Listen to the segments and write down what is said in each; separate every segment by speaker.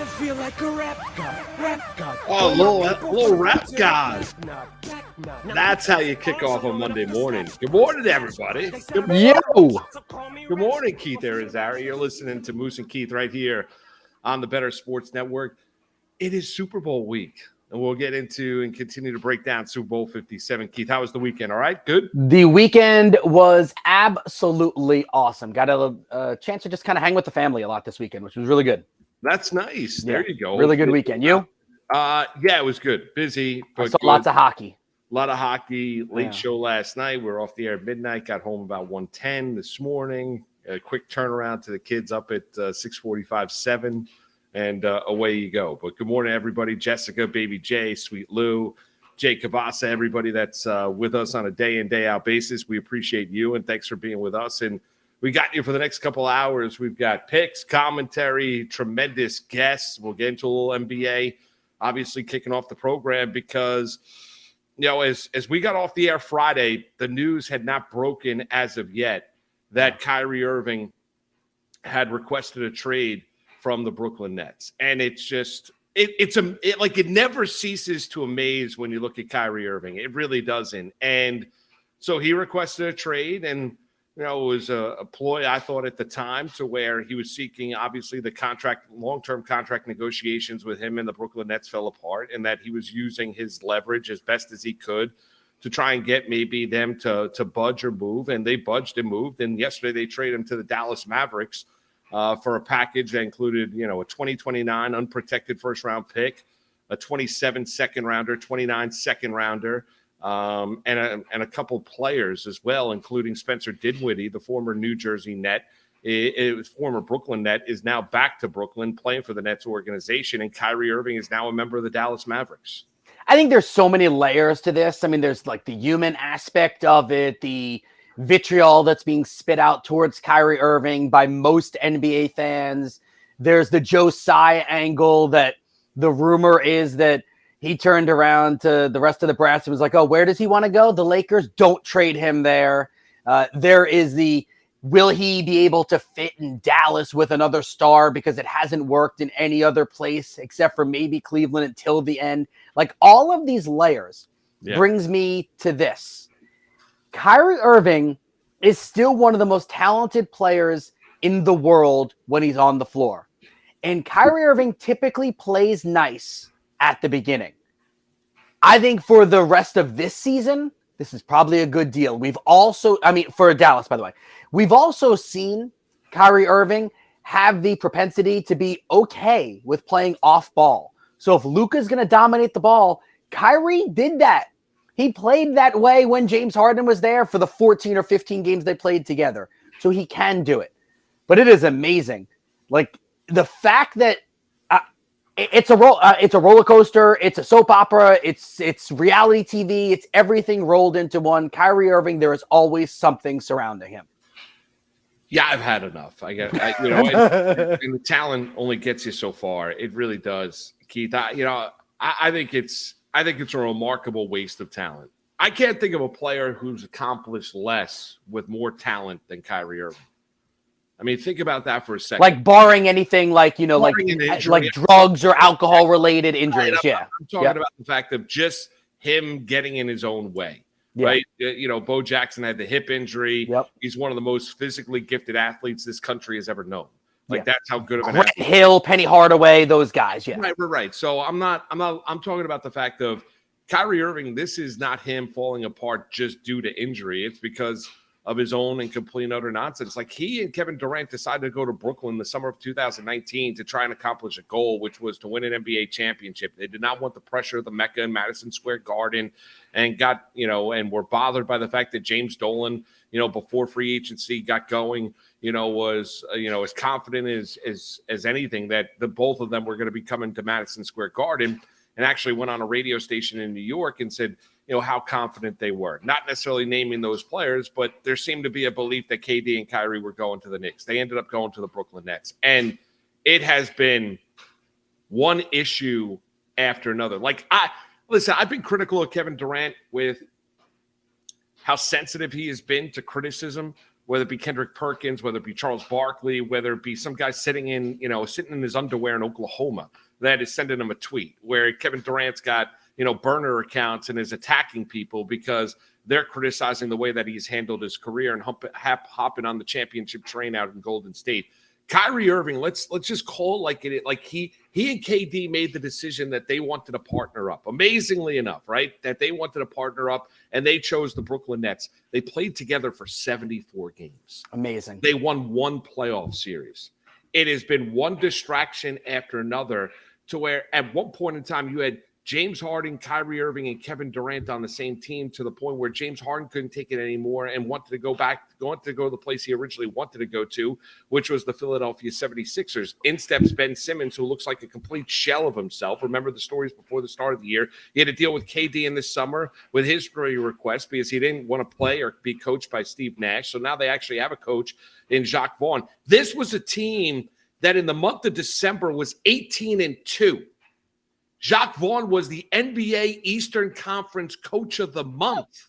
Speaker 1: to feel like a rap god.
Speaker 2: Oh, little rap god. That's how you kick off on Monday morning. Good morning, everybody. Good morning. Good morning, Keith Irizarry. You're listening to Moose and Keith right here on the Better Sports Network. It is Super Bowl week, and we'll get into and continue to break down Super Bowl 57. Keith, how was the weekend? All right? Good?
Speaker 3: The weekend was absolutely awesome. Got a chance to just kind of hang with the family a lot this weekend, which was really good.
Speaker 2: That's nice. There you go.
Speaker 3: Really good weekend. You?
Speaker 2: Yeah, it was good. Busy, but
Speaker 3: I saw lots of hockey.
Speaker 2: A lot of hockey. Late show last night. We were off the air at midnight. Got home about 1:10 this morning. A quick turnaround to the kids up at 6:45, 7. And away you go. But good morning, everybody. Jessica, Baby J, Sweet Lou, Jay Kavasa, everybody that's with us on a day in, day out basis. We appreciate you, and thanks for being with us. And we got you for the next couple hours. We've got picks, commentary, tremendous guests. We'll get into a little NBA, obviously kicking off the program because, as we got off the air Friday, the news had not broken as of yet that Kyrie Irving had requested a trade from the Brooklyn Nets. And it's just, it never ceases to amaze when you look at Kyrie Irving. It really doesn't. And so he requested a trade, and, it was a ploy, I thought, at the time, to where he was seeking, obviously, the long-term contract negotiations with him and the Brooklyn Nets fell apart, and that he was using his leverage as best as he could to try and get maybe them to budge or move. And they budged and moved. And yesterday they traded him to the Dallas Mavericks for a package that included, a 2029 unprotected first-round pick, a 27 second-rounder, 29 second-rounder, and a couple players as well, including Spencer Dinwiddie, the former New Jersey Net. Former Brooklyn Net, is now back to Brooklyn playing for the Nets organization, and Kyrie Irving is now a member of the Dallas Mavericks.
Speaker 3: I think there's so many layers to this. I mean, there's like the human aspect of it, the vitriol that's being spit out towards Kyrie Irving by most NBA fans. There's the Joe Tsai angle that the rumor is that he turned around to the rest of the brass and was like, oh, where does he want to go? The Lakers, don't trade him there. There is the, will he be able to fit in Dallas with another star because it hasn't worked in any other place except for maybe Cleveland until the end. Like, all of these layers brings me to this. Kyrie Irving is still one of the most talented players in the world when he's on the floor. And Kyrie Irving typically plays nice at the beginning. I think for the rest of this season, this is probably a good deal. For Dallas, by the way, we've also seen Kyrie Irving have the propensity to be okay with playing off ball. So if Luka's going to dominate the ball, Kyrie did that. He played that way when James Harden was there for the 14 or 15 games they played together. So he can do it. But it is amazing. Like, the fact that it's a roller coaster, it's a soap opera, it's reality TV, it's everything rolled into one. Kyrie Irving, there is always something surrounding him.
Speaker 2: Yeah, I've had enough. I guess, and the talent only gets you so far. It really does, Keith. I think it's a remarkable waste of talent. I can't think of a player who's accomplished less with more talent than Kyrie Irving. I mean, think about that for a second.
Speaker 3: Like, barring anything like drugs or alcohol related injuries.
Speaker 2: I'm talking about the fact of just him getting in his own way. Right. Bo Jackson had the hip injury.
Speaker 3: Yep.
Speaker 2: He's one of the most physically gifted athletes this country has ever known. That's how good of an
Speaker 3: Grant
Speaker 2: athlete.
Speaker 3: Hill, Penny Hardaway, those guys. Yeah.
Speaker 2: Right. So I'm talking about the fact of Kyrie Irving. This is not him falling apart just due to injury. It's because of his own and complete and utter nonsense. Like, he and Kevin Durant decided to go to Brooklyn the summer of 2019 to try and accomplish a goal, which was to win an NBA championship. They did not want the pressure of the Mecca in Madison Square Garden, and and were bothered by the fact that James Dolan, before free agency got going, was as confident as anything that the both of them were going to be coming to Madison Square Garden, and actually went on a radio station in New York and said, how confident they were. Not necessarily naming those players, but there seemed to be a belief that KD and Kyrie were going to the Knicks. They ended up going to the Brooklyn Nets. And it has been one issue after another. I've been critical of Kevin Durant with how sensitive he has been to criticism whether it be Kendrick Perkins, whether it be Charles Barkley, whether it be some guy sitting in his underwear in Oklahoma that is sending him a tweet, where Kevin Durant's got, burner accounts and is attacking people because they're criticizing the way that he's handled his career and hopping on the championship train out in Golden State. Kyrie Irving, let's just call it like it. Like he and KD made the decision that they wanted to partner up. Amazingly enough, right? That they wanted to partner up, and they chose the Brooklyn Nets. They played together for 74 games.
Speaker 3: Amazing.
Speaker 2: They won one playoff series. It has been one distraction after another, to where at one point in time you had James Harden, Kyrie Irving, and Kevin Durant on the same team, to the point where James Harden couldn't take it anymore and wanted to go to the place he originally wanted to go to, which was the Philadelphia 76ers. In steps Ben Simmons, who looks like a complete shell of himself. Remember the stories before the start of the year. He had to deal with KD in the summer with his trade request because he didn't want to play or be coached by Steve Nash. So now they actually have a coach in Jacques Vaughn. This was a team that in the month of December was 18-2. Jacques Vaughn was the NBA Eastern Conference Coach of the Month.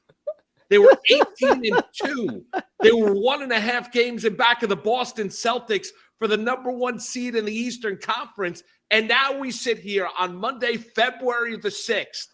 Speaker 2: They were 18-2. They were 1.5 games in back of the Boston Celtics for the number 1 seed in the Eastern Conference. And now we sit here on Monday, February the 6th,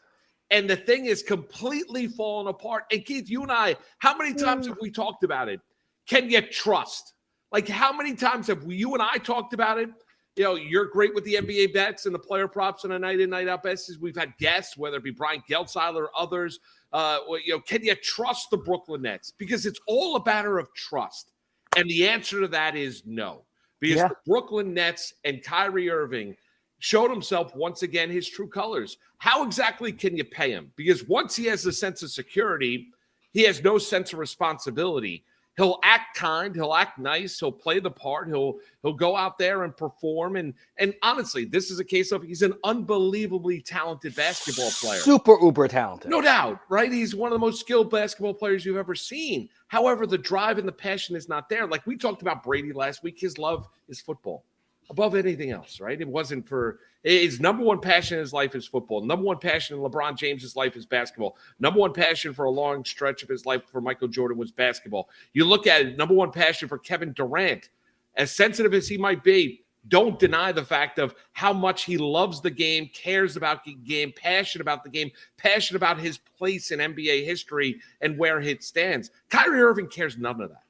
Speaker 2: and the thing is completely falling apart. And Keith, you and I, how many times have we talked about it? Can you trust? Like, how many times have you and I talked about it? You're great with the NBA bets and the player props and the night in, night out bets. We've had guests, whether it be Brian Geltzeiler or others. Can you trust the Brooklyn Nets? Because it's all a matter of trust. And the answer to that is no. Because the Brooklyn Nets and Kyrie Irving showed himself once again his true colors. How exactly can you pay him? Because once he has a sense of security, he has no sense of responsibility. He'll act kind. He'll act nice. He'll play the part. He'll go out there and perform. And honestly, this is a case of he's an unbelievably talented basketball player.
Speaker 3: Super uber talented.
Speaker 2: No doubt, right? He's one of the most skilled basketball players you've ever seen. However, the drive and the passion is not there. Like we talked about Brady last week, his love is football above anything else, right? It wasn't for his number one passion in his life is football. Number one passion in LeBron James's life is basketball. Number one passion for a long stretch of his life for Michael Jordan was basketball. You look at it, number one passion for Kevin Durant, as sensitive as he might be, don't deny the fact of how much he loves the game, cares about the game, passionate about the game, passionate about his place in NBA history and where it stands. Kyrie Irving cares none of that.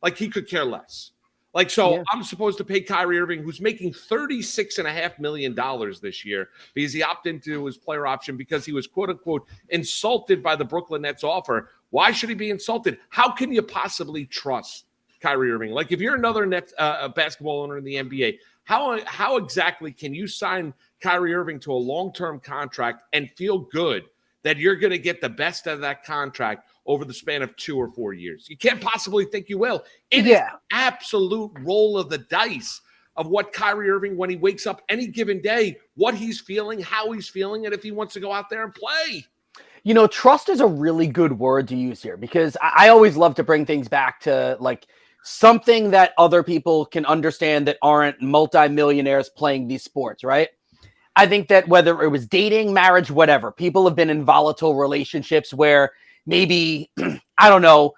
Speaker 2: Like he could care less. I'm supposed to pay Kyrie Irving, who's making $36.5 million this year because he opted into his player option because he was, quote unquote, insulted by the Brooklyn Nets offer. Why should he be insulted? How can you possibly trust Kyrie Irving? Like if you're another Nets basketball owner in the NBA, how exactly can you sign Kyrie Irving to a long-term contract and feel good that you're going to get the best out of that contract over the span of 2 or 4 years? You can't possibly think you will. It is an absolute roll of the dice of what Kyrie Irving, when he wakes up any given day, what he's feeling, how he's feeling, and if he wants to go out there and play.
Speaker 3: Trust is a really good word to use here because I always love to bring things back to like something that other people can understand that aren't multimillionaires playing these sports, right? I think that whether it was dating, marriage, whatever, people have been in volatile relationships where maybe, I don't know,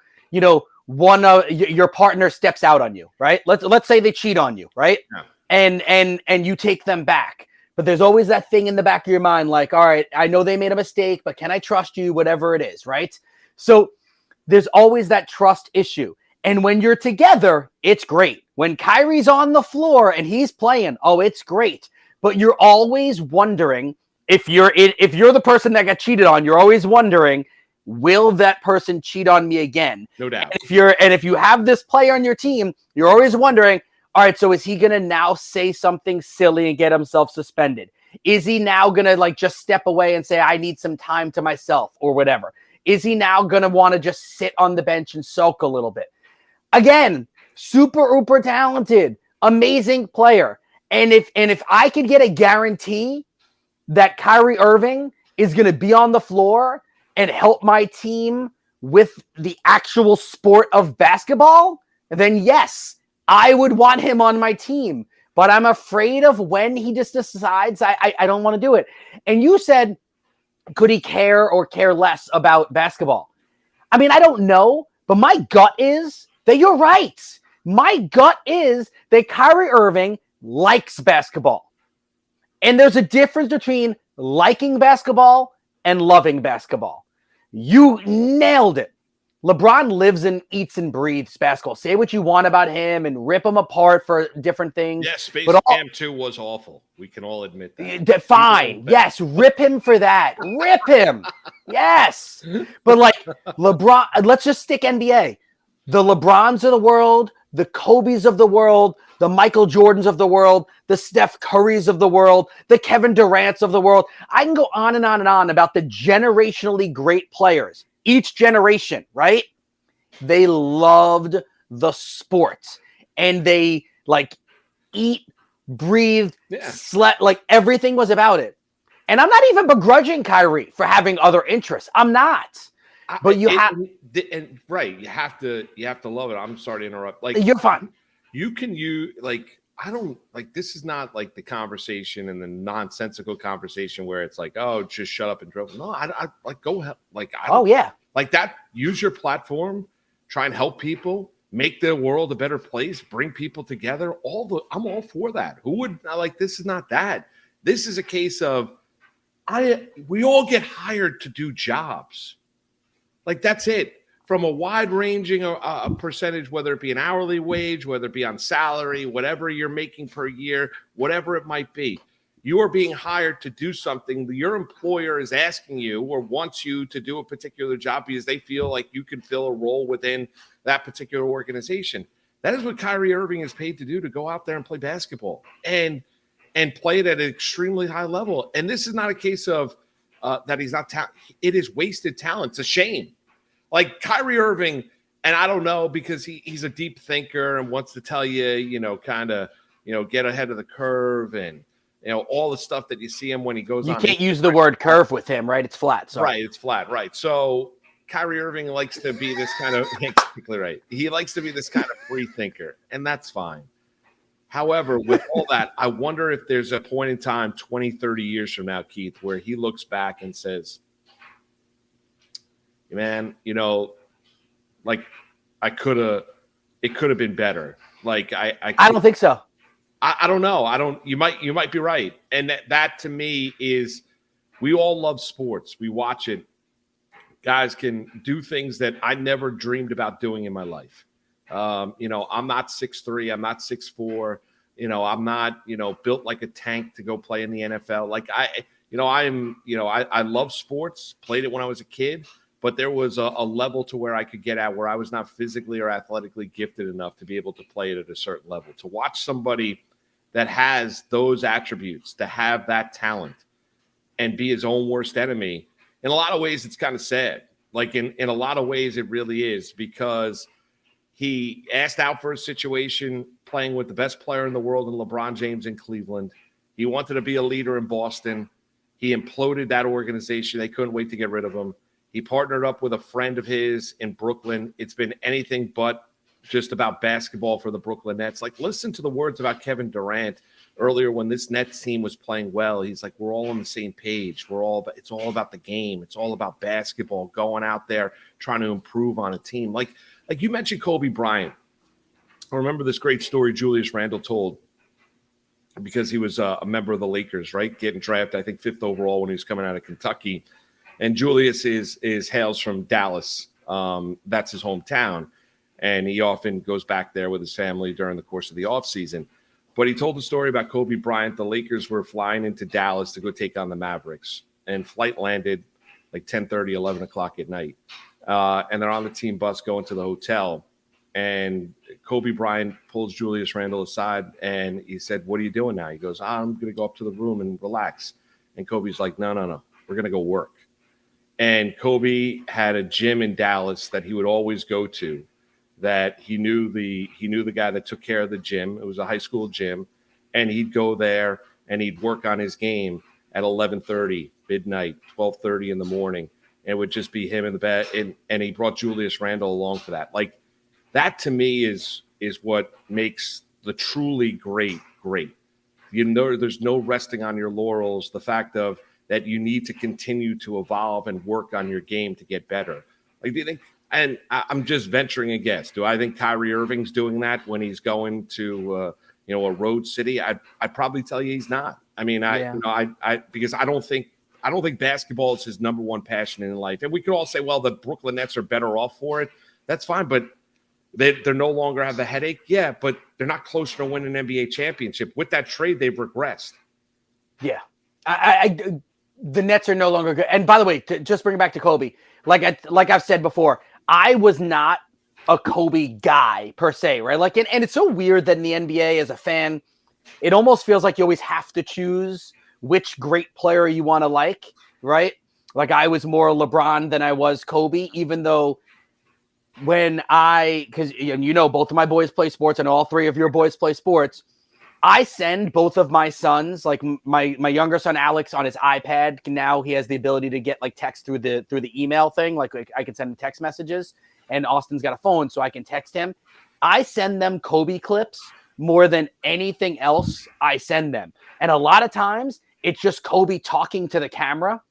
Speaker 3: one of your partner steps out on you, right? Let's say they cheat on you, right? Yeah. And you take them back. But there's always that thing in the back of your mind, like, all right, I know they made a mistake, but can I trust you? Whatever it is, right? So there's always that trust issue. And when you're together, it's great. When Kyrie's on the floor and he's playing, it's great. But you're always wondering if you're the person that got cheated on, you're always wondering, will that person cheat on me again?
Speaker 2: No doubt.
Speaker 3: And if you have this player on your team, you're always wondering, all right, so is he going to now say something silly and get himself suspended? Is he now going to just step away and say, I need some time to myself or whatever? Is he now going to want to just sit on the bench and soak a little bit? Again, super talented, amazing player. And if I could get a guarantee that Kyrie Irving is going to be on the floor and help my team with the actual sport of basketball, then yes, I would want him on my team. But I'm afraid of when he just decides I don't want to do it. And you said, could he care or care less about basketball? I mean, I don't know, but my gut is that you're right. My gut is that Kyrie Irving likes basketball. And there's a difference between liking basketball and loving basketball. You nailed it. LeBron lives and eats and breathes basketball. Say what you want about him and rip him apart for different things.
Speaker 2: Yeah, Space
Speaker 3: but
Speaker 2: Jam 2 was awful. We can all admit that.
Speaker 3: Fine. Yes, rip him for that. Rip him. Yes. But like LeBron, let's just stick NBA. The LeBrons of the world, the Kobes of the world, the Michael Jordans of the world, the Steph Currys of the world, the Kevin Durants of the world. I can go on and on and on about the generationally great players. Each generation, right? They loved the sport and they like eat, breathed, slept, like everything was about it. And I'm not even begrudging Kyrie for having other interests. I'm not. But you have
Speaker 2: right. You have to love it. I'm sorry to interrupt. Like
Speaker 3: you're fine.
Speaker 2: You can use like I don't like this is not like the conversation and the nonsensical conversation where it's like, oh, just shut up and drill. No, I like go help. Like like that. Use your platform, try and help people, make the world a better place, bring people together. I'm all for that. Who would like this is not that. This is a case of we all get hired to do jobs. Like that's it. From a wide ranging a percentage, whether it be an hourly wage, whether it be on salary, whatever you're making per year, whatever it might be, you are being hired to do something that your employer is asking you or wants you to do a particular job because they feel like you can fill a role within that particular organization. That is what Kyrie Irving is paid to do, to go out there and play basketball and play it at an extremely high level. And this is not a case of that he's not it is wasted talent. It's a shame. Like Kyrie Irving, and I don't know because he's a deep thinker and wants to tell you, kind of, get ahead of the curve and, all the stuff that you see him when he goes on.
Speaker 3: You can't use the word curve with him, right? It's flat. Sorry.
Speaker 2: Right. It's flat. Right. So Kyrie Irving likes to be this kind of, exactly right. He likes to be this kind of free thinker, and that's fine. However, with all that, I wonder if there's a point in time 20, 30 years from now, Keith, where he looks back and says, man, like it could have been better. Like I
Speaker 3: don't think so.
Speaker 2: I don't know. You might be right. And that to me is, we all love sports. We watch it. Guys can do things that I never dreamed about doing in my life. I'm not 6'3", I'm not 6'4", I'm not, built like a tank to go play in the NFL. Like I love sports, played it when I was a kid. But there was a level to where I could get at where I was not physically or athletically gifted enough to be able to play it at a certain level. To watch somebody that has those attributes, to have that talent and be his own worst enemy, in a lot of ways, it's kind of sad. Like in a lot of ways, it really is, because he asked out for a situation playing with the best player in the world in LeBron James in Cleveland. He wanted to be a leader in Boston. He imploded that organization. They couldn't wait to get rid of him. He partnered up with a friend of his in Brooklyn. It's been anything but just about basketball for the Brooklyn Nets. Like, listen to the words about Kevin Durant earlier when this Nets team was playing well. He's like, we're all on the same page. It's all about the game. It's all about basketball, going out there, trying to improve on a team. Like you mentioned Kobe Bryant. I remember this great story Julius Randle told, because he was a member of the Lakers, right? Getting drafted, I think 5th overall when he was coming out of Kentucky. And Julius hails from Dallas. That's his hometown. And he often goes back there with his family during the course of the offseason. But he told the story about Kobe Bryant. The Lakers were flying into Dallas to go take on the Mavericks. And flight landed like 10:30, 11 o'clock at night. And they're on the team bus going to the hotel. And Kobe Bryant pulls Julius Randle aside and he said, what are you doing now? He goes, I'm going to go up to the room and relax. And Kobe's like, no. We're going to go work. And Kobe had a gym in Dallas that he would always go to, that he knew the guy that took care of the gym. It was a high school gym. And he'd go there and he'd work on his game at 11:30, midnight, 12:30 in the morning. And it would just be him in the bed. And he brought Julius Randle along for that. Like, that to me is what makes the truly great. There's no resting on your laurels. The fact of that you need to continue to evolve and work on your game to get better. Like, do you think And I'm just venturing a guess. Do I think Kyrie Irving's doing that when he's going to a road city? I'd probably tell you he's not. I mean, because I don't think basketball is his number one passion in life. And we could all say, well, the Brooklyn Nets are better off for it. That's fine, but they're no longer have the headache. Yeah, but they're not closer to winning an NBA championship. With that trade, they've regressed.
Speaker 3: Yeah. The Nets are no longer good. And by the way, to just bring it back to Kobe, like I've said before, I was not a Kobe guy per se, right? Like, and it's so weird that in the NBA as a fan, it almost feels like you always have to choose which great player you want to like, right? Like I was more LeBron than I was Kobe, even though because both of my boys play sports and all three of your boys play sports. I send both of my sons, like my younger son Alex on his iPad. Now he has the ability to get like text through the email thing. Like I can send him text messages, and Austin's got a phone, so I can text him. I send them Kobe clips more than anything else I send them. And a lot of times it's just Kobe talking to the camera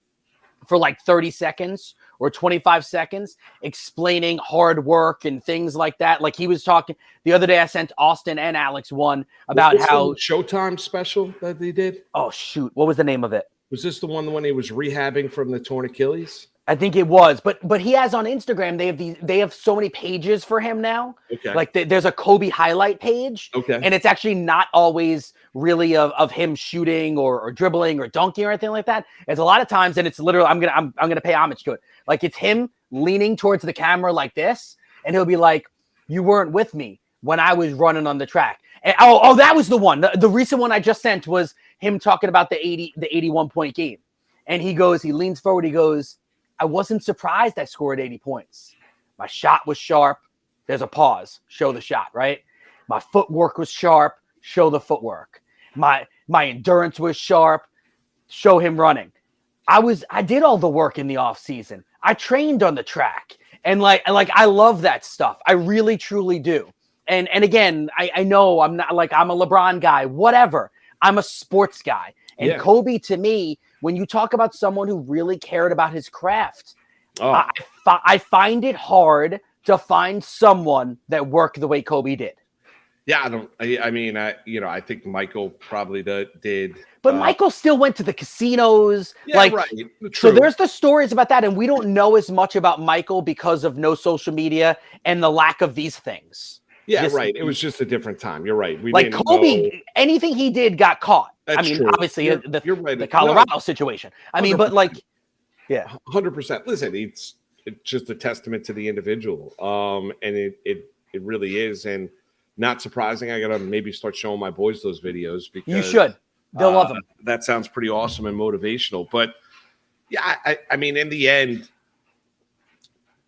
Speaker 3: for like 30 seconds or 25 seconds, explaining hard work and things like that. Like he was talking the other day, I sent Austin and Alex one about how
Speaker 2: Showtime special that they did.
Speaker 3: Oh shoot. What was the name of it?
Speaker 2: Was this the one when he was rehabbing from the torn Achilles?
Speaker 3: I think it was, but he has on Instagram. They have so many pages for him now.
Speaker 2: Okay.
Speaker 3: Like there's a Kobe highlight page.
Speaker 2: Okay.
Speaker 3: And it's actually not always really of him shooting or dribbling or dunking or anything like that. It's a lot of times, and it's literally I'm gonna pay homage to it. Like it's him leaning towards the camera like this, and he'll be like, "You weren't with me when I was running on the track." And that was the one. The recent one I just sent was him talking about the 81 point game, and he leans forward, he goes, I wasn't surprised I scored 80 points. My shot was sharp. There's a pause. Show the shot, right? My footwork was sharp. Show the footwork. My endurance was sharp. Show him running. I did all the work in the off season. I trained on the track. And like I love that stuff. I really, truly do. And again, I know I'm not like I'm a LeBron guy, whatever. I'm a sports guy. And Kobe, to me, when you talk about someone who really cared about his craft, I find it hard to find someone that worked the way Kobe did.
Speaker 2: Yeah, I think Michael probably did.
Speaker 3: But Michael still went to the casinos.
Speaker 2: Yeah, right. True.
Speaker 3: So there's the stories about that, and we don't know as much about Michael because of no social media and the lack of these things.
Speaker 2: Yeah, right. It was just a different time. You're right.
Speaker 3: Like Kobe, anything he did got caught.
Speaker 2: That's true.
Speaker 3: Obviously,
Speaker 2: you're right.
Speaker 3: The Colorado situation. I mean, but like, yeah,
Speaker 2: 100%. Listen, it's just a testament to the individual. And it really is. And not surprising. I gotta maybe start showing my boys those videos because
Speaker 3: you should. They'll love them.
Speaker 2: That sounds pretty awesome and motivational. But yeah, I mean, in the end,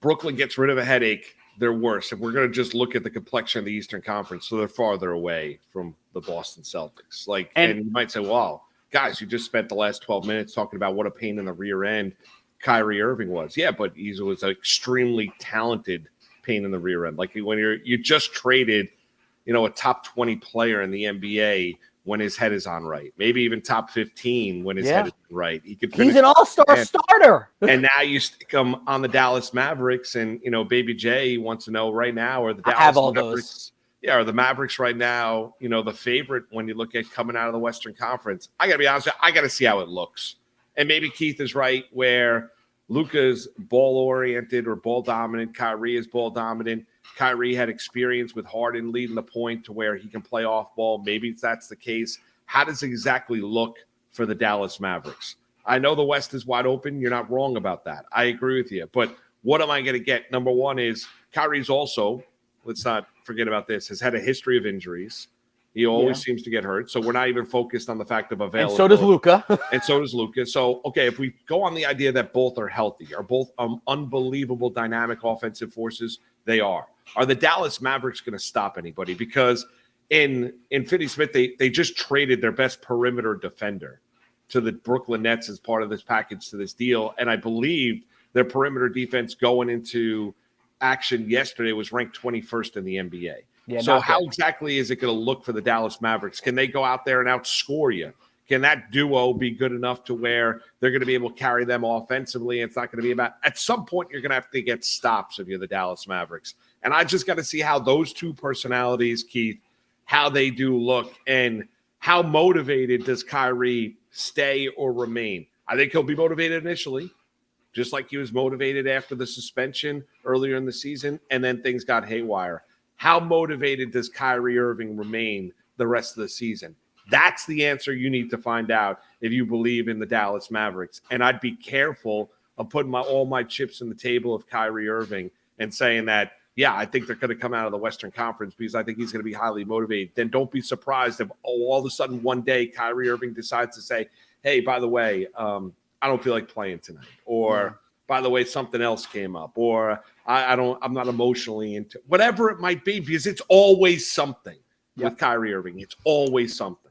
Speaker 2: Brooklyn gets rid of a headache. They're worse. If we're going to just look at the complexion of the Eastern Conference, so they're farther away from the Boston Celtics. And you might say, well, guys, you just spent the last 12 minutes talking about what a pain in the rear end Kyrie Irving was. Yeah, but he was an extremely talented pain in the rear end. Like when you just traded, a top 20 player in the NBA when his head is on right, maybe even top 15 when his head is right. He's
Speaker 3: an all-star starter.
Speaker 2: And now you stick him on the Dallas Mavericks, and Baby J wants to know right now, are the Dallas
Speaker 3: have all
Speaker 2: Mavericks,
Speaker 3: those.
Speaker 2: Yeah, are the Mavericks right now, the favorite when you look at coming out of the Western Conference? I got to be honest with you, I got to see how it looks. And maybe Keith is right where Luka's ball-oriented or ball-dominant. Kyrie is ball-dominant. Kyrie had experience with Harden leading the point to where he can play off ball. Maybe that's the case. How does it exactly look for the Dallas Mavericks? I know the West is wide open. You're not wrong about that. I agree with you. But what am I going to get? Number one is Kyrie's also, let's not forget about this, has had a history of injuries. He always seems to get hurt. So we're not even focused on the fact of availability.
Speaker 3: And so does Luka.
Speaker 2: And so does Luka. So, okay, if we go on the idea that both are healthy, are both unbelievable dynamic offensive forces, they are. Are the Dallas Mavericks going to stop anybody? Because in Finney Smith, they just traded their best perimeter defender to the Brooklyn Nets as part of this package to this deal. And I believe their perimeter defense going into action yesterday was ranked 21st in the NBA. Yeah, so how exactly is it going to look for the Dallas Mavericks? Can they go out there and outscore you? Can that duo be good enough to where they're going to be able to carry them offensively? It's not going to be about – at some point, you're going to have to get stops if you're the Dallas Mavericks. And I just got to see how those two personalities, Keith, how they do look, and how motivated does Kyrie stay or remain. I think he'll be motivated initially, just like he was motivated after the suspension earlier in the season, and then things got haywire. How motivated does Kyrie Irving remain the rest of the season? That's the answer you need to find out if you believe in the Dallas Mavericks. And I'd be careful of putting all my chips on the table of Kyrie Irving and saying that, yeah, I think they're going to come out of the Western Conference because I think he's going to be highly motivated. Then don't be surprised if all of a sudden one day Kyrie Irving decides to say, hey, by the way, I don't feel like playing tonight. Or, by the way, something else came up. Or I'm not emotionally into whatever it might be, because it's always something with Kyrie Irving. It's always something.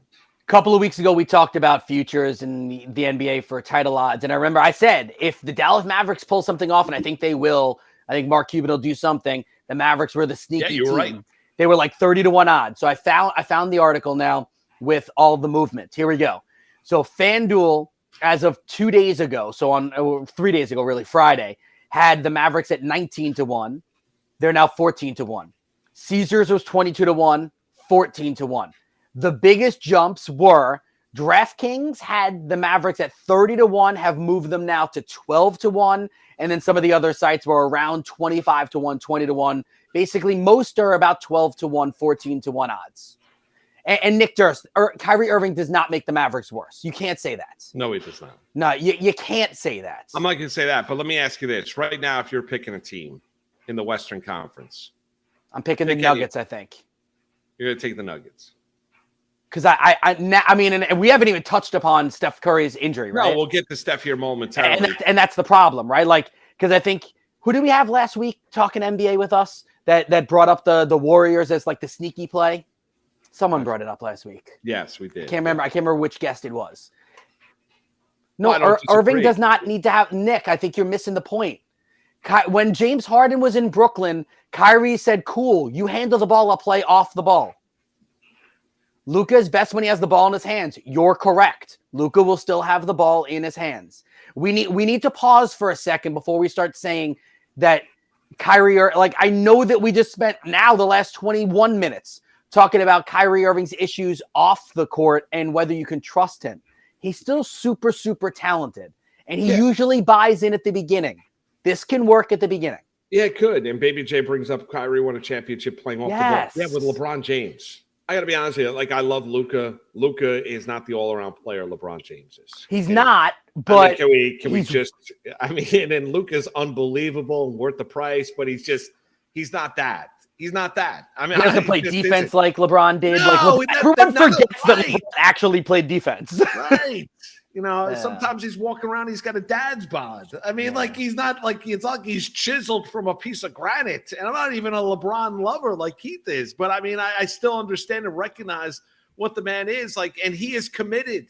Speaker 3: Couple of weeks ago, we talked about futures in the NBA for title odds. And I remember I said, if the Dallas Mavericks pull something off, and I think they will, I think Marc Cuban will do something, the Mavericks were the sneaky team.
Speaker 2: Right.
Speaker 3: They were like 30-1 odds. So I found the article now with all the movements. Here we go. So FanDuel, as of 2 days ago, so on 3 days ago, really, Friday, had the Mavericks at 19-1. They're now 14-1. Caesars was 22-1, 14-1. The biggest jumps were DraftKings had the Mavericks at 30-1, have moved them now to 12-1. And then some of the other sites were around 25-1, 20-1. Basically, most are about 12-1, 14-1 odds. And Nick Durst, Kyrie Irving does not make the Mavericks worse. You can't say that.
Speaker 2: No, he does not.
Speaker 3: No, you can't say that.
Speaker 2: I'm not going to say that, but let me ask you this. Right now, if you're picking a team in the Western Conference.
Speaker 3: I'm picking the Nuggets, I think.
Speaker 2: You're going to take the Nuggets.
Speaker 3: Because I mean, and we haven't even touched upon Steph Curry's injury, right?
Speaker 2: No, we'll get to Steph here momentarily.
Speaker 3: And that's the problem, right? Like, because I think, who did we have last week talking NBA with us that brought up the Warriors as like the sneaky play? Someone brought it up last week.
Speaker 2: Yes, we did.
Speaker 3: I can't remember which guest it was. No,
Speaker 2: well,
Speaker 3: Irving does not need to have Nick. I think you're missing the point. When James Harden was in Brooklyn, Kyrie said, cool, you handle the ball, I'll play off the ball. Luka is best when he has the ball in his hands. You're correct. Luka will still have the ball in his hands. We need to pause for a second before we start saying that Kyrie, like, I know that we just spent now the last 21 minutes talking about Kyrie Irving's issues off the court and whether you can trust him. He's still super, super talented, and he usually buys in at the beginning. This can work at the beginning.
Speaker 2: Yeah, it could. And Baby J brings up Kyrie won a championship playing off the ball. Yeah, with LeBron James. I got to be honest with you. Like, I love Luka. Luka is not the all-around player LeBron James is.
Speaker 3: He's not, but
Speaker 2: I mean, can we just – I mean, and Luka's unbelievable and worth the price, but he's not that. He's not that. I mean,
Speaker 3: he doesn't play defense like LeBron did.
Speaker 2: No,
Speaker 3: like everyone forgets that LeBron actually played defense.
Speaker 2: Right. You know, sometimes he's walking around, he's got a dad's bod. I mean, like, he's not like, it's like he's chiseled from a piece of granite. And I'm not even a LeBron lover like Keith is. But I mean, I still understand and recognize what the man is like. And he is committed.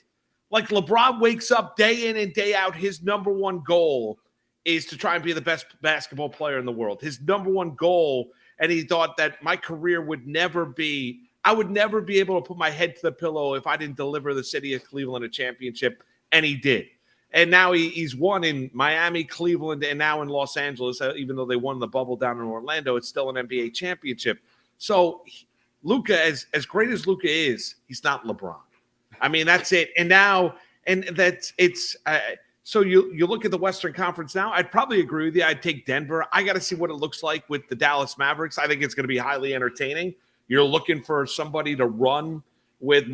Speaker 2: Like, LeBron wakes up day in and day out. His number one goal is to try and be the best basketball player in the world. His number one goal. And he thought that my career would never be, I would never be able to put my head to the pillow if I didn't deliver the city of Cleveland a championship. And he did. And now he's won in Miami, Cleveland, and now in Los Angeles. Even though they won the bubble down in Orlando, it's still an NBA championship. So Luka, as great as Luka is, he's not LeBron. I mean, that's it. And now, so you look at the Western Conference now, I'd probably agree with you. I'd take Denver. I got to see what it looks like with the Dallas Mavericks. I think it's going to be highly entertaining. You're looking for somebody to run with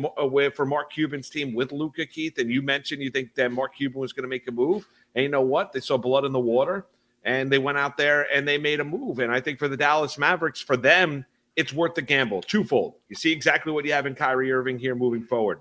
Speaker 2: for Marc Cuban's team with Luka, Keith, and you mentioned you think that Marc Cuban was going to make a move. And you know what? They saw blood in the water, and they went out there and they made a move. And I think for the Dallas Mavericks, for them, it's worth the gamble. Twofold. You see exactly what you have in Kyrie Irving here moving forward.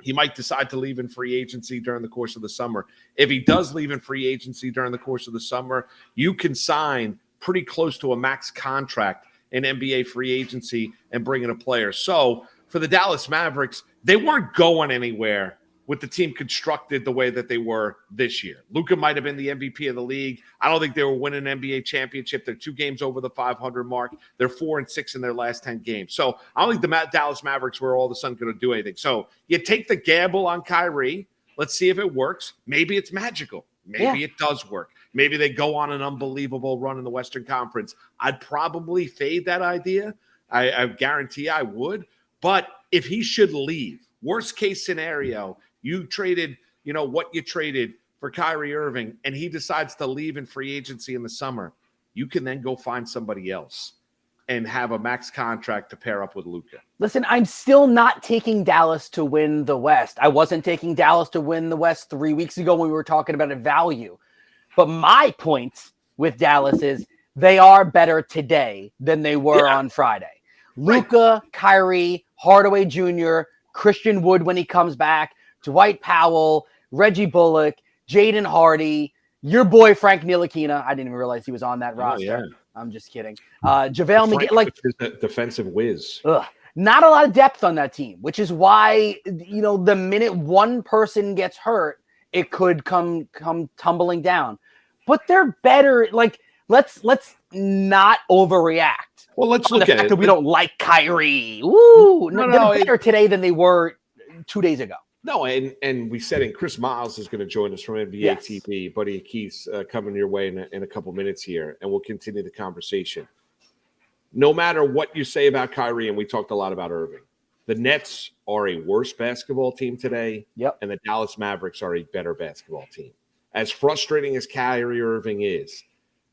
Speaker 2: He might decide to leave in free agency during the course of the summer. If he does leave in free agency during the course of the summer, you can sign pretty close to a max contract in NBA free agency and bring in a player. So for the Dallas Mavericks, they weren't going anywhere with the team constructed the way that they were this year. Luka might have been the MVP of the league. I don't think they were winning an NBA championship. They're 2 games over the 500 mark. They're 4-6 in their last 10 games. So I don't think the Dallas Mavericks were all of a sudden going to do anything. So you take the gamble on Kyrie. Let's see if it works. Maybe it's magical. Maybe it does work. Maybe they go on an unbelievable run in the Western Conference. I'd probably fade that idea. I guarantee I would. But if he should leave, worst case scenario, you traded, what you traded for Kyrie Irving, and he decides to leave in free agency in the summer, you can then go find somebody else and have a max contract to pair up with Luka.
Speaker 3: Listen, I'm still not taking Dallas to win the West. I wasn't taking Dallas to win the West 3 weeks ago when we were talking about a value. But my point with Dallas is they are better today than they were on Friday. Luka, Kyrie, Hardaway Jr., Christian Wood when he comes back, Dwight Powell, Reggie Bullock, Jaden Hardy, your boy Frank Ntilikina. I didn't even realize he was on that roster. Yeah. I'm just kidding. JaVale McGee,
Speaker 2: defensive whiz.
Speaker 3: Not a lot of depth on that team, which is why, the minute one person gets hurt, it could come tumbling down. But they're better. Like, let's not overreact.
Speaker 2: Well, let's look
Speaker 3: at
Speaker 2: it.
Speaker 3: That we don't like Kyrie. Woo! They're better today than they were 2 days ago.
Speaker 2: No, and we said, and Chris Miles is going to join us from NBA TV. Buddy Keith's coming your way in a couple minutes here, and we'll continue the conversation. No matter what you say about Kyrie, and we talked a lot about Irving, the Nets are a worse basketball team today, and the Dallas Mavericks are a better basketball team. As frustrating as Kyrie Irving is,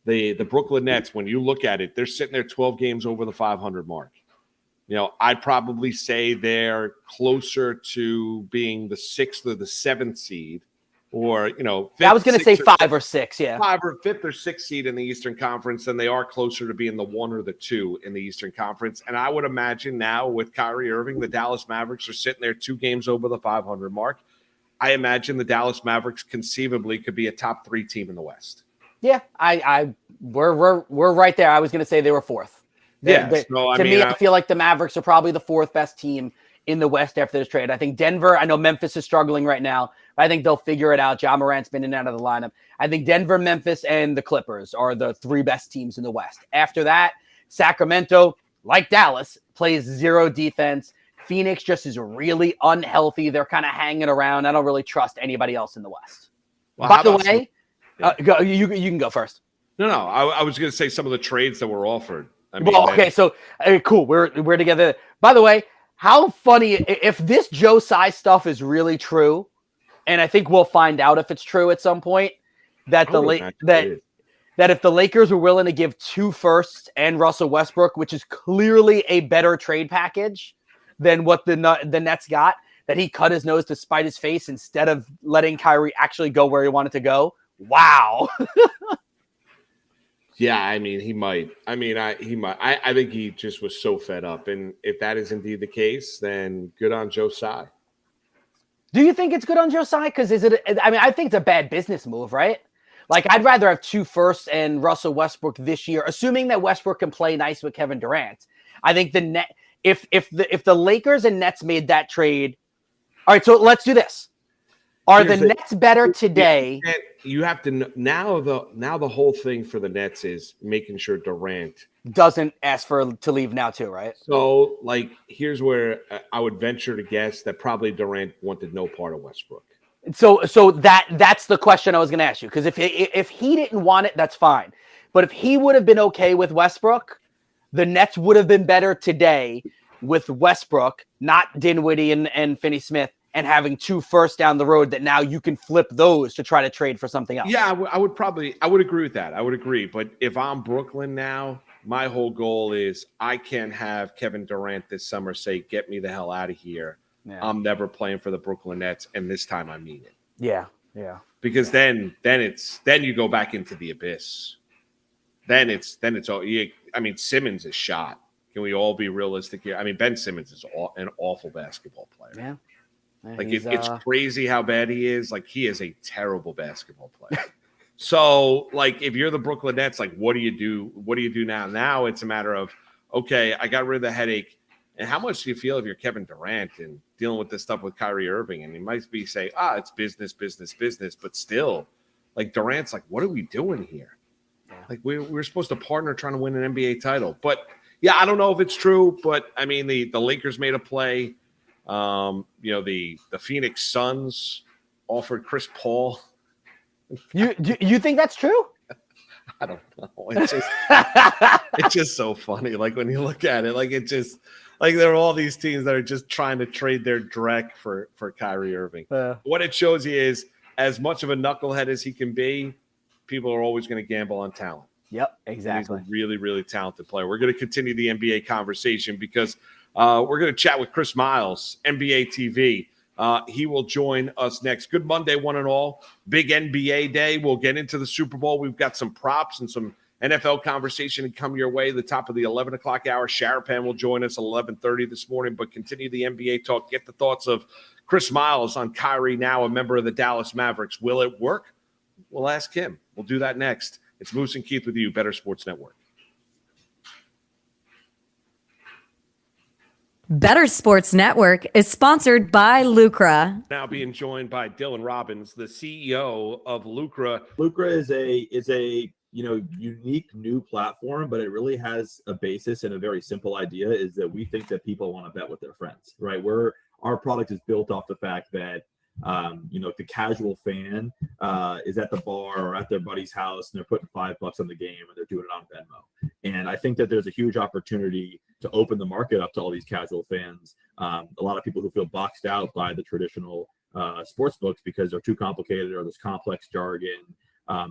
Speaker 2: the Brooklyn Nets, when you look at it, they're sitting there 12 games over the 500 mark. I'd probably say they're closer to being the 6th or the 7th seed, or, fifth,
Speaker 3: I was going to say 5 or 6,
Speaker 2: 5 or 5th or 6th seed in the Eastern Conference than they are closer to being the 1 or the 2 in the Eastern Conference. And I would imagine now with Kyrie Irving, the Dallas Mavericks are sitting there 2 games over the 500 mark. I imagine the Dallas Mavericks conceivably could be a top 3 team in the West.
Speaker 3: Yeah, we're right there. I was going to say they were 4th. To me, I feel like the Mavericks are probably the 4th best team in the West after this trade. I think Denver, I know Memphis is struggling right now, but I think they'll figure it out. Ja Morant's been in and out of the lineup. I think Denver, Memphis, and the Clippers are the 3 best teams in the West. After that, Sacramento, like Dallas, plays 0 defense. Phoenix just is really unhealthy. They're kind of hanging around. I don't really trust anybody else in the West.
Speaker 2: Well,
Speaker 3: by the way, you can go first.
Speaker 2: No, I was going to say some of the trades that were offered.
Speaker 3: So cool. We're together. By the way, how funny if this Joe Tsai stuff is really true, and I think we'll find out if it's true at some point. That if the Lakers were willing to give 2 firsts and Russell Westbrook, which is clearly a better trade package than what the Nets got, that he cut his nose to spite his face instead of letting Kyrie actually go where he wanted to go. Wow.
Speaker 2: Yeah, I mean, he might. I mean, he might. I think he just was so fed up. And if that is indeed the case, then good on Joe Tsai.
Speaker 3: Do you think it's good on Joe Tsai? Because I think it's a bad business move, right? Like, I'd rather have 2 firsts and Russell Westbrook this year, assuming that Westbrook can play nice with Kevin Durant. I think if the Lakers and Nets made that trade. All right, so let's do this. Are the Nets better today?
Speaker 2: You have to now the whole thing for the Nets is making sure Durant
Speaker 3: doesn't ask to leave now too, right?
Speaker 2: So, here's where I would venture to guess that probably Durant wanted no part of Westbrook.
Speaker 3: So that's the question I was going to ask you, because if he didn't want it, that's fine. But if he would have been okay with Westbrook, the Nets would have been better today with Westbrook, not Dinwiddie and Finney-Smith, and having 2 firsts down the road that now you can flip those to try to trade for something else.
Speaker 2: Yeah, I would agree with that. I would agree. But if I'm Brooklyn now, my whole goal is I can't have Kevin Durant this summer say, get me the hell out of here. Yeah. I'm never playing for the Brooklyn Nets. And this time I mean it.
Speaker 3: Yeah.
Speaker 2: Because then you go back into the abyss. Then it's all. I mean, Simmons is shot. Can we all be realistic here? I mean, Ben Simmons is an awful basketball player.
Speaker 3: Yeah.
Speaker 2: It's crazy how bad he is. He is a terrible basketball player. So, if you're the Brooklyn Nets, what do you do? What do you do now? Now it's a matter of, okay, I got rid of the headache, And how much do you feel if you're Kevin Durant and dealing with this stuff with Kyrie Irving? And he might be saying, it's business, but still, like Durant's like, what are we doing here? Yeah. Like we're supposed to partner trying to win an NBA title. But yeah, I don't know if it's true, but I mean, the Lakers made a play. The Phoenix Suns offered Chris Paul.
Speaker 3: You think that's true?
Speaker 2: I don't know. It's just it's just so funny. Like when you look at it, like it just like there are all these teams that are just trying to trade their Drek for Kyrie Irving. What it shows you is, as much of a knucklehead as he can be, people are always going to gamble on talent.
Speaker 3: Yep, exactly.
Speaker 2: And he's a really, really talented player. We're going to continue the NBA conversation because we're going to chat with Chris Miles, NBA TV. He will join us next. Good Monday, one and all. Big NBA day. We'll get into the Super Bowl. We've got some props and some NFL conversation to come your way. The top of the 11 o'clock hour. Sharapan will join us at 11:30 this morning, but continue the NBA talk. Get the thoughts of Chris Miles on Kyrie, now a member of the Dallas Mavericks. Will it work? We'll ask him. We'll do that next. It's Moose and Keith with you, Better Sports Network.
Speaker 4: Better Sports Network is sponsored by Lucra.
Speaker 2: Now being joined by Dylan Robbins, the CEO of Lucra.
Speaker 5: Lucra is a unique new platform, but it really has a basis and a very simple idea is that we think that people want to bet with their friends, right? Our product is built off the fact that the casual fan is at the bar or at their buddy's house and they're putting $5 on the game and they're doing it on Venmo. And I think that there's a huge opportunity to open the market up to all these casual fans. A lot of people who feel boxed out by the traditional sports books because they're too complicated or there's complex jargon.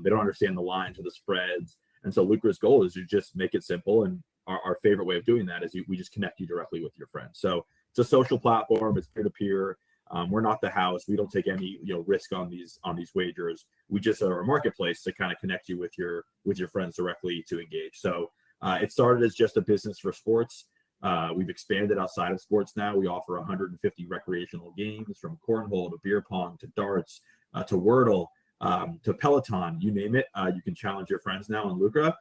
Speaker 5: They don't understand the lines or the spreads. And so Lucra's goal is to just make it simple. And our favorite way of doing that is we just connect you directly with your friends. So it's a social platform. It's peer-to-peer. We're not the house. We don't take any risk on these wagers. We just are a marketplace to kind of connect you with your friends directly to engage. So it started as just a business for sports. We've expanded outside of sports now. We offer 150 recreational games, from cornhole to beer pong to darts to Wordle to Peloton. You name it. You can challenge your friends now on Lucra.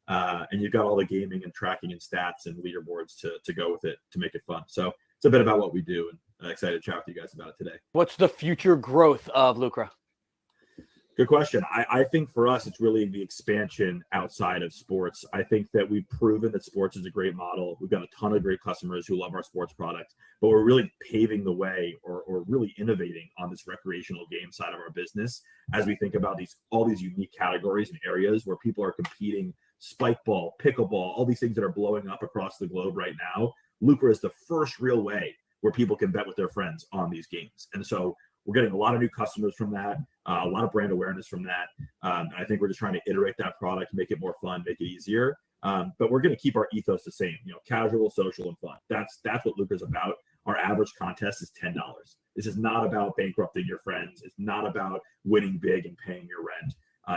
Speaker 5: And you've got all the gaming and tracking and stats and leaderboards to go with it to make it fun. So it's a bit about what we do, and I'm excited to chat with you guys about it today.
Speaker 3: What's the future growth of Lucra?
Speaker 5: Good question. I think for us, it's really the expansion outside of sports. I think that we've proven that sports is a great model. We've got a ton of great customers who love our sports product, but we're really paving the way or really innovating on this recreational game side of our business as we think about all these unique categories and areas where people are competing. Spike ball, pickleball, all these things that are blowing up across the globe right now. Lucra is the first real way where people can bet with their friends on these games. And so we're getting a lot of new customers from that, a lot of brand awareness from that. I think we're just trying to iterate that product, make it more fun, make it easier. But we're going to keep our ethos the same, casual, social, and fun. That's what Lucra is about. Our average contest is $10. This is not about bankrupting your friends. It's not about winning big and paying your rent.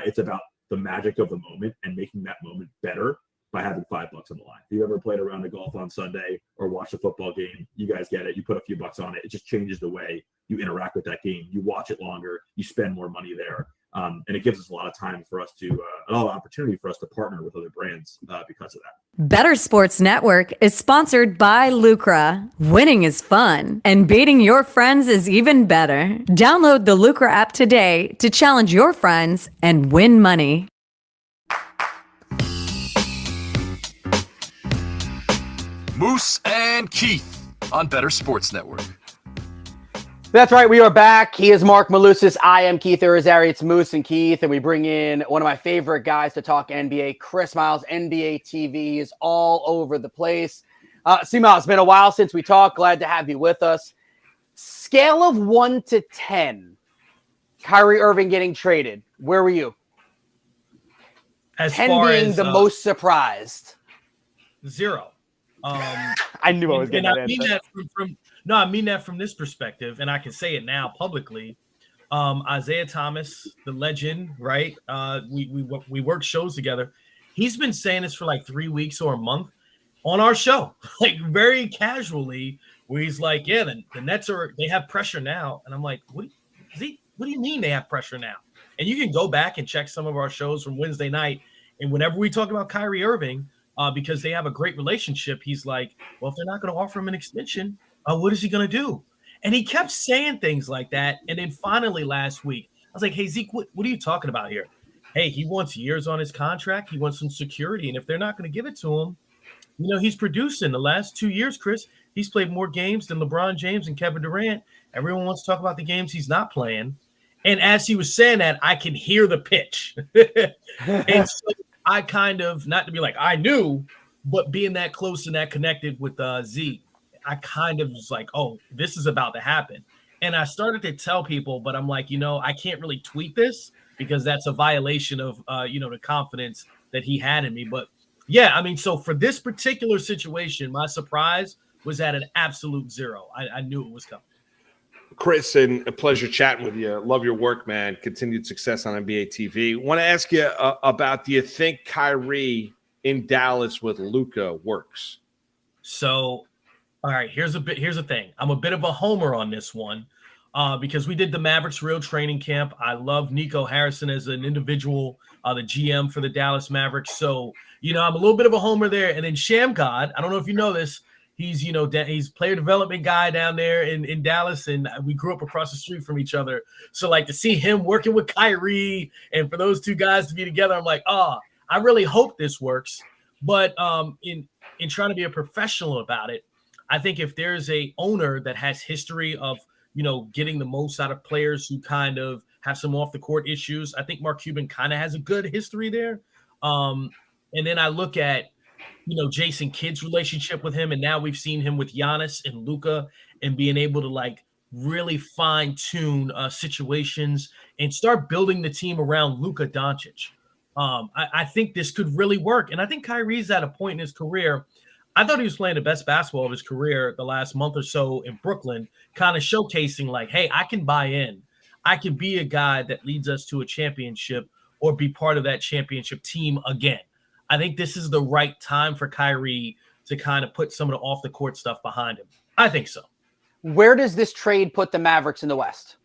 Speaker 5: It's about the magic of the moment and making that moment better by having $5 on the line. If you ever played a round of golf on Sunday or watched a football game, you guys get it. You put a few bucks on it. It just changes the way you interact with that game. You watch it longer. You spend more money there. And it gives us a lot of time for us to, an opportunity for us to partner with other brands because of that.
Speaker 4: Better Sports Network is sponsored by Lucra. Winning is fun, and beating your friends is even better. Download the Lucra app today to challenge your friends and win money.
Speaker 6: Moose and Keith on Better Sports Network.
Speaker 3: That's right. We are back. He is Marc Malusis. I am Keith Irizarry. It's Moose and Keith, and we bring in one of my favorite guys to talk NBA, Chris Miles, NBA TV. Is all over the place. Miles, it's been a while since we talked. Glad to have you with us. Scale of 1 to 10, Kyrie Irving getting traded. Where were you?
Speaker 7: As
Speaker 3: 10
Speaker 7: far
Speaker 3: being
Speaker 7: as
Speaker 3: the most surprised.
Speaker 7: 0.
Speaker 3: I knew I was getting that answer.
Speaker 7: I mean that from this perspective, and I can say it now publicly. Isaiah Thomas, the legend, right? We work shows together. He's been saying this for like 3 weeks or a month on our show, like very casually, where he's like, "Yeah, the Nets they have pressure now," and I'm like, "What do you mean they have pressure now?" And you can go back and check some of our shows from Wednesday night, and whenever we talk about Kyrie Irving, because they have a great relationship. He's like, well, if they're not going to offer him an extension, what is he going to do? And he kept saying things like that. And then finally last week, I was like, hey, Zeke, what are you talking about here? Hey, he wants years on his contract. He wants some security. And if they're not going to give it to him, he's producing the last 2 years, Chris. He's played more games than LeBron James and Kevin Durant. Everyone wants to talk about the games he's not playing. And as he was saying that, I can hear the pitch. And so I kind of, not to be like, I knew, but being that close and that connected with Zeke, I kind of was like, oh, this is about to happen. And I started to tell people, but I'm like, I can't really tweet this because that's a violation of, the confidence that he had in me. But yeah, I mean, so for this particular situation, my surprise was at an absolute zero. I knew it was coming.
Speaker 2: Chris, and a pleasure chatting with you. Love your work, man. Continued success on NBA TV. Want to ask you about, do you think Kyrie in Dallas with Luka works?
Speaker 7: So, all right, here's the thing. I'm a bit of a homer on this one because we did the Mavericks Real Training Camp. I love Nico Harrison as an individual, the GM for the Dallas Mavericks. So, I'm a little bit of a homer there. And then Sham God, I don't know if you know this, he's, he's player development guy down there in Dallas, and we grew up across the street from each other. So, like, to see him working with Kyrie and for those two guys to be together, I'm like, I really hope this works. But in trying to be a professional about it, I think if there's a owner that has history of, getting the most out of players who kind of have some off the court issues, I think Mark Cuban kind of has a good history there. And then I look at, Jason Kidd's relationship with him, and now we've seen him with Giannis and Luka, and being able to like really fine tune situations and start building the team around Luka Doncic. I think this could really work, and I think Kyrie's at a point in his career. I thought he was playing the best basketball of his career the last month or so in Brooklyn, kind of showcasing like, hey, I can buy in. I can be a guy that leads us to a championship or be part of that championship team again. I think this is the right time for Kyrie to kind of put some of the off the court stuff behind him. I think so.
Speaker 3: Where does this trade put the Mavericks in the West?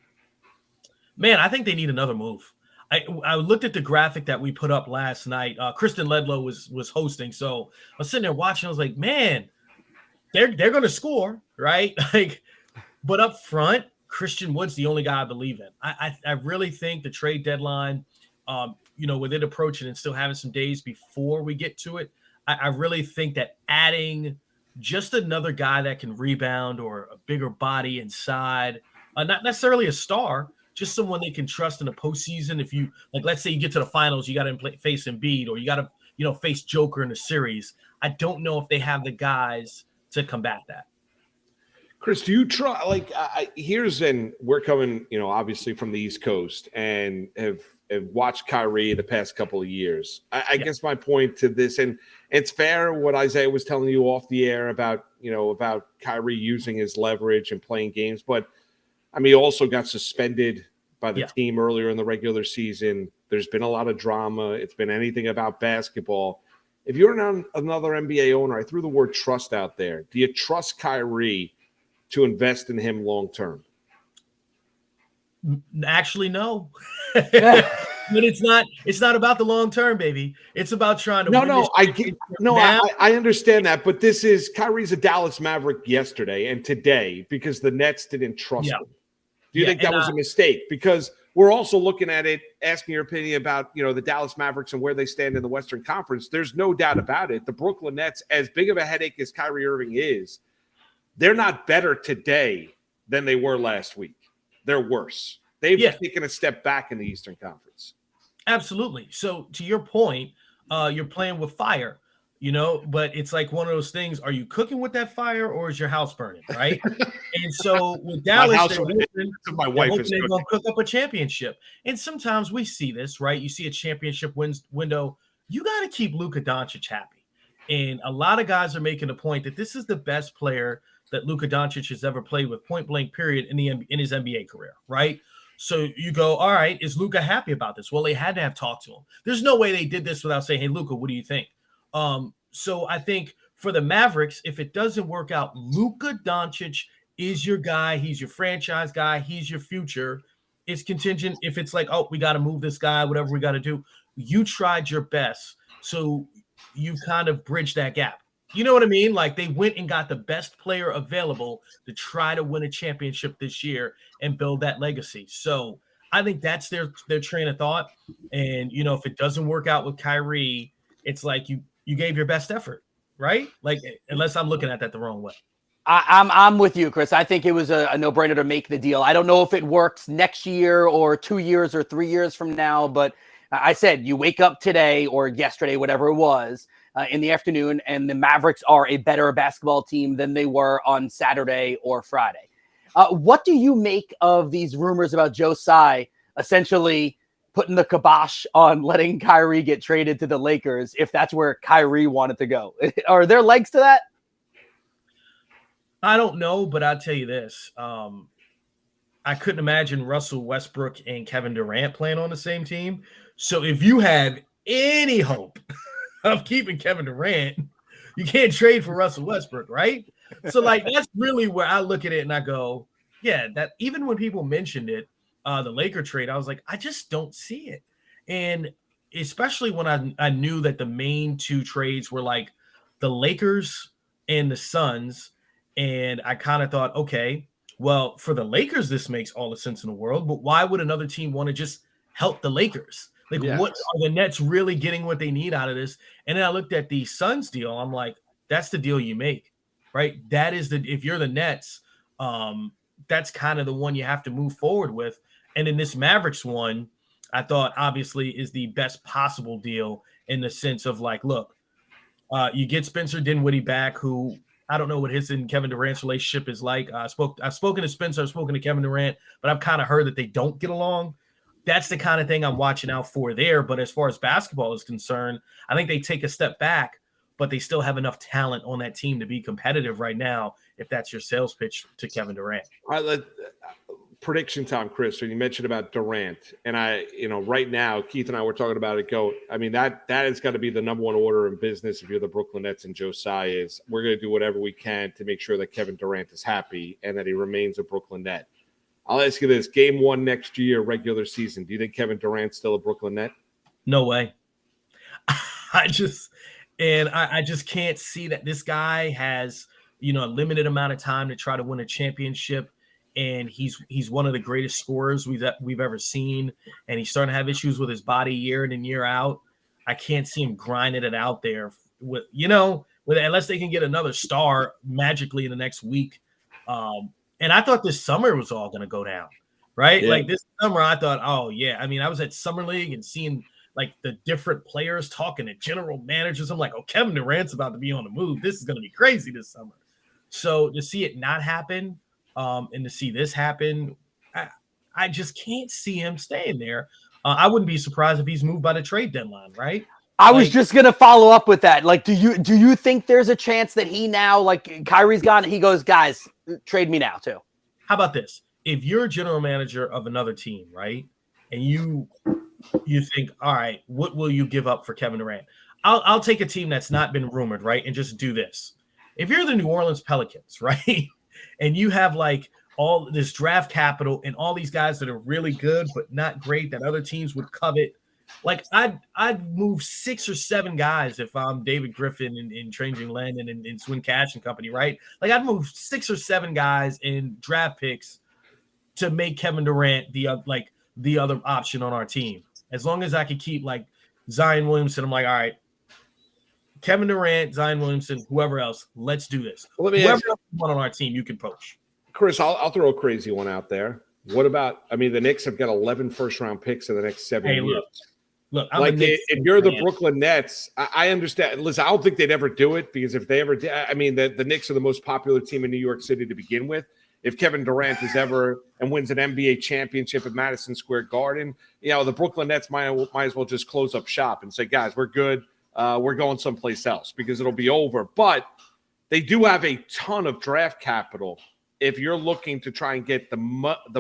Speaker 7: Man, I think they need another move. I looked at the graphic that we put up last night. Kristen Ledlow was hosting, so I was sitting there watching. I was like, man, they're going to score, right? But up front, Christian Wood's the only guy I believe in. I really think the trade deadline, with it approaching and still having some days before we get to it, I really think that adding just another guy that can rebound or a bigger body inside, not necessarily a star, just someone they can trust in the postseason. If you let's say you get to the finals, you got to face Embiid, or you got to, face Joker in the series. I don't know if they have the guys to combat that.
Speaker 2: Chris, do you try we're coming, obviously from the East Coast and have watched Kyrie the past couple of years. I guess my point to this, and it's fair what Isaiah was telling you off the air about Kyrie using his leverage and playing games, but I mean, he also got suspended by the team earlier in the regular season. There's been a lot of drama. It's been anything about basketball. If you're another NBA owner, I threw the word trust out there. Do you trust Kyrie to invest in him long term?
Speaker 7: Actually, no. But it's not about the long term, baby. It's about trying to
Speaker 2: I understand that, but Kyrie's a Dallas Maverick yesterday and today because the Nets didn't trust him. Do you think that was a mistake? Because we're also looking at it, asking your opinion about, the Dallas Mavericks and where they stand in the Western Conference. There's no doubt about it. The Brooklyn Nets, as big of a headache as Kyrie Irving is, they're not better today than they were last week. They're worse. They've taken a step back in the Eastern Conference.
Speaker 7: Absolutely. So to your point, you're playing with fire, but it's like one of those things. Are you cooking with that fire or is your house burning? Right. And so with Dallas, they're hoping they're going to cook up a championship. And sometimes we see this, right? You see a championship window. You got to keep Luka Doncic happy. And a lot of guys are making the point that this is the best player that Luka Doncic has ever played with, point blank period, in his NBA career. Right. So you go, all right, is Luka happy about this? Well, they had to have talked to him. There's no way they did this without saying, hey, Luka, what do you think? So I think for the Mavericks, if it doesn't work out, Luka Doncic is your guy. He's your franchise guy. He's your future. It's contingent. If it's like, oh, we got to move this guy, whatever we got to do, you tried your best, so you kind of bridged that gap. You know what I mean? Like they went and got the best player available to try to win a championship this year and build that legacy. So I think that's their train of thought. And if it doesn't work out with Kyrie, it's like you gave your best effort, right? Like unless I'm looking at that the wrong way.
Speaker 3: I'm with you, Chris. I think it was a no-brainer to make the deal. I don't know if it works next year or 2 years or 3 years from now, but I said you wake up today or yesterday, whatever it was, in the afternoon, and the Mavericks are a better basketball team than they were on Saturday or Friday. What do you make of these rumors about Joe Tsai essentially putting the kibosh on letting Kyrie get traded to the Lakers if that's where Kyrie wanted to go? Are there legs to that?
Speaker 7: I don't know, but I'll tell you this. I couldn't imagine Russell Westbrook and Kevin Durant playing on the same team. So if you had any hope of keeping Kevin Durant, you can't trade for Russell Westbrook, right? So like that's really where I look at it and I go, yeah, that even when people mentioned it, the Laker trade, I was like, I just don't see it. And especially when I knew that the main two trades were like the Lakers and the Suns. And I kind of thought, okay, well, for the Lakers, this makes all the sense in the world. But why would another team want to just help the Lakers? Like, What are the Nets really getting what they need out of this? And then I looked at the Suns deal. I'm like, that's the deal you make, right? That is if you're the Nets, that's kind of the one you have to move forward with. And in this Mavericks one, I thought obviously is the best possible deal in the sense of like, look, you get Spencer Dinwiddie back, who I don't know what his and Kevin Durant's relationship is like. I've spoken to Spencer, I've spoken to Kevin Durant, but I've kind of heard that they don't get along. That's the kind of thing I'm watching out for there. But as far as basketball is concerned, I think they take a step back, but they still have enough talent on that team to be competitive right now, if that's your sales pitch to Kevin Durant.
Speaker 2: All right, prediction time, Chris. So you mentioned about Durant, and right now, Keith and I were talking about it. I mean, that has got to be the number one order in business. If you're the Brooklyn Nets and Joe Tsai is, we're going to do whatever we can to make sure that Kevin Durant is happy and that he remains a Brooklyn Net. I'll ask you this: Game 1 next year, regular season. Do you think Kevin Durant's still a Brooklyn Net?
Speaker 7: No way. I just can't see that. This guy has, a limited amount of time to try to win a championship. And he's one of the greatest scorers we've ever seen. And he's starting to have issues with his body year in and year out. I can't see him grinding it out there unless they can get another star magically in the next week. And I thought this summer was all going to go down, right? Yeah. Like this summer, I thought, oh yeah. I mean, I was at Summer League and seeing like the different players talking to general managers. I'm like, oh, Kevin Durant's about to be on the move. This is going to be crazy this summer. So to see it not happen, and to see this happen, I just can't see him staying there. I wouldn't be surprised if he's moved by the trade deadline, right?
Speaker 3: I was just gonna follow up with that. Like, do you think there's a chance that he now, like Kyrie's gone, he goes, guys, trade me now too?
Speaker 7: How about this? If you're a general manager of another team, right, and you think, all right, what will you give up for Kevin Durant? I'll take a team that's not been rumored, right, and just do this. If you're the New Orleans Pelicans, right, and you have like all this draft capital and all these guys that are really good but not great that other teams would covet, like I'd move 6 or 7 guys if I'm David Griffin and Changing Landon and Swin Cash and company, right? Like I'd move 6 or 7 guys in draft picks to make Kevin Durant the other option on our team. As long as I could keep like Zion Williamson, I'm like, all right, Kevin Durant, Zion Williamson, whoever else, let's do this.
Speaker 2: Well, whoever
Speaker 7: else you want on our team, you can poach.
Speaker 2: Chris, I'll throw a crazy one out there. What about, the Knicks have got 11 first-round picks in the next 7 years.
Speaker 7: Look,
Speaker 2: like if you're the Brooklyn Nets, I understand. Listen, I don't think they'd ever do it because if they ever did, the Knicks are the most popular team in New York City to begin with. If Kevin Durant is ever and wins an NBA championship at Madison Square Garden, the Brooklyn Nets might as well just close up shop and say, guys, we're good. We're going someplace else because it'll be over. But they do have a ton of draft capital. If you're looking to try and get the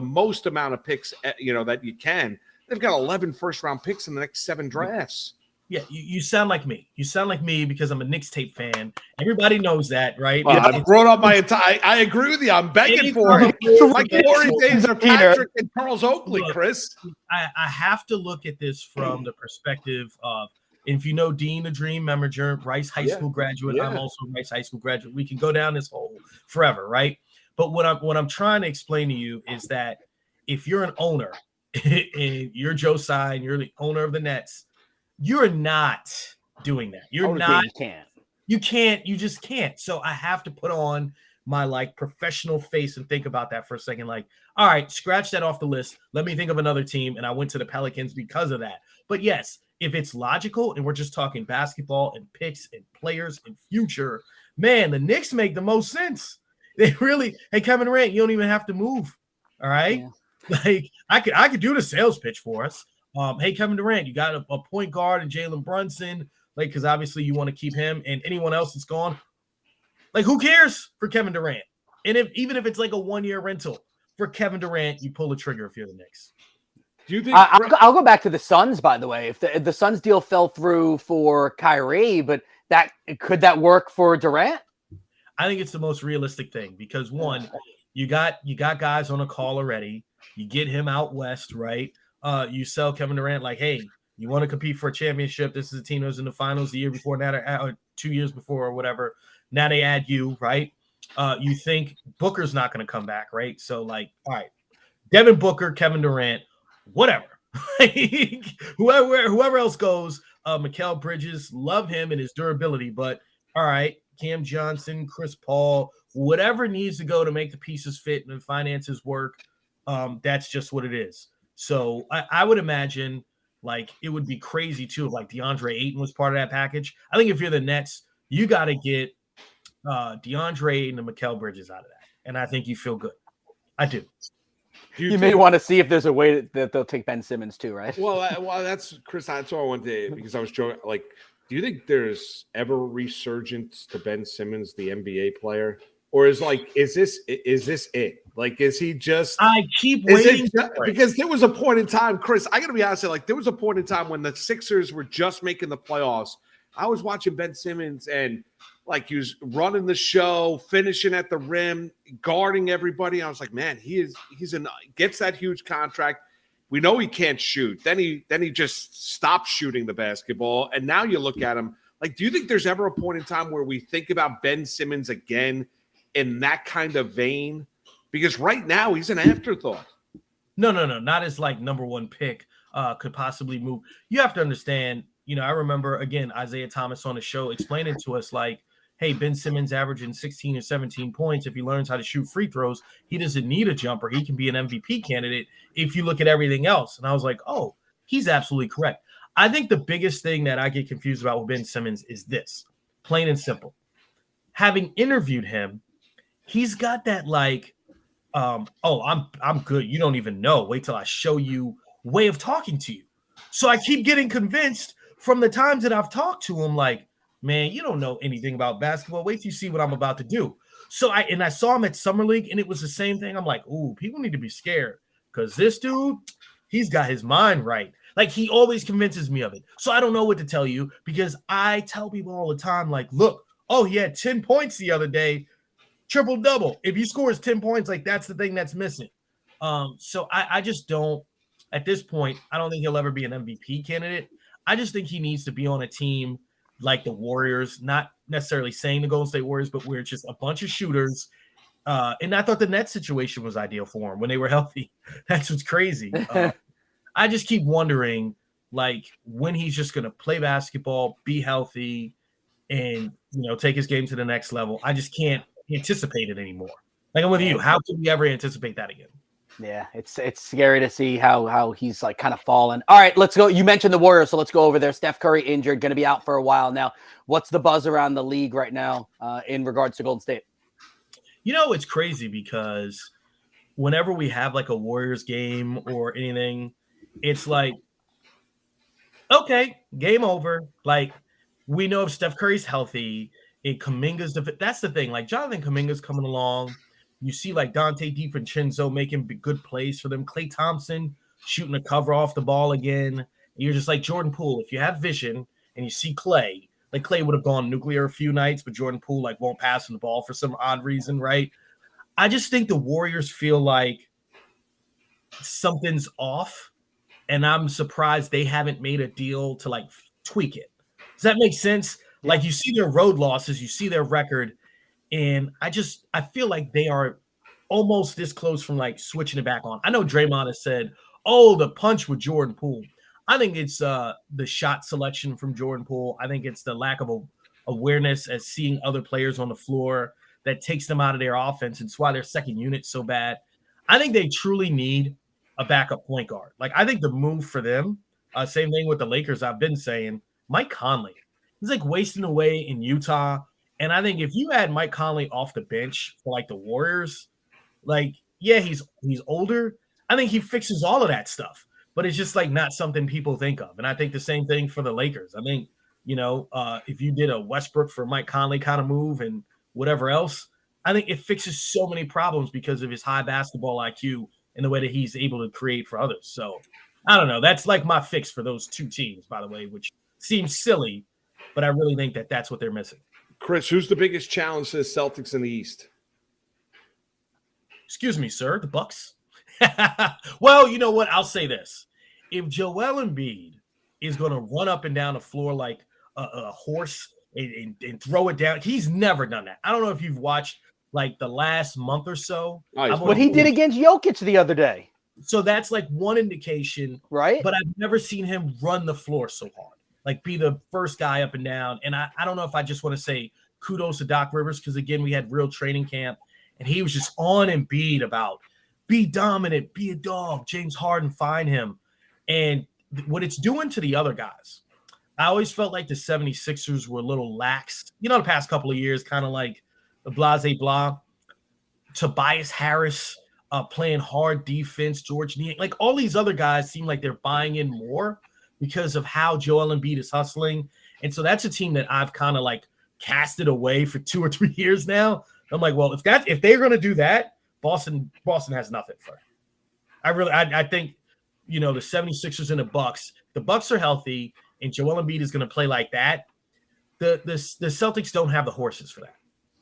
Speaker 2: most amount of picks, that you can, they've got 11 first-round picks in the next 7 drafts.
Speaker 7: Yeah, you sound like me. You sound like me because I'm a Knicks tape fan. Everybody knows that, right?
Speaker 2: Well, I brought up my entire. I agree with you. I'm begging for it. My glory days are Patrick and Charles Oakley,
Speaker 7: Look,
Speaker 2: Chris.
Speaker 7: I have to look at this from the perspective of, if you know Dean the Dream Memager, Rice High School graduate.
Speaker 2: Yeah.
Speaker 7: I'm also a Rice High School graduate. We can go down this hole forever, right? But what I'm trying to explain to you is that if you're an owner and you're Joe Tsai and you're the owner of the Nets, you're not doing that. You're not. You can't. You just can't. So I have to put on my like professional face and think about that for a second. Like, all right, scratch that off the list. Let me think of another team. And I went to the Pelicans because of that. But yes, if it's logical and we're just talking basketball and picks and players and future, man, the Knicks make the most sense. They really. Hey, Kevin Durant, you don't even have to move. All right. Yeah. Like I could do the sales pitch for us. Hey, Kevin Durant, you got a point guard and Jalen Brunson, like, because obviously you want to keep him, and anyone else that's gone. Like, who cares for Kevin Durant? And even if it's like a 1-year rental for Kevin Durant, you pull the trigger if you're the Knicks.
Speaker 3: Do you think I'll go back to the Suns, by the way. If the Suns deal fell through for Kyrie, but could that work for Durant?
Speaker 7: I think it's the most realistic thing because one, you got guys on a call already. You get him out west, right? You sell Kevin Durant like, hey, you want to compete for a championship? This is a team that was in the finals the year before, now or 2 years before or whatever. Now they add you, right? You think Booker's not going to come back, right? So like, all right, Devin Booker, Kevin Durant, whatever. whoever else goes, Mikal Bridges, love him and his durability, but all right, Cam Johnson, Chris Paul, whatever needs to go to make the pieces fit and the finances work, that's just what it is. So I would imagine like it would be crazy too if like DeAndre Ayton was part of that package. I think if you're the Nets, you got to get DeAndre Ayton and Mikal Bridges out of that, and I think you feel good. I do.
Speaker 3: You may want to see if there's a way that they'll take Ben Simmons too, right?
Speaker 2: Well, that's Chris. That's all I wanted to, because I was joking. Like, do you think there's ever resurgence to Ben Simmons, the NBA player? Or is this it? Like, is he just?
Speaker 7: I keep waiting
Speaker 2: because there was a point in time, Chris. I got to be honest. Like, there was a point in time when the Sixers were just making the playoffs. I was watching Ben Simmons and like he was running the show, finishing at the rim, guarding everybody. I was like, man, gets that huge contract. We know he can't shoot. Then he just stopped shooting the basketball, and now you look at him. Like, do you think there's ever a point in time where we think about Ben Simmons again in that kind of vein? Because right now he's an afterthought.
Speaker 7: No, not as like number one pick could possibly move. You have to understand, I remember again Isaiah Thomas on the show explaining to us like, hey, Ben Simmons averaging 16 or 17 points. If he learns how to shoot free throws, he doesn't need a jumper. He can be an MVP candidate if you look at everything else. And I was like, oh, he's absolutely correct. I think the biggest thing that I get confused about with Ben Simmons is this, plain and simple. Having interviewed him, he's got that like, I'm good. You don't even know. Wait till I show you way of talking to you. So I keep getting convinced from the times that I've talked to him, like, man, you don't know anything about basketball. Wait till you see what I'm about to do. So I saw him at Summer League, and it was the same thing. I'm like, ooh, people need to be scared because this dude, he's got his mind right. Like, he always convinces me of it. So I don't know what to tell you because I tell people all the time, like, look, he had 10 points the other day, triple-double. If he scores 10 points, like, that's the thing that's missing. So I just don't, at this point, I don't think he'll ever be an MVP candidate. I just think he needs to be on a team like the Warriors, not necessarily saying the Golden State Warriors, but where it's just a bunch of shooters. And I thought the Nets situation was ideal for him when they were healthy. That's what's crazy. I just keep wondering, like, when he's just going to play basketball, be healthy, and, take his game to the next level. I just can't anticipate it anymore. Like, I'm with you. How can we ever anticipate that again?
Speaker 3: Yeah, it's scary to see how he's like kind of fallen. All right, let's go. You mentioned the Warriors, so let's go over there. Steph Curry injured, going to be out for a while now. What's the buzz around the league right now in regards to Golden State?
Speaker 7: It's crazy because whenever we have like a Warriors game or anything, it's like, okay, game over. Like, we know if Steph Curry's healthy, Kuminga's that's the thing. Like, Jonathan Kuminga's coming along. You see like Dante DiVincenzo making good plays for them. Klay Thompson shooting a cover off the ball again. And you're just like, Jordan Poole, if you have vision and you see Clay, like Clay would have gone nuclear a few nights, but Jordan Poole like won't pass him the ball for some odd reason, right? I just think the Warriors feel like something's off, and I'm surprised they haven't made a deal to like tweak it. Does that make sense? Yeah. Like you see their road losses, you see their record, and I feel like they are almost this close from like switching it back on. I know Draymond has said, "Oh, the punch with Jordan Poole." I think it's the shot selection from Jordan Poole. I think it's the lack of awareness as seeing other players on the floor that takes them out of their offense. It's why their second unit's so bad. I think they truly need a backup point guard. Like, I think the move for them, same thing with the Lakers, I've been saying, Mike Conley. He's like wasting away in Utah. And I think if you had Mike Conley off the bench for like the Warriors, like, yeah, he's older. I think he fixes all of that stuff, but it's just like not something people think of. And I think the same thing for the Lakers. I think, if you did a Westbrook for Mike Conley kind of move and whatever else, I think it fixes so many problems because of his high basketball IQ and the way that he's able to create for others. So I don't know. That's like my fix for those two teams, by the way, which seems silly, but I really think that that's what they're missing.
Speaker 2: Chris, who's the biggest challenge to the Celtics in the East?
Speaker 7: Excuse me, sir, the Bucks. Well, you know what? I'll say this. If Joel Embiid is going to run up and down the floor like a horse and throw it down, he's never done that. I don't know if you've watched like the last month or so.
Speaker 3: What he did against Jokic the other day.
Speaker 7: So that's like one indication.
Speaker 3: Right.
Speaker 7: But I've never seen him run the floor so hard, like be the first guy up and down. And I don't know if I just want to say kudos to Doc Rivers because, again, we had real training camp and he was just on Embiid about be dominant, be a dog, James Harden, find him. And what it's doing to the other guys, I always felt like the 76ers were a little lax. The past couple of years, kind of like the blase blah. Tobias Harris playing hard defense, George Niang, like all these other guys seem like they're buying in more because of how Joel Embiid is hustling. And so that's a team that I've kind of like casted away for 2 or 3 years now. I'm like, well, if they're going to do that, Boston has nothing for it. I think, the 76ers and the Bucks are healthy and Joel Embiid is going to play like that. The Celtics don't have the horses for that.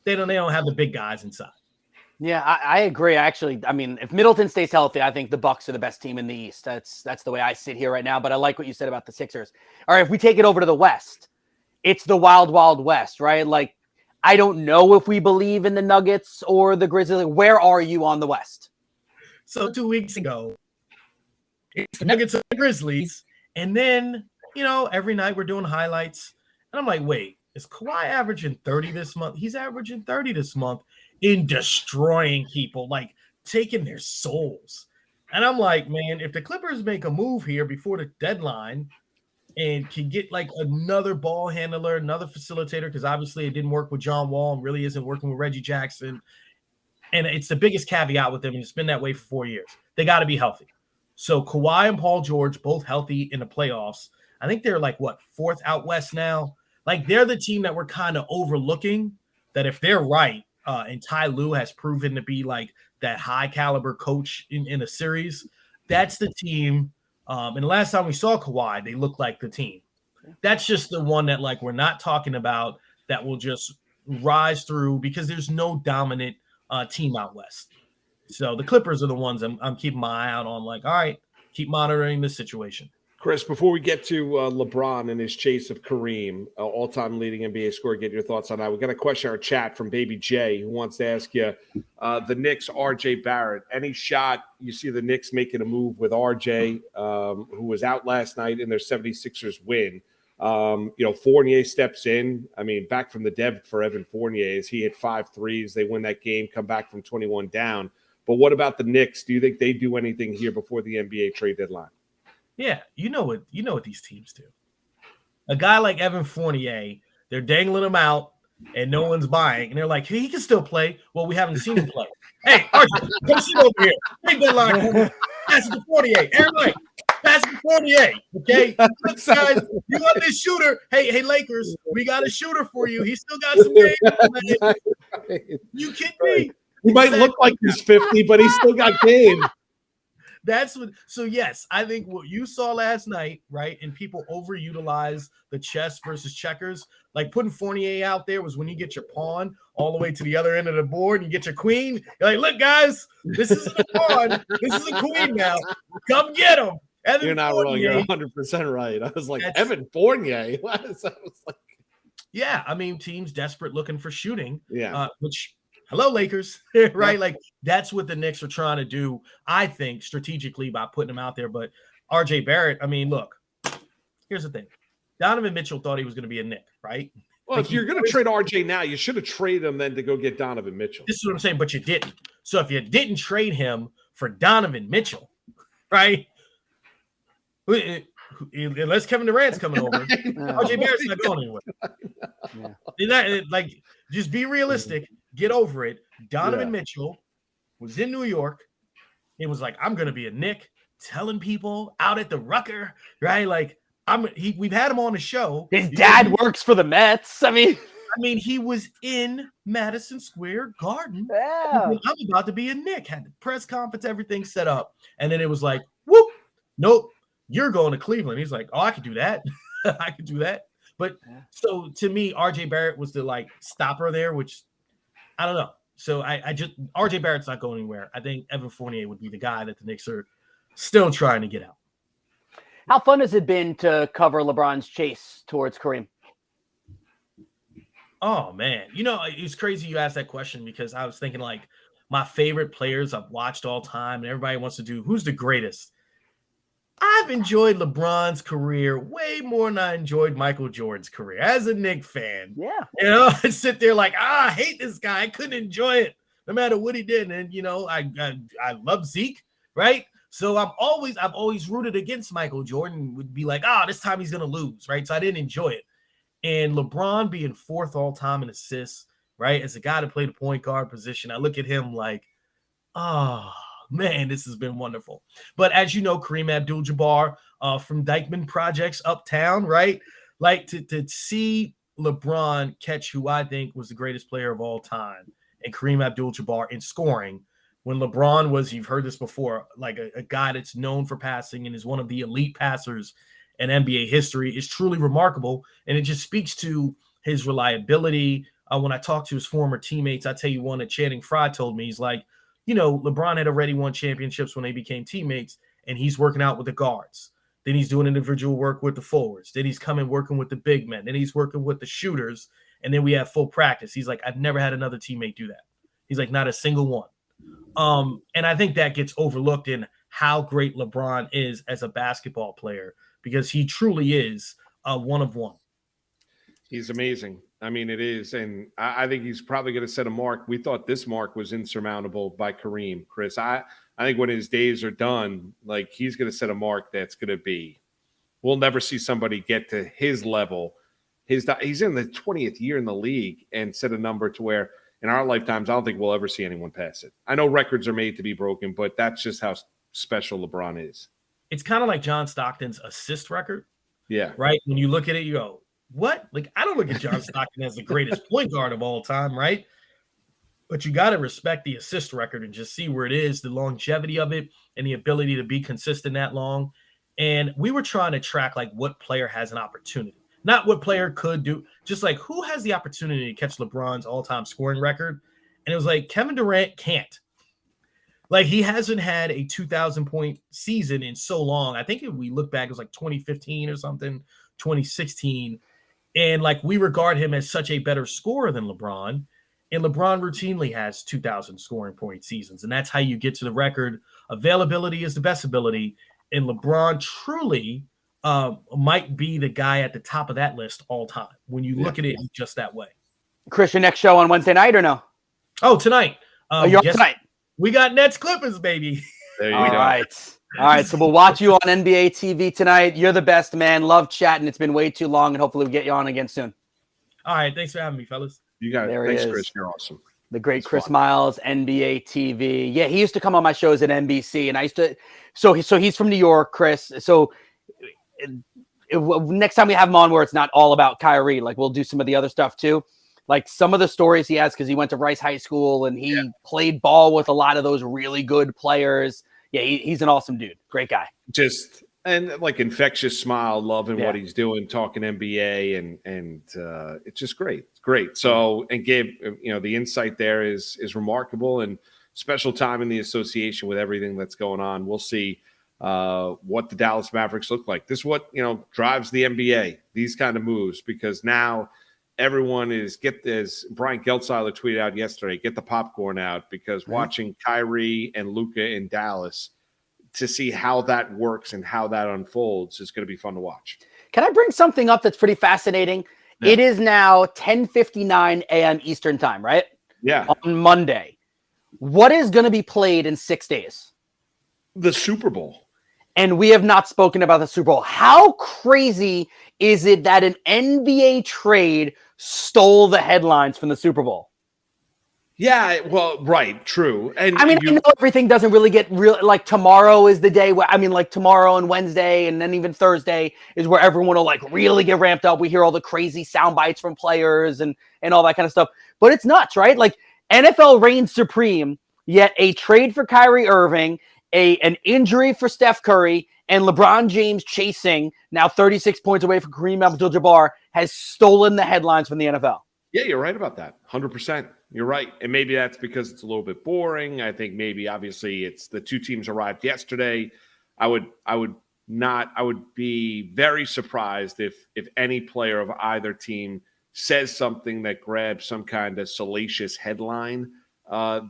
Speaker 7: They don't have the big guys inside.
Speaker 3: Yeah, I agree. Actually, I mean, if Middleton stays healthy, I think the Bucks are the best team in the East. That's the way I sit here right now. But I like what you said about the Sixers. All right, if we take it over to the West, it's the wild, wild West, right? Like, I don't know if we believe in the Nuggets or the Grizzlies. Where are you on the West?
Speaker 7: So 2 weeks ago, it's the Nuggets and the Grizzlies. And then, every night we're doing highlights. And I'm like, wait, is Kawhi averaging 30 this month? He's averaging 30 this month in destroying people, like taking their souls. And I'm like, man, if the Clippers make a move here before the deadline and can get like another ball handler, another facilitator, because obviously it didn't work with John Wall and really isn't working with Reggie Jackson. And it's the biggest caveat with them, and it's been that way for 4 years. They got to be healthy. So Kawhi and Paul George, both healthy in the playoffs. I think they're like, fourth out west now? Like, they're the team that we're kind of overlooking, that if they're right, and Ty Lue has proven to be like that high caliber coach in a series, that's the team. And the last time we saw Kawhi, they looked like the team. That's just the one that like we're not talking about that will just rise through because there's no dominant team out west. So the Clippers are the ones I'm keeping my eye out on. Like, all right, keep monitoring this situation.
Speaker 2: Chris, before we get to LeBron and his chase of Kareem, all-time leading NBA scorer, get your thoughts on that. We've got a question in our chat from Baby J who wants to ask you, the Knicks, R.J. Barrett, any shot you see the Knicks making a move with R.J., who was out last night in their 76ers win? Fournier steps in. I mean, back from the dead for Evan Fournier as he hit 5 threes. They win that game, come back from 21 down. But what about the Knicks? Do you think they do anything here before the NBA trade deadline?
Speaker 7: Yeah, you know what these teams do. A guy like Evan Fournier, they're dangling him out, and no one's buying. And they're like, hey, he can still play. Well, we haven't seen him play. Hey, Archie, come sit over here. Big deadline. Pass it to Fournier. Everybody, pass it to Fournier. Okay? Look, guys, you want this shooter. Hey, Lakers, we got a shooter for you. He's still got some games. You kidding me?
Speaker 2: He might look like he's 50, but he's still got game.
Speaker 7: That's what. So yes, I think what you saw last night, right? And people overutilize the chess versus checkers. Like putting Fournier out there was when you get your pawn all the way to the other end of the board, and you get your queen. You're like, look, guys, this isn't a pawn. This is a queen now. Come get him. Evan
Speaker 2: You're not
Speaker 7: Fournier,
Speaker 2: wrong. You're 100% right. I was like, Evan Fournier. I was like,
Speaker 7: yeah, I mean, teams desperate looking for shooting.
Speaker 2: Yeah.
Speaker 7: Which, hello, Lakers, right? Yeah. Like that's what the Knicks are trying to do, I think, strategically by putting him out there. But RJ Barrett, I mean, look, here's the thing. Donovan Mitchell thought he was going to be a Knick, right?
Speaker 2: Well, if you're going to trade RJ now, you should have traded him then to go get Donovan Mitchell.
Speaker 7: This is what I'm saying, but you didn't. So if you didn't trade him for Donovan Mitchell, right? Unless Kevin Durant's coming over, RJ Barrett's not going anywhere. Yeah. Like, just be realistic. Get over it. Donovan Mitchell was in New York. It was like, I'm going to be a Knick, telling people out at the Rucker, right? Like, we've had him on the show.
Speaker 3: His dad works for the Mets. I mean,
Speaker 7: he was in Madison Square Garden.
Speaker 3: Yeah.
Speaker 7: I'm about to be a Knick. Had the press conference, everything set up. And then it was like, whoop, nope, you're going to Cleveland. He's like, oh, I could do that. I could do that. But so to me, RJ Barrett was the like stopper there, which I don't know. So I just RJ Barrett's not going anywhere. I think Evan Fournier would be the guy that the Knicks are still trying to get out.
Speaker 3: How fun has it been to cover LeBron's chase towards Kareem?
Speaker 7: Oh, man. You know, it's crazy you asked that question because I was thinking like my favorite players I've watched all time, and everybody wants to do who's the greatest. I've enjoyed LeBron's career way more than I enjoyed Michael Jordan's career as a Knicks fan.
Speaker 3: Yeah.
Speaker 7: You know, I sit there like, I hate this guy. I couldn't enjoy it no matter what he did. And, you know, I love Zeke, right? So I've always rooted against Michael Jordan, would be like, this time he's going to lose, right? So I didn't enjoy it. And LeBron being fourth all time in assists, right? As a guy to play the point guard position, I look at him like, man, this has been wonderful. But as you know, Kareem Abdul-Jabbar from Dykeman Projects Uptown, right? Like to see LeBron catch who I think was the greatest player of all time and Kareem Abdul-Jabbar in scoring when LeBron was, you've heard this before, like a guy that's known for passing and is one of the elite passers in NBA history is truly remarkable. And it just speaks to his reliability. When I talked to his former teammates, I tell you one that Channing Frye told me, he's like, you know, LeBron had already won championships when they became teammates, and he's working out with the guards. Then he's doing individual work with the forwards. Then he's coming working with the big men. Then he's working with the shooters. And then we have full practice. He's like, I've never had another teammate do that. He's like, not a single one. And I think that gets overlooked in how great LeBron is as a basketball player because he truly is one of one.
Speaker 2: He's amazing. I mean, it is. And I think he's probably going to set a mark. We thought this mark was insurmountable by Kareem, Chris. I think when his days are done, like he's going to set a mark that's going to be, we'll never see somebody get to his level. He's in the 20th year in the league and set a number to where in our lifetimes, I don't think we'll ever see anyone pass it. I know records are made to be broken, but that's just how special LeBron is.
Speaker 7: It's kind of like John Stockton's assist record.
Speaker 2: Yeah.
Speaker 7: Right? When you look at it, you go, what? Like, I don't look at John Stockton as the greatest point guard of all time, right? But you got to respect the assist record and just see where it is, the longevity of it, and the ability to be consistent that long. And we were trying to track, like, what player has an opportunity. Not what player could do, just like who has the opportunity to catch LeBron's all-time scoring record. And it was like Kevin Durant can't. Like he hasn't had a 2,000-point season in so long. I think if we look back, it was like 2015 or something, 2016. And like we regard him as such a better scorer than LeBron. And LeBron routinely has 2,000 scoring point seasons. And that's how you get to the record. Availability is the best ability. And LeBron truly might be the guy at the top of that list all time when you look at it just that way.
Speaker 3: Chris, your next show on Wednesday night or no?
Speaker 7: Oh, tonight.
Speaker 3: You're on tonight.
Speaker 7: We got Nets Clippers, baby.
Speaker 2: There you go.
Speaker 3: All right. So we'll watch you on NBA TV tonight. You're the best, man. Love chatting. It's been way too long, and hopefully we'll get you on again soon.
Speaker 7: All right. Thanks for having me, fellas.
Speaker 2: You got it. Thanks, Chris. You're awesome.
Speaker 3: The great Chris Miles, NBA TV. Yeah, he used to come on my shows at NBC, and I used to. So he's from New York, Chris. So next time we have him on where it's not all about Kyrie, like we'll do some of the other stuff too. Like some of the stories he has because he went to Rice High School and he played ball with a lot of those really good players. Yeah, he's an awesome dude. Great guy.
Speaker 2: Just and like infectious smile, loving what
Speaker 3: Yeah.
Speaker 2: he's doing, talking NBA, and it's just great. It's great. So and Gabe, the insight there is remarkable and special time in the association with everything that's going on. We'll see what the Dallas Mavericks look like. This is what drives the NBA. These kind of moves, because now everyone is as Brian Geltzeiler tweeted out yesterday, get the popcorn out, because watching Kyrie and Luka in Dallas to see how that works and how that unfolds is going to be fun to watch.
Speaker 3: Can I bring something up that's pretty fascinating? Yeah. It is now 10:59 a.m. Eastern time, right?
Speaker 2: Yeah.
Speaker 3: On Monday. What is going to be played in 6 days?
Speaker 2: The Super Bowl.
Speaker 3: And we have not spoken about the Super Bowl. How crazy is it that an NBA trade stole the headlines from the Super Bowl?
Speaker 2: Yeah, well, right, true. And
Speaker 3: I mean, I know everything doesn't really get real. Like tomorrow is the day where, like tomorrow and Wednesday and then even Thursday is where everyone will like really get ramped up. We hear all the crazy sound bites from players and all that kind of stuff. But it's nuts, right? Like NFL reigns supreme, yet a trade for Kyrie Irving, an injury for Steph Curry, and LeBron James chasing now 36 points away from Kareem Abdul-Jabbar has stolen the headlines from the NFL.
Speaker 2: Yeah, you're right about that. 100%. You're right. And maybe that's because it's a little bit boring. I think maybe obviously it's the two teams arrived yesterday. I would be very surprised if any player of either team says something that grabs some kind of salacious headline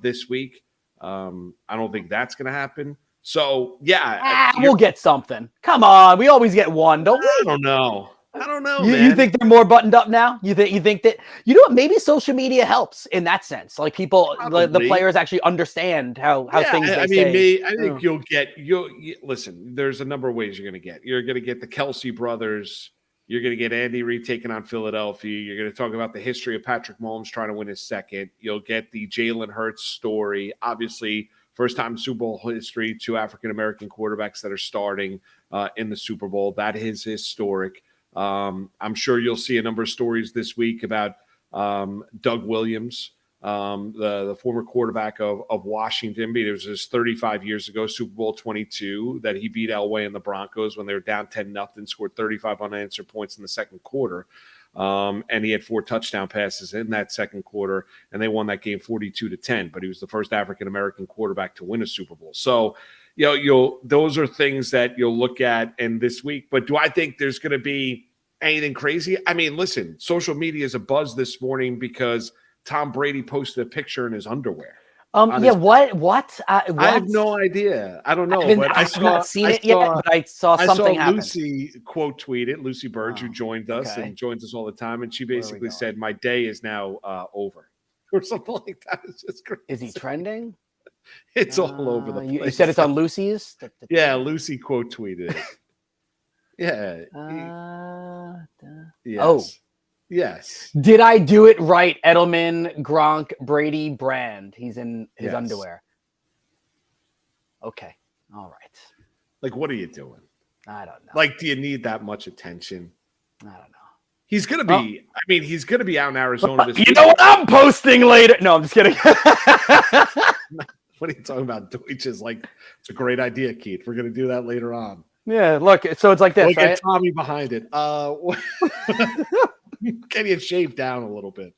Speaker 2: this week. I don't think that's going to happen. So, yeah.
Speaker 3: We'll get something. Come on. We always get one, don't we?
Speaker 2: I don't know, man.
Speaker 3: You think they're more buttoned up now? You think that, what, maybe social media helps in that sense. Like people, the players actually understand how things
Speaker 2: I think you'll listen, there's a number of ways you're going to get. You're going to get the Kelsey brothers. You're going to get Andy Reid taking on Philadelphia. You're going to talk about the history of Patrick Mahomes trying to win his second. You'll get the Jalen Hurts story. Obviously, first time Super Bowl history, 2 African-American quarterbacks that are starting in the Super Bowl. That is historic. I'm sure you'll see a number of stories this week about Doug Williams, the former quarterback of Washington. It was just 35 years ago, Super Bowl 22, that he beat Elway and the Broncos when they were down 10-0, scored 35 unanswered points in the second quarter. And he had 4 touchdown passes in that second quarter, and they won that game 42-10. But he was the first African-American quarterback to win a Super Bowl. So, those are things that you'll look at in this week. But do I think there's going to be anything crazy? I mean, listen, social media is a buzz this morning because Tom Brady posted a picture in his underwear.
Speaker 3: What?
Speaker 2: I have no idea. I don't know.
Speaker 3: I've not seen it yet, but I saw something happen.
Speaker 2: Lucy quote tweeted, Lucy Burge, who joined us and joins us all the time, and she basically said, "My day is now over," or something like that. It's just crazy.
Speaker 3: Is he trending?
Speaker 2: It's all over the place.
Speaker 3: You said it's on Lucy's?
Speaker 2: Yeah, Lucy quote tweeted it. Yeah. Yes.
Speaker 3: Oh.
Speaker 2: Yes.
Speaker 3: Did I do it right? Edelman, Gronk, Brady, Brand. He's in his underwear. Okay. All right.
Speaker 2: Like, what are you doing?
Speaker 3: I don't know.
Speaker 2: Like, do you need that much attention?
Speaker 3: I don't know.
Speaker 2: He's going to be, he's going to be out in Arizona this week.
Speaker 3: You know what I'm posting later? No, I'm just kidding.
Speaker 2: What are you talking about? Deutsch is like, it's a great idea, Keith. We're going to do that later on.
Speaker 3: Yeah, look, so it's like this,
Speaker 2: we'll
Speaker 3: right?
Speaker 2: Get Tommy behind it. Can you shave down a little bit?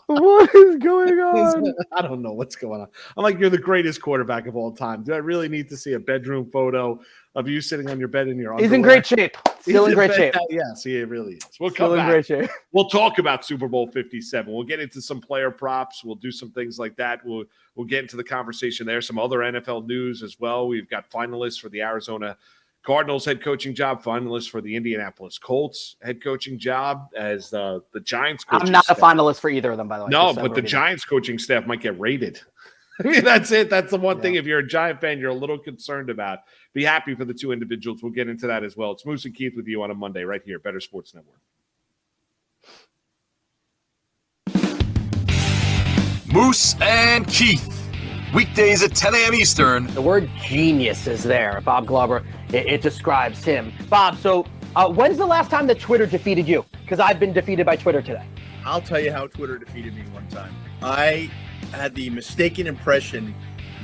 Speaker 3: What is going on?
Speaker 2: I don't know what's going on. I'm like, you're the greatest quarterback of all time. Do I really need to see a bedroom photo of you sitting on your bed in your underwear?
Speaker 3: He's in great shape. Still in great shape.
Speaker 2: Yes, he really is. We'll
Speaker 3: come
Speaker 2: back.
Speaker 3: In great shape.
Speaker 2: We'll talk about Super Bowl 57. We'll get into some player props. We'll do some things like that. We'll get into the conversation there. Some other NFL news as well. We've got finalists for the Arizona Cardinals head coaching job, finalists for the Indianapolis Colts head coaching job, as the Giants coaching
Speaker 3: I'm not
Speaker 2: staff.
Speaker 3: a finalist for either of them, by the way.
Speaker 2: No, but the Giants coaching staff might get raided. I mean, that's it. That's the one thing. If you're a Giant fan, you're a little concerned about. Be happy for the two individuals. We'll get into that as well. It's Moose and Keith with you on a Monday right here, Better Sports Network.
Speaker 6: Moose and Keith. Weekdays at 10 a.m. Eastern.
Speaker 3: The word genius is there. Bob Glover, it describes him. Bob, so when's the last time that Twitter defeated you? Because I've been defeated by Twitter today.
Speaker 8: I'll tell you how Twitter defeated me one time. I had the mistaken impression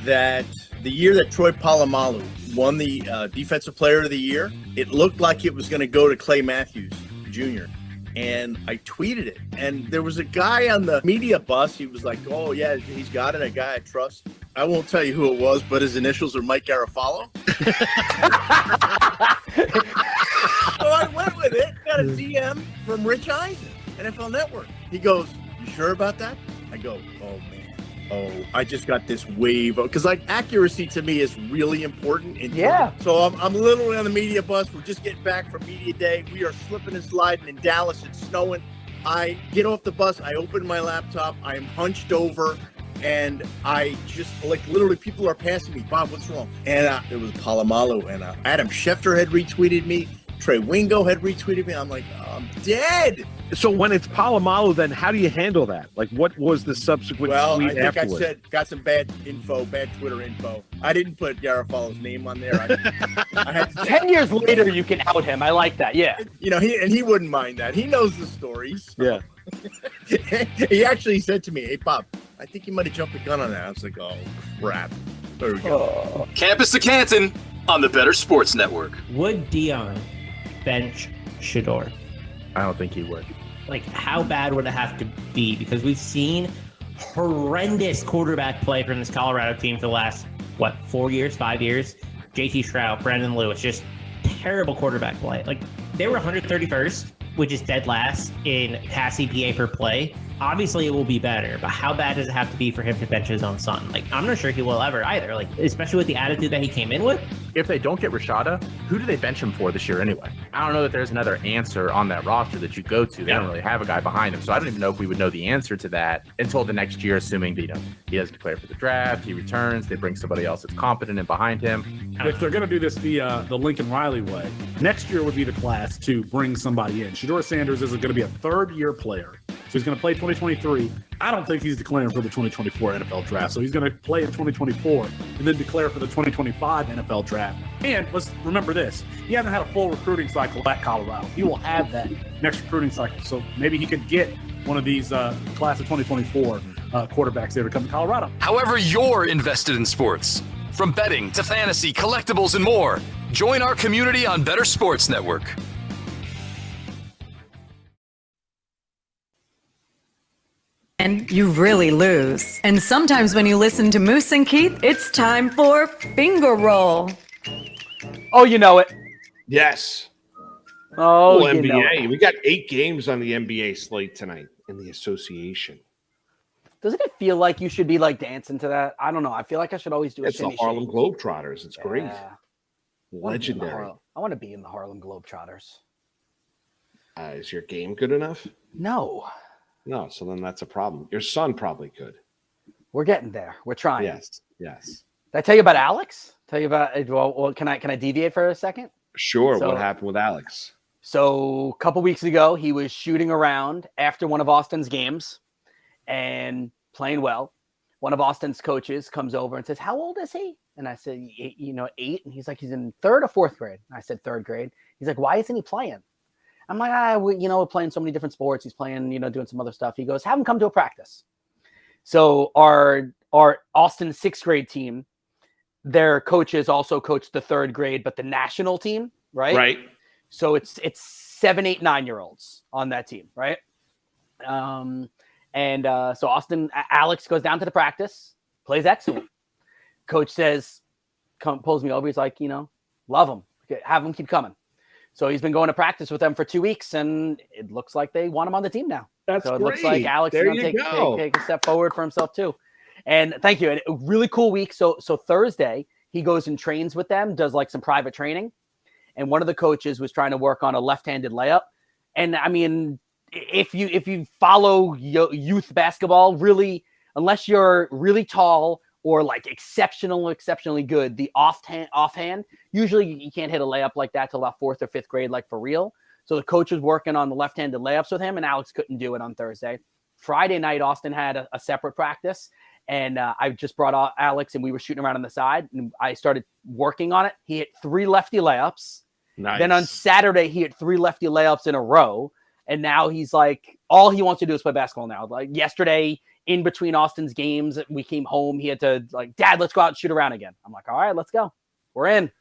Speaker 8: that the year that Troy Polamalu won the Defensive Player of the Year, it looked like it was going to go to Clay Matthews Jr. And I tweeted it. And there was a guy on the media bus. He was like, oh, yeah, he's got it. A guy I trust. I won't tell you who it was, but his initials are Mike Garafolo. So I went with it. Got a DM from Rich Eisen, NFL Network. He goes, you sure about that? I go, oh, man. Oh, I just got this wave because like accuracy to me is really important.
Speaker 3: Yeah.
Speaker 8: So I'm literally on the media bus. We're just getting back from media day. We are slipping and sliding in Dallas. It's snowing. I get off the bus. I open my laptop. I'm hunched over, and I just like literally people are passing me. Bob, what's wrong? And it was Polamalu, and Adam Schefter had retweeted me. Trey Wingo had retweeted me. I'm like, I'm dead.
Speaker 2: So when it's Polamalu, then how do you handle that? Like, what was the subsequent tweet
Speaker 8: I think
Speaker 2: afterwards?
Speaker 8: I said, got some bad Twitter info. I didn't put Garafolo's name on there. I had to
Speaker 3: 10 years later, you can out him. I like that. Yeah.
Speaker 8: You know, he wouldn't mind that. He knows the stories.
Speaker 2: Yeah.
Speaker 8: He actually said to me, hey, Bob, I think you might have jumped the gun on that. I was like, oh, crap. There we go.
Speaker 6: Campus to Canton on the Better Sports Network.
Speaker 9: Would Dion bench Shador?
Speaker 10: I don't think he would.
Speaker 9: Like, how bad would it have to be? Because we've seen horrendous quarterback play from this Colorado team for the last, 5 years? JT Shroud, Brandon Lewis, just terrible quarterback play. Like, they were 131st, which is dead last in pass EPA per play. Obviously, it will be better, but how bad does it have to be for him to bench his own son? Like, I'm not sure he will ever either, like, especially with the attitude that he came in with.
Speaker 10: If they don't get Rashada, who do they bench him for this year anyway? I don't know that there's another answer on that roster that you go to. They don't really have a guy behind him. So I don't even know if we would know the answer to that until the next year, assuming that, he doesn't declare for the draft, he returns, they bring somebody else that's competent and behind him.
Speaker 11: If they're going to do this the Lincoln Riley way, next year would be the class to bring somebody in. Shador Sanders is going to be a third-year player. So he's going to play 2023. I don't think he's declaring for the 2024 NFL draft. So he's going to play in 2024 and then declare for the 2025 NFL draft. And let's remember this. He hasn't had a full recruiting cycle at Colorado. He will have that next recruiting cycle. So maybe he could get one of these class of 2024 quarterbacks there to come to Colorado.
Speaker 6: However you're invested in sports, from betting to fantasy, collectibles, and more, join our community on Better Sports Network.
Speaker 4: And you really lose. And sometimes when you listen to Moose and Keith, it's time for Finger Roll.
Speaker 3: Oh, you know it.
Speaker 2: Yes.
Speaker 3: Oh,
Speaker 2: NBA.
Speaker 3: You know it.
Speaker 2: We got 8 games on the NBA slate tonight in the association.
Speaker 3: Doesn't it feel like you should be like dancing to that? I don't know. I feel like I should always do a
Speaker 2: It's the
Speaker 3: shimmy
Speaker 2: Harlem
Speaker 3: shake.
Speaker 2: Globetrotters. It's great.
Speaker 3: Yeah.
Speaker 2: Legendary.
Speaker 3: I want to be in the Harlem Globetrotters.
Speaker 2: Is your game good enough?
Speaker 3: No.
Speaker 2: No, so then that's a problem. Your son probably could.
Speaker 3: We're getting there. We're trying.
Speaker 2: Yes.
Speaker 3: Did I tell you about Alex? Tell you about well, can I deviate for a second?
Speaker 2: Sure.
Speaker 3: So-
Speaker 2: What happened with Alex?
Speaker 3: So a couple weeks ago, he was shooting around after one of Austin's games and playing well. One of Austin's coaches comes over and says, "How old is he?" And I said, 8. And he's like, "He's in 3rd or 4th grade." And I said, 3rd grade. He's like, "Why isn't he playing?" I'm like, we're playing so many different sports. He's playing, doing some other stuff. He goes, "Have him come to a practice." So our Austin 6th grade team, their coaches also coach the 3rd grade, but the national team, right?
Speaker 2: Right.
Speaker 3: So it's 7, 8, 9-year-olds on that team, right? So Alex goes down to the practice, plays excellent. Coach says, pulls me over. He's like, love him. Have him keep coming. So he's been going to practice with them for 2 weeks, and it looks like they want him on the team now.
Speaker 2: That's
Speaker 3: so it
Speaker 2: great.
Speaker 3: looks like Alex is going to take a step forward for himself too. And thank you. And a really cool week. So Thursday he goes and trains with them, does like some private training. And one of the coaches was trying to work on a left-handed layup. And I mean, if you follow youth basketball, really, unless you're really tall or like exceptionally good, the offhand, usually you can't hit a layup like that till about 4th or 5th grade, like for real. So the coach was working on the left-handed layups with him, and Alex couldn't do it on Thursday. Friday night, Austin had a separate practice, and I just brought Alex, and we were shooting around on the side, and I started working on it. He hit 3 lefty layups.
Speaker 2: Nice.
Speaker 3: Then on Saturday, he hit 3 lefty layups in a row. And now he's like, all he wants to do is play basketball now. Like yesterday in between Austin's games, we came home. He had to like, Dad, let's go out and shoot around again. I'm like, all right, let's go. We're in.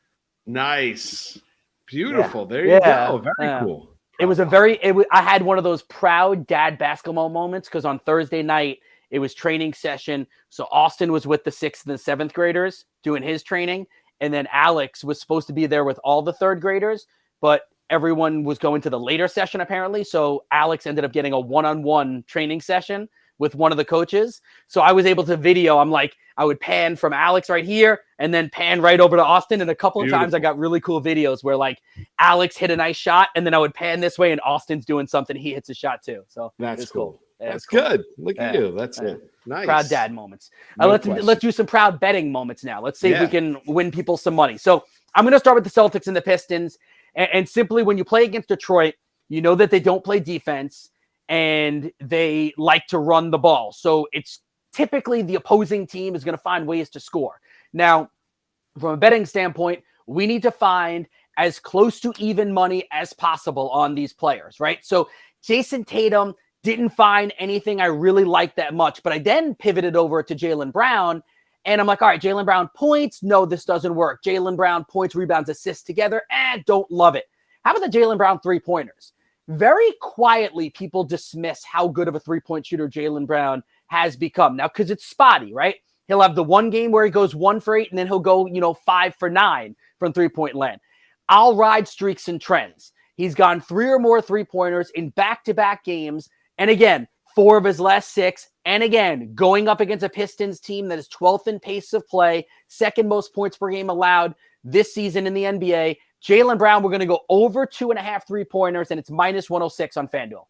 Speaker 2: Nice. Beautiful.
Speaker 3: Yeah.
Speaker 2: There you go. Very cool.
Speaker 3: It was I had one of those proud dad basketball moments because on Thursday night, it was training session. So Austin was with the 6th and the 7th graders doing his training. And then Alex was supposed to be there with all the 3rd graders, but everyone was going to the later session apparently. So Alex ended up getting a one-on-one training session with one of the coaches. So I was able to video. I'm like, I would pan from Alex right here and then pan right over to Austin. And a couple of times I got really cool videos where like Alex hit a nice shot and then I would pan this way and Austin's doing something. He hits a shot too. So
Speaker 2: that's
Speaker 3: cool.
Speaker 2: That's good. Look at you. That's it. Nice.
Speaker 3: Proud dad moments.
Speaker 2: No
Speaker 3: Let's do some proud betting moments now. Let's see if we can win people some money. So I'm going to start with the Celtics and the Pistons. And simply when you play against Detroit, you know that they don't play defense and they like to run the ball. So it's typically the opposing team is going to find ways to score. Now, from a betting standpoint, we need to find as close to even money as possible on these players, right? So Jason Tatum didn't find anything I really liked that much, but I then pivoted over to Jaylen Brown, and I'm like, all right, Jaylen Brown points. No, this doesn't work. Jaylen Brown points, rebounds, assists together. Don't love it. How about the Jaylen Brown 3-pointers? Very quietly, people dismiss how good of a 3-point shooter Jaylen Brown has become. Now, because it's spotty, right? He'll have the one game where he goes 1 for 8, and then he'll go, 5 for 9 from 3-point land. I'll ride streaks and trends. He's gone 3 or more 3-pointers in back-to-back games. And again, 4 of his last 6. And again, going up against a Pistons team that is 12th in pace of play, 2nd most points per game allowed this season in the NBA. Jaylen Brown, we're going to go over 2.5 3-pointers, and it's minus 106 on FanDuel.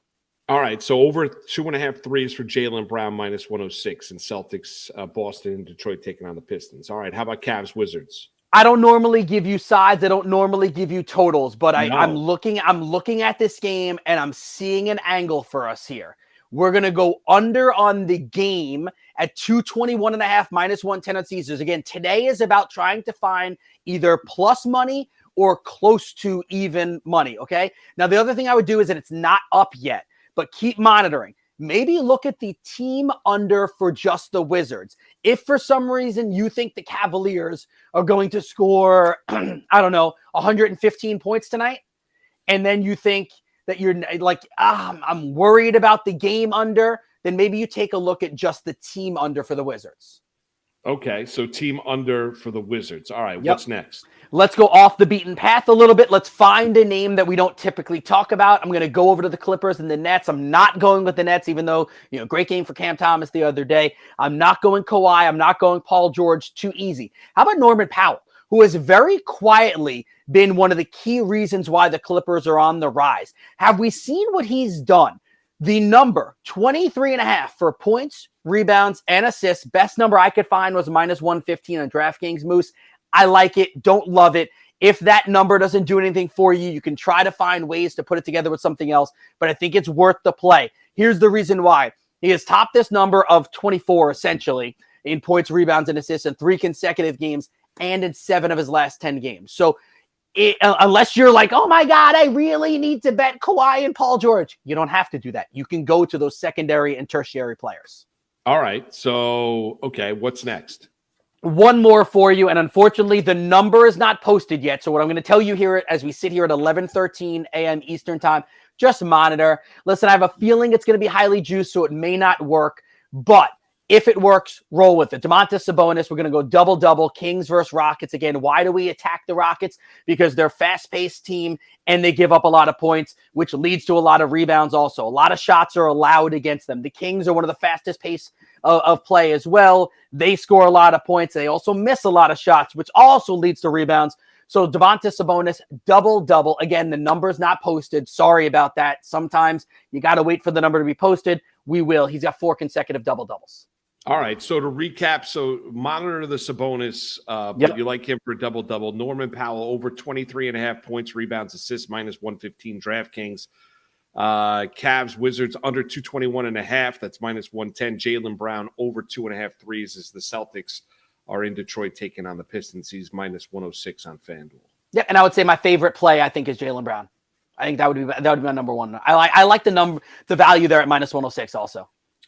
Speaker 2: All right, so over 2.5 threes for Jaylen Brown, minus 106, and Celtics, Boston, and Detroit taking on the Pistons. All right, how about Cavs Wizards?
Speaker 3: I don't normally give you sides. I don't normally give you totals, but I'm looking at this game, and I'm seeing an angle for us here. We're going to go under on the game at 221.5, minus 110 on Caesars. Again, today is about trying to find either plus money or close to even money, okay? Now, the other thing I would do is that it's not up yet, but keep monitoring. Maybe look at the team under for just the Wizards. If for some reason you think the Cavaliers are going to score, 115 points tonight, and then you think that you're like, I'm worried about the game under, then maybe you take a look at just the team under for the Wizards.
Speaker 2: Okay, so team under for the Wizards. All right, What's next?
Speaker 3: Let's go off the beaten path a little bit. Let's find a name that we don't typically talk about. I'm going to go over to the Clippers and the Nets. I'm not going with the Nets, even though, great game for Cam Thomas the other day. I'm not going Kawhi. I'm not going Paul George. Too easy. How about Norman Powell, who has very quietly been one of the key reasons why the Clippers are on the rise? Have we seen what he's done? The number 23.5 for points, rebounds, and assists. Best number I could find was minus 115 on DraftKings Moose. I like it. Don't love it. If that number doesn't do anything for you, you can try to find ways to put it together with something else, but I think it's worth the play. Here's the reason why. He has topped this number of 24, essentially, in points, rebounds, and assists in 3 consecutive games and in 7 of his last 10 games. So unless you're like, oh my God, I really need to bet Kawhi and Paul George, you don't have to do that. You can go to those secondary and tertiary players. All
Speaker 2: right. So, okay, what's next?
Speaker 3: One more for you, and unfortunately, the number is not posted yet. So what I'm going to tell you here as we sit here at 11:13 a.m. Eastern time, just monitor. Listen, I have a feeling it's going to be highly juiced, so it may not work. But if it works, roll with it. Domantas Sabonis, we're going to go double-double. Kings versus Rockets. Again, why do we attack the Rockets? Because they're a fast-paced team, and they give up a lot of points, which leads to a lot of rebounds also. A lot of shots are allowed against them. The Kings are one of the fastest pace of play as well. They score a lot of points. They also miss a lot of shots, which also leads to rebounds. So Domantas Sabonis, double-double. Again, the number's not posted. Sorry about that. Sometimes you got to wait for the number to be posted. We will. He's got 4 consecutive double-doubles.
Speaker 2: All right, so to recap, so monitor the Sabonis, but you like him for double-double. Norman Powell, over 23.5 points, rebounds, assists, minus 115 DraftKings. Cavs, Wizards, under 221.5, that's minus 110. Jaylen Brown, over 2.5 threes as the Celtics are in Detroit taking on the Pistons. He's minus 106 on FanDuel.
Speaker 3: Yeah, and I would say my favorite play, I think, is Jaylen Brown. I think that would be my number one. I like the value there at minus 106 also.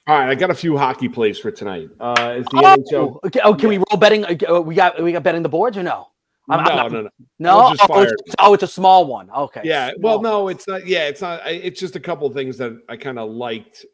Speaker 2: All right, I got a few hockey plays for tonight. Is the NHL?
Speaker 3: Okay. Oh, can we roll betting? We got betting the boards or no?
Speaker 2: No.
Speaker 3: No.
Speaker 2: We'll just fire it.
Speaker 3: It's a small one. Okay.
Speaker 2: Yeah. Well, no, it's not. Yeah, it's not. It's just a couple of things that I kind of liked.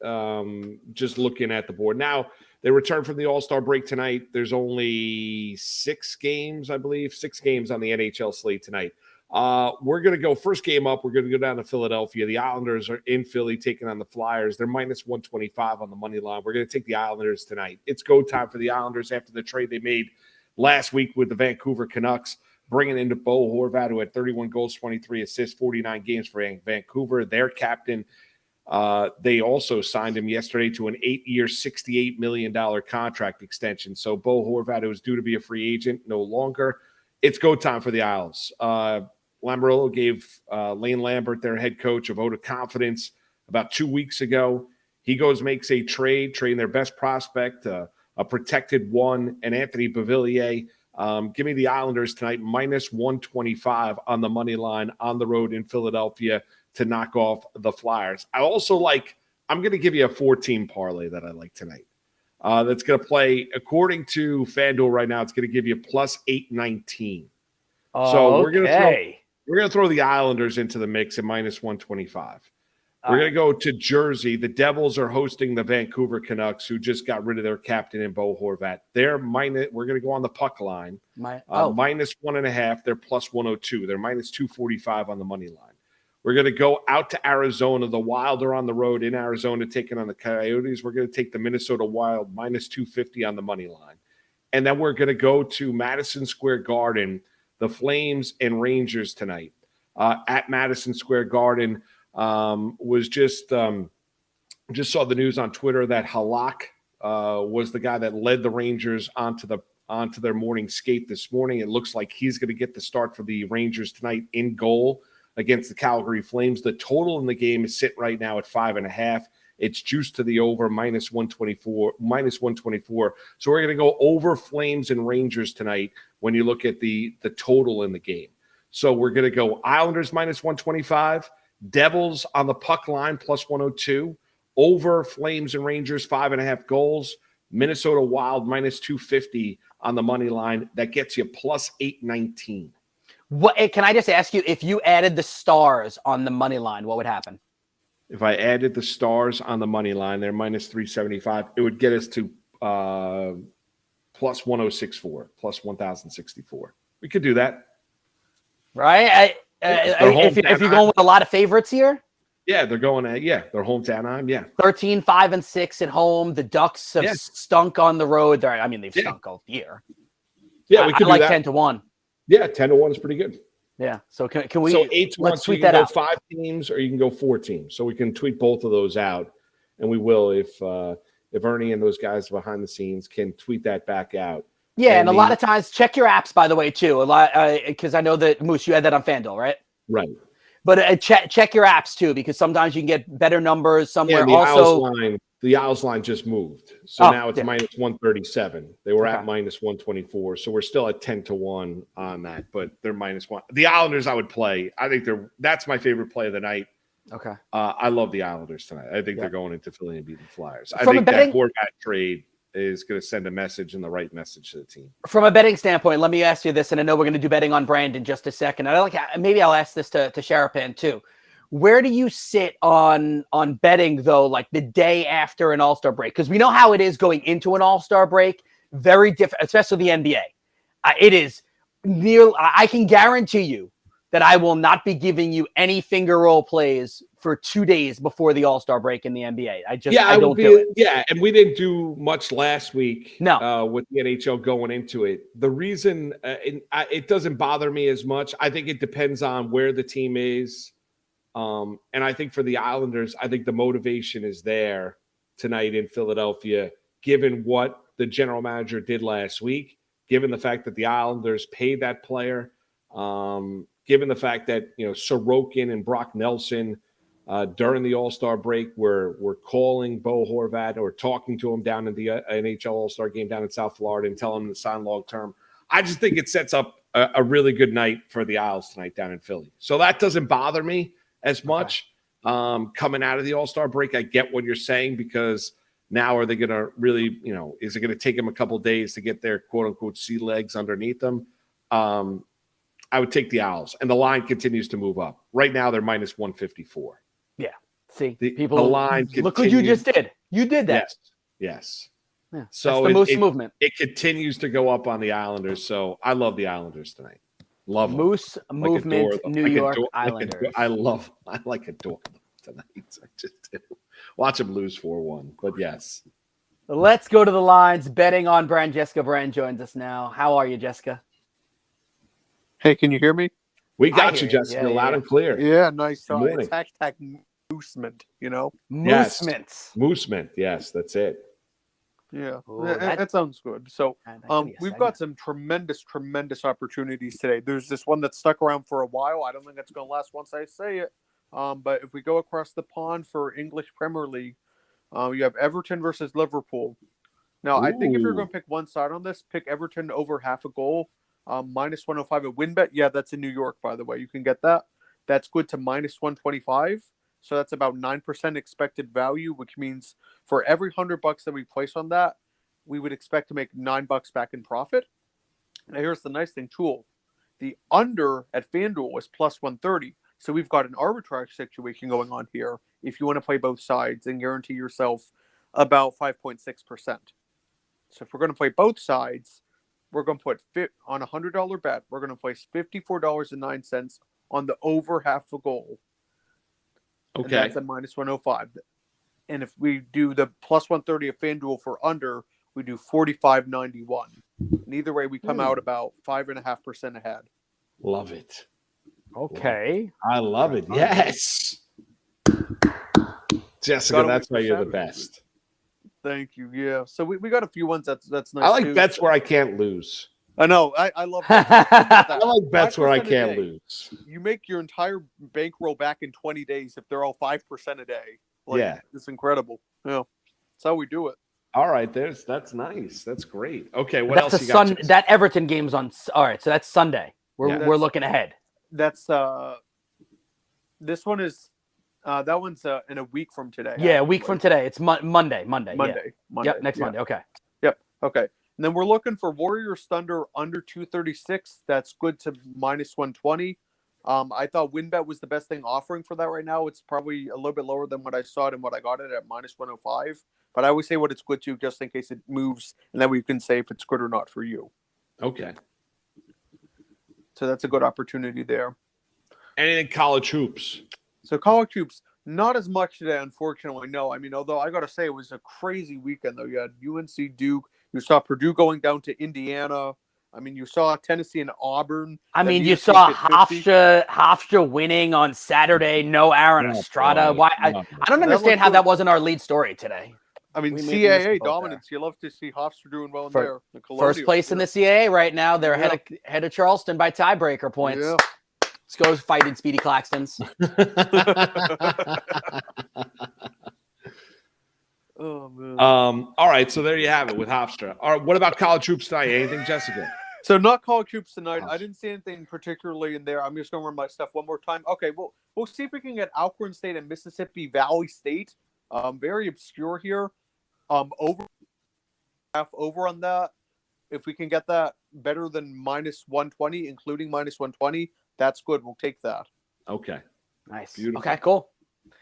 Speaker 2: Just looking at the board now. They return from the All-Star break tonight. There's only 6 games, I believe, 6 games on the NHL slate tonight. We're going to go first game up. We're going to go down to Philadelphia. The Islanders are in Philly taking on the Flyers. They're minus 125 on the money line. We're going to take the Islanders tonight. It's go time for the Islanders after the trade they made last week with the Vancouver Canucks, bringing in Bo Horvat, who had 31 goals, 23 assists, 49 games for Vancouver. Their captain. They also signed him yesterday to an 8-year, $68 million contract extension. So Bo Horvat, who was due to be a free agent, no longer. It's go time for the Isles. Lamoriello gave Lane Lambert, their head coach, a vote of confidence about 2 weeks ago. He goes, makes a trading their best prospect, a protected one, and Anthony Beauvillier. Give me the Islanders tonight, minus 125 on the money line on the road in Philadelphia to knock off the Flyers. I'm going to give you a 4-team parlay that I like tonight. That's going to play, according to FanDuel right now, it's going to give you plus 819. So we're going to throw the Islanders into the mix at minus 125. We're going to go to Jersey. The Devils are hosting the Vancouver Canucks, who just got rid of their captain in Bo Horvat. We're going to go on the puck line. Minus 1.5. They're plus 102. They're minus 245 on the money line. We're going to go out to Arizona. The Wild are on the road in Arizona taking on the Coyotes. We're going to take the Minnesota Wild minus 250 on the money line. And then we're going to go to Madison Square Garden, the Flames and Rangers tonight. At Madison Square Garden, was just saw the news on Twitter that Halak was the guy that led the Rangers onto their morning skate this morning. It looks like he's going to get the start for the Rangers tonight in goal against the Calgary Flames. The total in the game is sitting right now at 5.5. It's juiced to the over minus 124. So we're going to go over Flames and Rangers tonight when you look at the total in the game. So we're going to go Islanders minus 125, Devils on the puck line plus 102, over Flames and Rangers 5.5 goals, Minnesota Wild minus 250 on the money line. That gets you plus 819.
Speaker 3: What can I just ask you, if you added the Stars on the money line, what would happen?
Speaker 2: If I added the Stars on the money line, they're minus 375. It would get us to plus 1064, plus 1064. We could do that.
Speaker 3: Right? If you're going with a lot of favorites here?
Speaker 2: Yeah, they're going they're home to Anaheim. Yeah.
Speaker 3: 13, 5, and 6 at home. The Ducks have stunk on the road. They've stunk all year.
Speaker 2: Yeah, we could do
Speaker 3: like
Speaker 2: that.
Speaker 3: 10-1.
Speaker 2: Yeah, 10-1 is pretty good.
Speaker 3: Yeah. So can we?
Speaker 2: So 8-1.
Speaker 3: Let's
Speaker 2: So
Speaker 3: tweet
Speaker 2: you can
Speaker 3: that
Speaker 2: go
Speaker 3: out.
Speaker 2: 5 teams, or you can go 4 teams. So we can tweet both of those out, and we will if Ernie and those guys behind the scenes can tweet that back out.
Speaker 3: Yeah, and a lot of times check your apps, by the way, too. A lot because I know that Moose, you had that on FanDuel, right?
Speaker 2: Right.
Speaker 3: But check your apps too, because sometimes you can get better numbers somewhere.
Speaker 2: Yeah, the Isles line just moved, so now it's minus 137. They were at minus 124, so we're still at 10-1 on that, but they're minus 1. The Islanders, I would play. I think that's my favorite play of the night.
Speaker 3: Okay.
Speaker 2: I love the Islanders tonight. I think they're going into Philly and beating the Flyers. I think that Horvat trade is going to send a message and the right message to the team. From
Speaker 3: a betting standpoint, let me ask you this, and I know we're going to do betting on brand in just a second. Maybe I'll ask this to Sharapan too. Where do you sit on betting, though, like the day after an All-Star break? Because we know how it is going into an All-Star break. Very different, especially the NBA. It is near. I can guarantee you that I will not be giving you any finger roll plays for 2 days before the All-Star break in the NBA. I don't do it.
Speaker 2: Yeah, and we didn't do much last week.
Speaker 3: No.
Speaker 2: With the NHL going into it. The reason it doesn't bother me as much, I think it depends on where the team is. And I think for the Islanders, I think the motivation is there tonight in Philadelphia, given what the general manager did last week, given the fact that the Islanders paid that player, given the fact that, Sorokin and Brock Nelson during the All-Star break were calling Bo Horvat or talking to him down in the NHL All-Star game down in South Florida and telling him to sign long-term. I just think it sets up a really good night for the Isles tonight down in Philly. So that doesn't bother me as much. Coming out of the All-Star break, I get what you're saying because Now, are they going to really, is it going to take them a couple of days to get their quote unquote sea legs underneath them? I would take the Owls, and the line continues to move up. Right now, they're minus 154.
Speaker 3: Yeah. See,
Speaker 2: The
Speaker 3: people
Speaker 2: line
Speaker 3: look what you just did. You did that.
Speaker 2: Yes.
Speaker 3: Yeah,
Speaker 2: So
Speaker 3: that's the Moose movement.
Speaker 2: It continues to go up on the Islanders. So I love the Islanders tonight. Love them.
Speaker 3: Moose movement, New York
Speaker 2: Islanders. I adore them tonight. I just do. Watch them lose 4-1. But yes.
Speaker 3: Let's go to the lines. Betting on Brand. Jessica Brand joins us now. How are you, Jessica?
Speaker 8: Hey, can you hear me?
Speaker 2: We got you, Jessica, loud and clear.
Speaker 8: Yeah, nice.
Speaker 2: Good morning.
Speaker 8: It's hashtag Moosement,
Speaker 2: Yes.
Speaker 3: Moosement.
Speaker 2: Moosement. Yes, that's it.
Speaker 8: Yeah,
Speaker 3: Oh,
Speaker 8: that sounds good. So we've got some tremendous opportunities today. There's this one that's stuck around for a while. I don't think it's going to last once I say it. But if we go across the pond for English Premier League, you have Everton versus Liverpool. Now, I think if you're going to pick one side on this, pick Everton over half a goal, minus 105 at WinBet. Yeah, that's in New York, by the way. You can get that. That's good to minus 125. So that's about 9% expected value, which means for every $100 that we place on that, we would expect to make $9 back in profit. Now, here's the nice thing, too. The under at FanDuel is plus 130. So we've got an arbitrage situation going on here if you want to play both sides and guarantee yourself about 5.6%. So if we're going to play both sides, we're going to put on a $100 bet, we're going to place $54.09 on the over half a goal.
Speaker 2: Okay.
Speaker 8: And that's at minus 105. And if we do the plus 130 of FanDuel for under, we do 45.91. And either way, we come out about 5.5% ahead.
Speaker 2: Love it.
Speaker 3: Okay.
Speaker 2: I love it. Yes. Jessica, that's why you're the best.
Speaker 8: Thank you. Yeah. So we got a few ones that's nice.
Speaker 2: I like bets where I can't lose.
Speaker 8: I know. I love
Speaker 2: that. I like bets where I can't lose.
Speaker 8: You make your entire bankroll back in 20 days if they're all 5% a day. Yeah. It's incredible. Yeah. That's how we do it.
Speaker 2: All right. That's nice. That's great. Okay. What else you got?
Speaker 3: That Everton game's on. All right. So that's Sunday. We're looking ahead.
Speaker 8: That's this one is that one's in a week from today.
Speaker 3: Yeah, a week from today. It's Monday.
Speaker 8: Monday.
Speaker 3: Yep, next Monday. Okay.
Speaker 8: Yep. Okay. And then we're looking for Warriors Thunder under 236. That's good to minus 120. I thought WinBet was the best thing offering for that right now. It's probably a little bit lower than what I saw it and what I got it at minus 105. But I always say what it's good to just in case it moves, and then we can say if it's good or not for you.
Speaker 2: Okay.
Speaker 8: So that's a good opportunity there.
Speaker 2: Anything college hoops?
Speaker 8: So college hoops, not as much today, unfortunately. No, I mean, although I got to say it was a crazy weekend, though. You had UNC Duke. You saw Purdue going down to Indiana. I mean, you saw Tennessee and Auburn.
Speaker 3: I mean, you saw Hofstra winning on Saturday. No Aaron Estrada. Why? I don't understand how that wasn't our lead story today.
Speaker 8: I mean, CAA dominance. You love to see Hofstra doing well in there.
Speaker 3: First place in the CAA right now. They're ahead of Charleston by tiebreaker points.
Speaker 8: Yeah.
Speaker 3: Let's go fighting Speedy Claxtons.
Speaker 8: Oh, man.
Speaker 2: All right, so there you have it with Hofstra. All right, what about college hoops tonight? Anything, Jessica?
Speaker 8: So not college hoops tonight. I didn't see anything particularly in there. I'm just going to run my stuff one more time. Okay, we'll see if we can get Alcorn State and Mississippi Valley State. Very obscure here. Over on that. If we can get that better than minus 120, including minus 120, that's good. We'll take that.
Speaker 2: Okay.
Speaker 3: Nice.
Speaker 2: Beautiful.
Speaker 3: Okay, cool.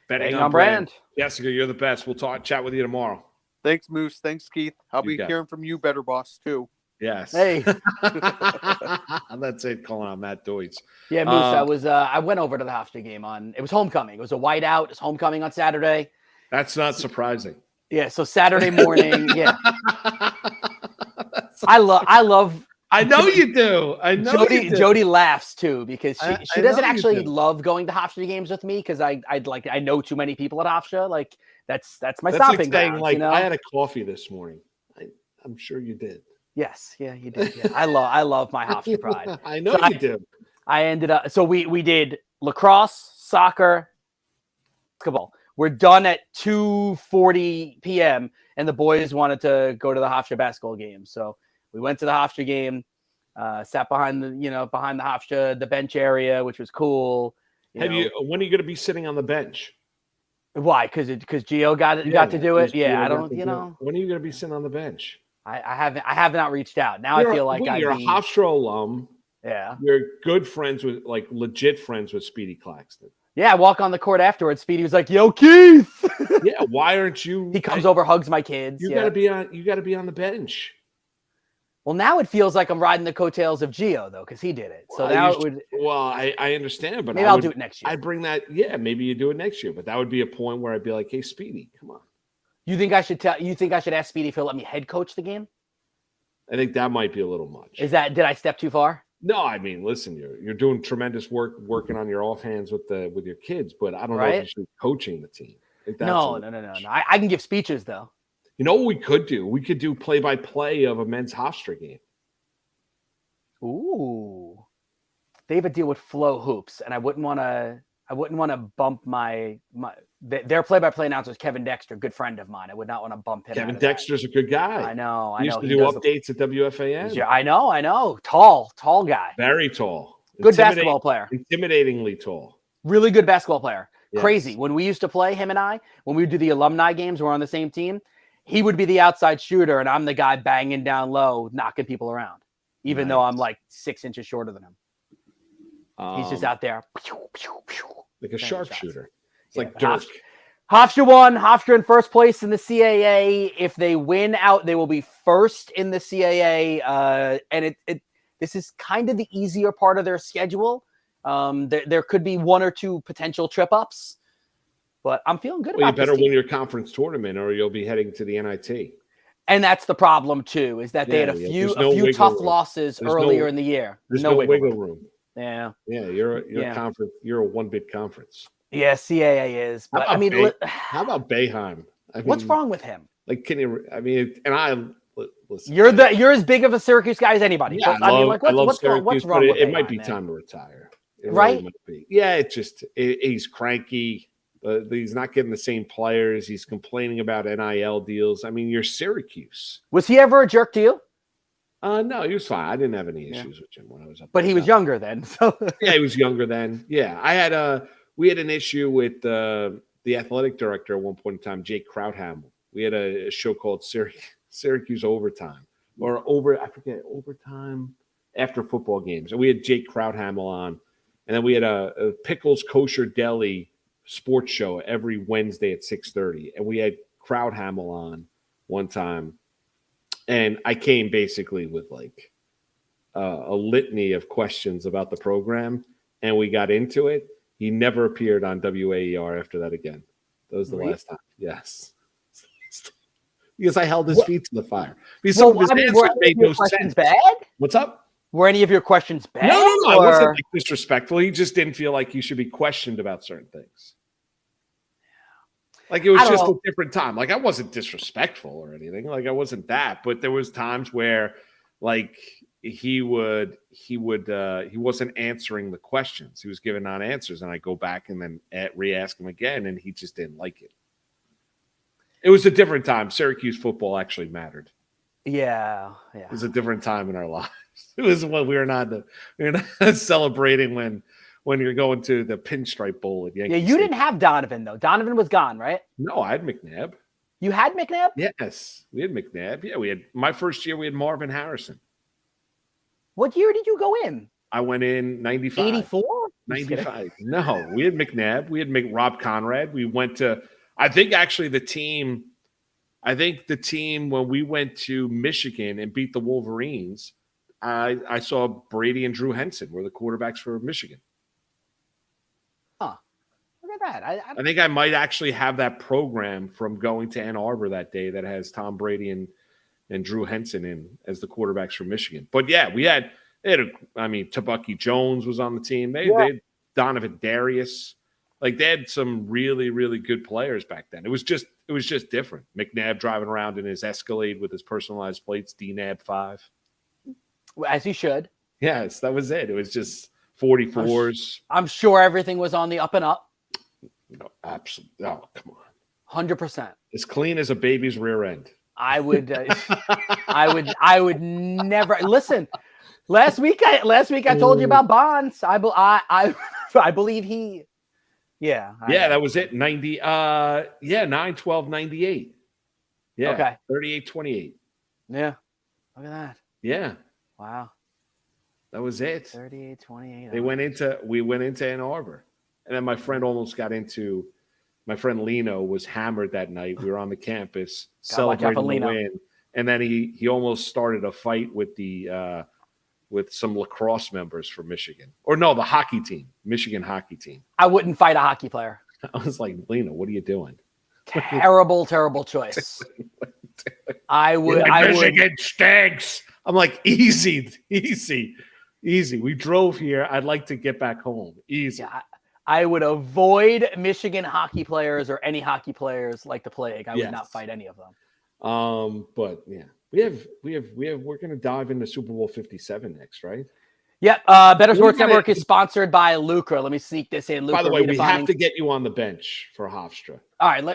Speaker 2: Betting on brand. Jessica, you're the best. We'll chat with you tomorrow.
Speaker 8: Thanks, Moose. Thanks, Keith. I'll be hearing from you, Better Boss, too.
Speaker 2: Yes.
Speaker 3: Hey.
Speaker 2: That's it, calling on Matt Deutz.
Speaker 3: Yeah, Moose, I went over to the Hofstra game it was homecoming. It was a whiteout. It's homecoming on Saturday.
Speaker 2: That's not surprising.
Speaker 3: Yeah, so Saturday morning, yeah. I love
Speaker 2: I know you do. I know
Speaker 3: Jody laughs too because she doesn't actually love going to Hofstra games with me because I know too many people at Hofstra. Like that's my stopping ground.
Speaker 2: Like, I had a coffee this morning. I'm sure you did.
Speaker 3: Yes, yeah, you did. Yeah. I love my Hofstra pride.
Speaker 2: I know you do.
Speaker 3: I ended up we did lacrosse, soccer, basketball. We're done at 2:40 p.m. and the boys wanted to go to the Hofstra basketball game. So we went to the Hofstra game, sat behind the Hofstra, the bench area, which was cool.
Speaker 2: When are you going to be sitting on the bench?
Speaker 3: Why? Because Gio got to do it. Yeah, I don't.
Speaker 2: When are you going to be sitting on the bench?
Speaker 3: I have not reached out. Now I feel like
Speaker 2: you're a Hofstra alum.
Speaker 3: Yeah,
Speaker 2: you're good friends with, like, legit friends with Speedy Claxton.
Speaker 3: Yeah, I walk on the court afterwards. Speedy was like, "Yo, Keith."
Speaker 2: Yeah, why aren't you?
Speaker 3: He comes over, hugs my kids.
Speaker 2: You gotta be on. You gotta be on the bench.
Speaker 3: Well, now it feels like I'm riding the coattails of Gio, though, because he did it. So now it would.
Speaker 2: Well, I understand, but
Speaker 3: maybe I'll do it next year.
Speaker 2: I'd bring that. Yeah, maybe you do it next year, but that would be a point where I'd be like, "Hey, Speedy, come on."
Speaker 3: You think I should tell? You think I should ask Speedy if he'll let me head coach the game?
Speaker 2: I think that might be a little much.
Speaker 3: Did I step too far?
Speaker 2: No, I mean, listen, you're doing tremendous work working on your offhands with your kids, but I don't know if you should be coaching the team.
Speaker 3: No. I can give speeches though.
Speaker 2: You know what we could do? We could do play-by-play of a men's Hofstra game.
Speaker 3: Ooh, they have a deal with Flow Hoops, and I wouldn't want to bump their play-by-play announcer is Kevin Dexter, good friend of mine. I would not want to bump him.
Speaker 2: Kevin Dexter's a good guy.
Speaker 3: I know.
Speaker 2: He used to do updates at WFAN.
Speaker 3: Yeah, I know. Tall guy.
Speaker 2: Very tall.
Speaker 3: Good basketball player.
Speaker 2: Intimidatingly tall.
Speaker 3: Really good basketball player.
Speaker 2: Yes.
Speaker 3: Crazy. When we used to play, him and I, when we would do the alumni games, we're on the same team. He would be the outside shooter, and I'm the guy banging down low, knocking people around, even though I'm like 6 inches shorter than him. He's just out there.
Speaker 2: Like a sharpshooter. It's like Dirk.
Speaker 3: Hofstra won. Hofstra in first place in the CAA. If they win out, they will be first in the CAA. And this is kind of the easier part of their schedule. There could be one or two potential trip ups, but I'm feeling good about
Speaker 2: you better
Speaker 3: this team.
Speaker 2: win your conference tournament or you'll be heading to the NIT.
Speaker 3: And that's the problem too, is that they had a few tough losses earlier in the year.
Speaker 2: There's no wiggle room.
Speaker 3: Yeah.
Speaker 2: Yeah, you're a conference. You're a one-bid conference.
Speaker 3: Yeah, CAA is. But I mean,
Speaker 2: how about Boeheim?
Speaker 3: What's wrong with him?
Speaker 2: Like, can you? I mean, and I listen.
Speaker 3: You're as big of a Syracuse guy as anybody.
Speaker 2: Yeah,
Speaker 3: I love Syracuse,
Speaker 2: what's wrong with it might be time to retire.
Speaker 3: Right?
Speaker 2: Might be. Yeah, he's cranky. He's not getting the same players. He's complaining about NIL deals. I mean, you're Syracuse.
Speaker 3: Was he ever a jerk to you?
Speaker 2: No, he was fine. I didn't have any issues with him when I was up.
Speaker 3: But he was younger then. So
Speaker 2: yeah, he was younger then. Yeah, we had an issue with the athletic director at one point in time, Jake Krauthamel. We had a show called Syracuse Overtime Overtime after football games. And we had Jake Krauthamel on. And then we had a Pickles Kosher Deli sports show every Wednesday at 6:30. And we had Krauthamel on one time. And I came basically with like a litany of questions about the program. And we got into it. He never appeared on WAER after that again. That was the last time. Yes. Because I held his feet to the fire. Because some of his answers made no sense.
Speaker 3: Bad?
Speaker 2: What's up?
Speaker 3: Were any of your questions bad?
Speaker 2: No. I wasn't like disrespectful. He just didn't feel like you should be questioned about certain things. Like it was just a different time. Like I wasn't disrespectful or anything. Like I wasn't that. But there was times where like he wasn't answering the questions. He was giving non-answers. And I go back and then re-ask him again. And he just didn't like it. It was a different time. Syracuse football actually mattered.
Speaker 3: Yeah.
Speaker 2: It was a different time in our lives. It was when we were not celebrating when you're going to the Pinstripe Bowl at Yankee
Speaker 3: Stadium. You didn't have Donovan though. Donovan was gone, right?
Speaker 2: No, I had McNabb.
Speaker 3: You had McNabb?
Speaker 2: Yes, we had McNabb. Yeah, we had my first year. We had Marvin Harrison.
Speaker 3: What year did you go in?
Speaker 2: I went in 95.
Speaker 3: 84?
Speaker 2: 95. No, we had McNabb. We had Rob Conrad. We went to. I think the team when we went to Michigan and beat the Wolverines, I saw Brady and Drew Henson were the quarterbacks for Michigan.
Speaker 3: Huh. Look at that.
Speaker 2: I think I might actually have that program from going to Ann Arbor that day that has Tom Brady and Drew Henson in as the quarterbacks for Michigan. But yeah, Tabucky Jones was on the team. They had Donovan Darius. Like they had some really, really good players back then. It was just different. McNabb driving around in his Escalade with his personalized plates, DNAB 5.
Speaker 3: As he should.
Speaker 2: Yes, that was it. It was just 44s.
Speaker 3: I'm sure everything was on the up and up.
Speaker 2: No, absolutely. Oh, come on.
Speaker 3: 100%.
Speaker 2: As clean as a baby's rear end.
Speaker 3: I would never listen. Last week I told you about Bonds. I believe he Yeah.
Speaker 2: Yeah, that was it. 90. 9/12/98. Yeah.
Speaker 3: Okay.
Speaker 2: 38-28.
Speaker 3: Yeah. Look at that.
Speaker 2: Yeah.
Speaker 3: Wow.
Speaker 2: That was it.
Speaker 3: 38-28.
Speaker 2: We went into Ann Arbor. And then my friend my friend Lino was hammered that night. We were on the campus celebrating the win. And then he almost started a fight with with some lacrosse members from Michigan. Or no, the hockey team, Michigan hockey team.
Speaker 3: I wouldn't fight a hockey player.
Speaker 2: I was like, Lino, what are you doing?
Speaker 3: Terrible choice. I would.
Speaker 2: Michigan stinks. I'm like, easy. We drove here. I'd like to get back home. Easy.
Speaker 3: Yeah, I would avoid Michigan hockey players or any hockey players like the plague. I would not fight any of them.
Speaker 2: But yeah, we're going to dive into Super Bowl 57 next, right?
Speaker 3: Yep. Better Sports Network is sponsored by Lucra. Let me sneak this in. Lucra,
Speaker 2: by the way, we have to get you on the bench for Hofstra.
Speaker 3: All right. I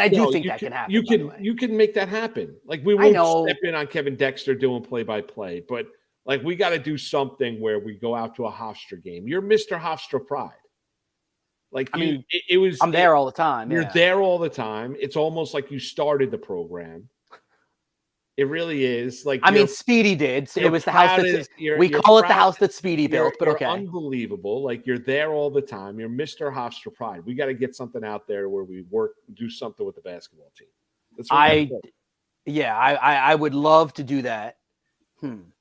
Speaker 3: do think that can happen.
Speaker 2: You can make that happen. Like we won't step in on Kevin Dexter doing play-by-play, but like we got to do something where we go out to a Hofstra game. You're Mr. Hofstra Pride. Like I'm
Speaker 3: there all the time.
Speaker 2: You're there all the time. It's almost like you started the program. It really is. Like
Speaker 3: Speedy did. It was the house that we call it the house that Speedy built. But okay,
Speaker 2: unbelievable. Like you're there all the time. You're Mr. Hofstra Pride. We got to get something out there where we do something with the basketball team. That's what
Speaker 3: I would love to do that. I don't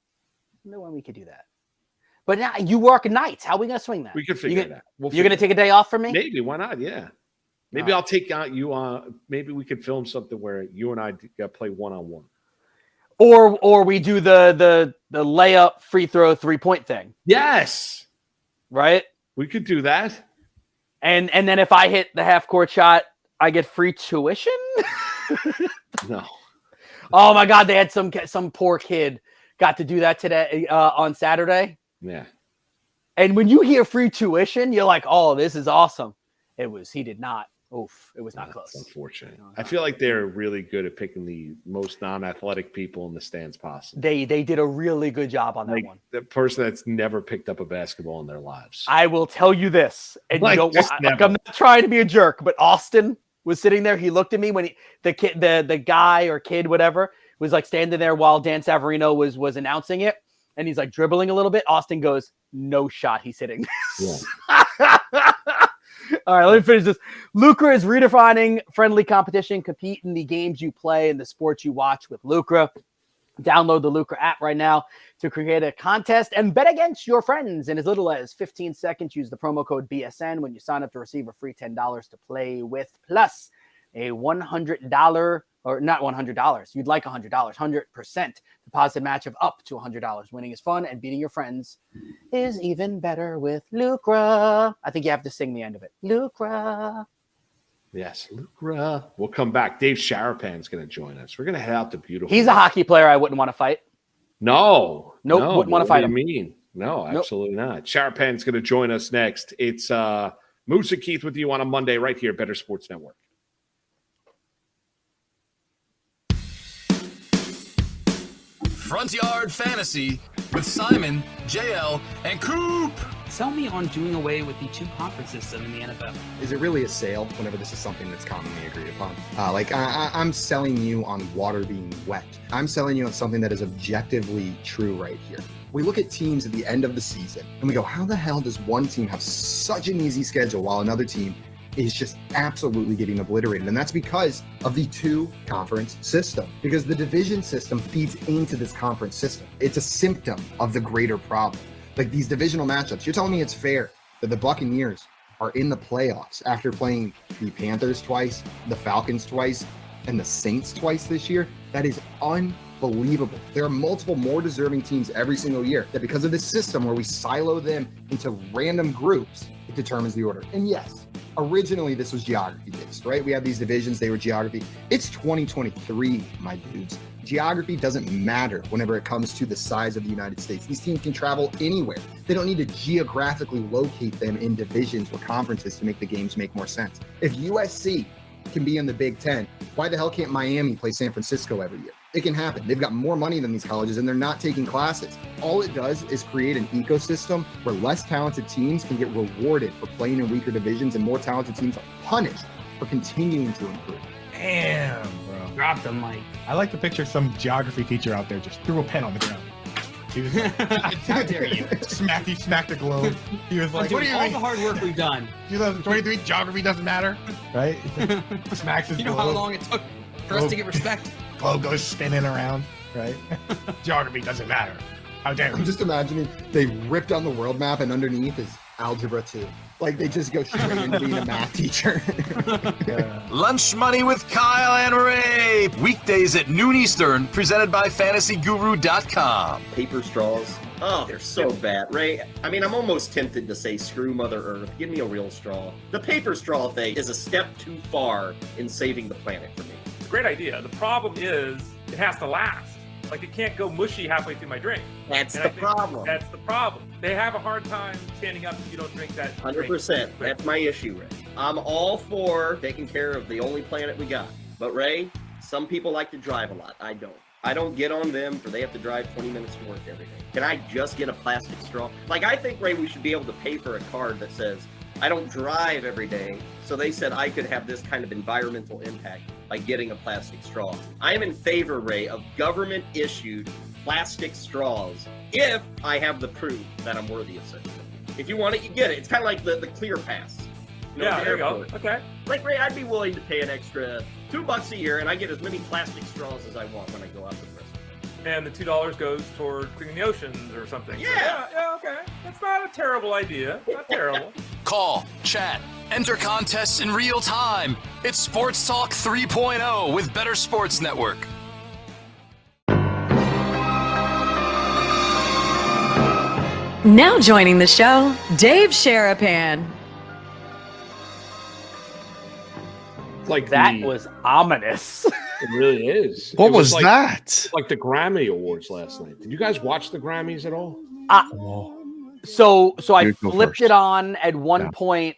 Speaker 3: know when we could do that. But now you work nights. How are we going to swing that?
Speaker 2: We could figure it out.
Speaker 3: You're going to take a day off from me?
Speaker 2: Maybe. Why not? Yeah. Maybe I'll take out you on. Maybe we could film something where you and I play one-on-one.
Speaker 3: Or we do the layup, free throw, 3-point thing.
Speaker 2: Yes.
Speaker 3: Right?
Speaker 2: We could do that.
Speaker 3: And then if I hit the half court shot, I get free tuition?
Speaker 2: No.
Speaker 3: Oh my God, they had some poor kid got to do that today on Saturday.
Speaker 2: Yeah.
Speaker 3: And when you hear free tuition, you're like, oh, this is awesome. He did not. Oof, it was not close.
Speaker 2: Unfortunate. I feel like they're really good at picking the most non-athletic people in the stands possible.
Speaker 3: They did a really good job on that one.
Speaker 2: The person that's never picked up a basketball in their lives.
Speaker 3: I will tell you this, and
Speaker 2: I'm
Speaker 3: not trying to be a jerk, but Austin was sitting there. He looked at me when the guy or kid, whatever, was like standing there while Dan Savarino was announcing it, and he's like dribbling a little bit. Austin goes, "No shot, he's hitting this." Yeah. All right, let me finish this. Lucra is redefining friendly competition. Compete in the games you play and the sports you watch with Lucra. Download the Lucra app right now to create a contest and bet against your friends in as little as 15 seconds. Use the promo code BSN when you sign up to receive a free $10 to play with, plus a $100, or not $100. You'd like $100, 100% deposit match of up to $100. Winning is fun, and beating your friends is even better with Lucra. I think you have to sing the end of it. Lucra.
Speaker 2: Yes, Lucra. We'll come back. Dave Sharapan's going to join us. We're going to head out to beautiful.
Speaker 3: He's a hockey player I wouldn't want to fight.
Speaker 2: No.
Speaker 3: Nope, wouldn't want to fight him.
Speaker 2: What do you mean? No, absolutely not. Sharapan's going to join us next. It's Moose and Keith with you on a Monday right here at Better Sports Network.
Speaker 6: Front Yard Fantasy with Simon, JL, and Coop.
Speaker 12: Sell me on doing away with the two-conference system in the NFL.
Speaker 13: Is it really a sale whenever this is something that's commonly agreed upon? I'm selling you on water being wet. I'm selling you on something that is objectively true right here. We look at teams at the end of the season and we go, how the hell does one team have such an easy schedule while another team is just absolutely getting obliterated? And that's because of the two-conference system, because the division system feeds into this conference system. It's a symptom of the greater problem. Like these divisional matchups, you're telling me it's fair that the Buccaneers are in the playoffs after playing the Panthers twice, the Falcons twice, and the Saints twice this year? That is unbelievable. There are multiple more deserving teams every single year that, because of this system where we silo them into random groups, it determines the order. And yes, originally this was geography based, right? We have these divisions, they were geography. It's 2023, my dudes. Geography doesn't matter whenever it comes to the size of the United States. These teams can travel anywhere. They don't need to geographically locate them in divisions or conferences to make the games make more sense. If USC can be in the Big Ten, why the hell can't Miami play San Francisco every year? It can happen. They've got more money than these colleges and they're not taking classes. All it does is create an ecosystem where less talented teams can get rewarded for playing in weaker divisions and more talented teams are punished for continuing to improve.
Speaker 14: Damn, bro.
Speaker 12: Drop the mic.
Speaker 14: I like to picture some geography teacher out there just threw a pen on the ground. He was like,
Speaker 12: How dare you?
Speaker 14: he smacked the globe. He was like, what do you
Speaker 12: all
Speaker 14: mean?
Speaker 12: the hard work we've done.
Speaker 14: 2023 geography doesn't matter, right? Smacks his
Speaker 12: You know
Speaker 14: globe.
Speaker 12: how long it took for us to get respect?
Speaker 14: Globe goes spinning around, right? Geography doesn't matter. How dare
Speaker 13: I'm
Speaker 14: you?
Speaker 13: just imagining they ripped on the world map and underneath is algebra 2. Like they just go straight into being a math teacher.
Speaker 6: Lunch Money with Kyle and Ray. Weekdays at noon Eastern, presented by FantasyGuru.com.
Speaker 15: Paper straws. Oh, they're so bad. Ray, I mean, I'm almost tempted to say screw Mother Earth. Give me a real straw. The paper straw thing is a step too far in saving the planet for me.
Speaker 16: It's a great idea. The problem is it has to last. Like, it can't go mushy halfway through my drink.
Speaker 15: That's
Speaker 16: And
Speaker 15: the
Speaker 16: I think
Speaker 15: problem.
Speaker 16: That's the problem. They have a hard time standing up if you don't drink that.
Speaker 15: 100%. That's my issue, Ray. I'm all for taking care of the only planet we got. But Ray, some people like to drive a lot. I don't. I don't get on them for they have to drive 20 minutes to work every day. Can I just get a plastic straw? Like, I think, Ray, we should be able to pay for a card that says, I don't drive every day, so they said I could have this kind of environmental impact by getting a plastic straw. I am in favor, Ray, of government-issued plastic straws if I have the proof that I'm worthy of such a thing. If you want it, you get it. It's kind of like the Clear Pass. You know,
Speaker 16: Yeah,
Speaker 15: at the
Speaker 16: there you go.
Speaker 15: airport.
Speaker 16: Okay.
Speaker 15: Like, Ray, I'd be willing to pay an extra $2 a year, and I get as many plastic straws as I want when I go out to the restaurant.
Speaker 16: And the $2 goes toward cleaning the oceans or something.
Speaker 15: Yeah.
Speaker 16: Yeah, okay. That's not a terrible idea. Not terrible.
Speaker 6: Call, chat, enter contests in real time. It's Sports Talk 3.0 with Better Sports Network.
Speaker 4: Now joining the show, Dave Sharapan.
Speaker 2: Like
Speaker 3: That was ominous.
Speaker 2: It really is.
Speaker 17: What
Speaker 2: It
Speaker 17: was
Speaker 2: like,
Speaker 17: that?
Speaker 2: Like the Grammy Awards last night. Did you guys watch the Grammys at all?
Speaker 3: So I
Speaker 17: You go
Speaker 3: flipped
Speaker 17: first.
Speaker 3: it on at one
Speaker 17: Yeah.
Speaker 3: point,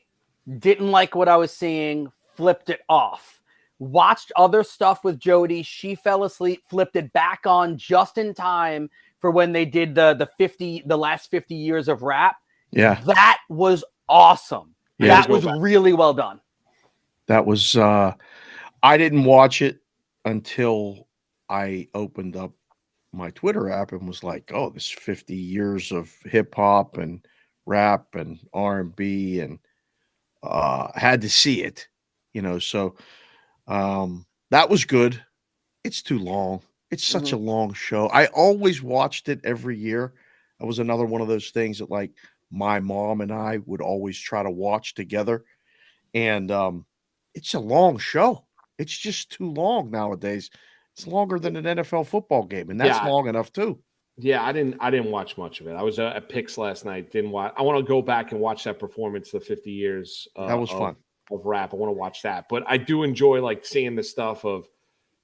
Speaker 3: didn't like what I was seeing, flipped it off. Watched other stuff with Jody. She fell asleep, flipped it back on just in time for when they did the last 50 years of rap.
Speaker 17: Yeah,
Speaker 3: That was awesome.
Speaker 17: Yeah,
Speaker 3: That was really well done.
Speaker 17: that was. I didn't watch it until I opened up my Twitter app and was like, "Oh, this 50 years of hip hop and rap and R&B," and had to see it. So that was good. It's too long. It's such a long show. I always watched it every year. That was another one of those things that, like, my mom and I would always try to watch together. And it's a long show. It's just too long nowadays. It's longer than an NFL football game, and that's
Speaker 2: Yeah.
Speaker 17: long enough too.
Speaker 2: Yeah, I didn't watch much of it. I was at Picks last night. Didn't watch. I want to go back and watch that performance, the 50 years.
Speaker 17: That was fun.
Speaker 2: Of rap. I want to watch that. But I do enjoy like seeing the stuff of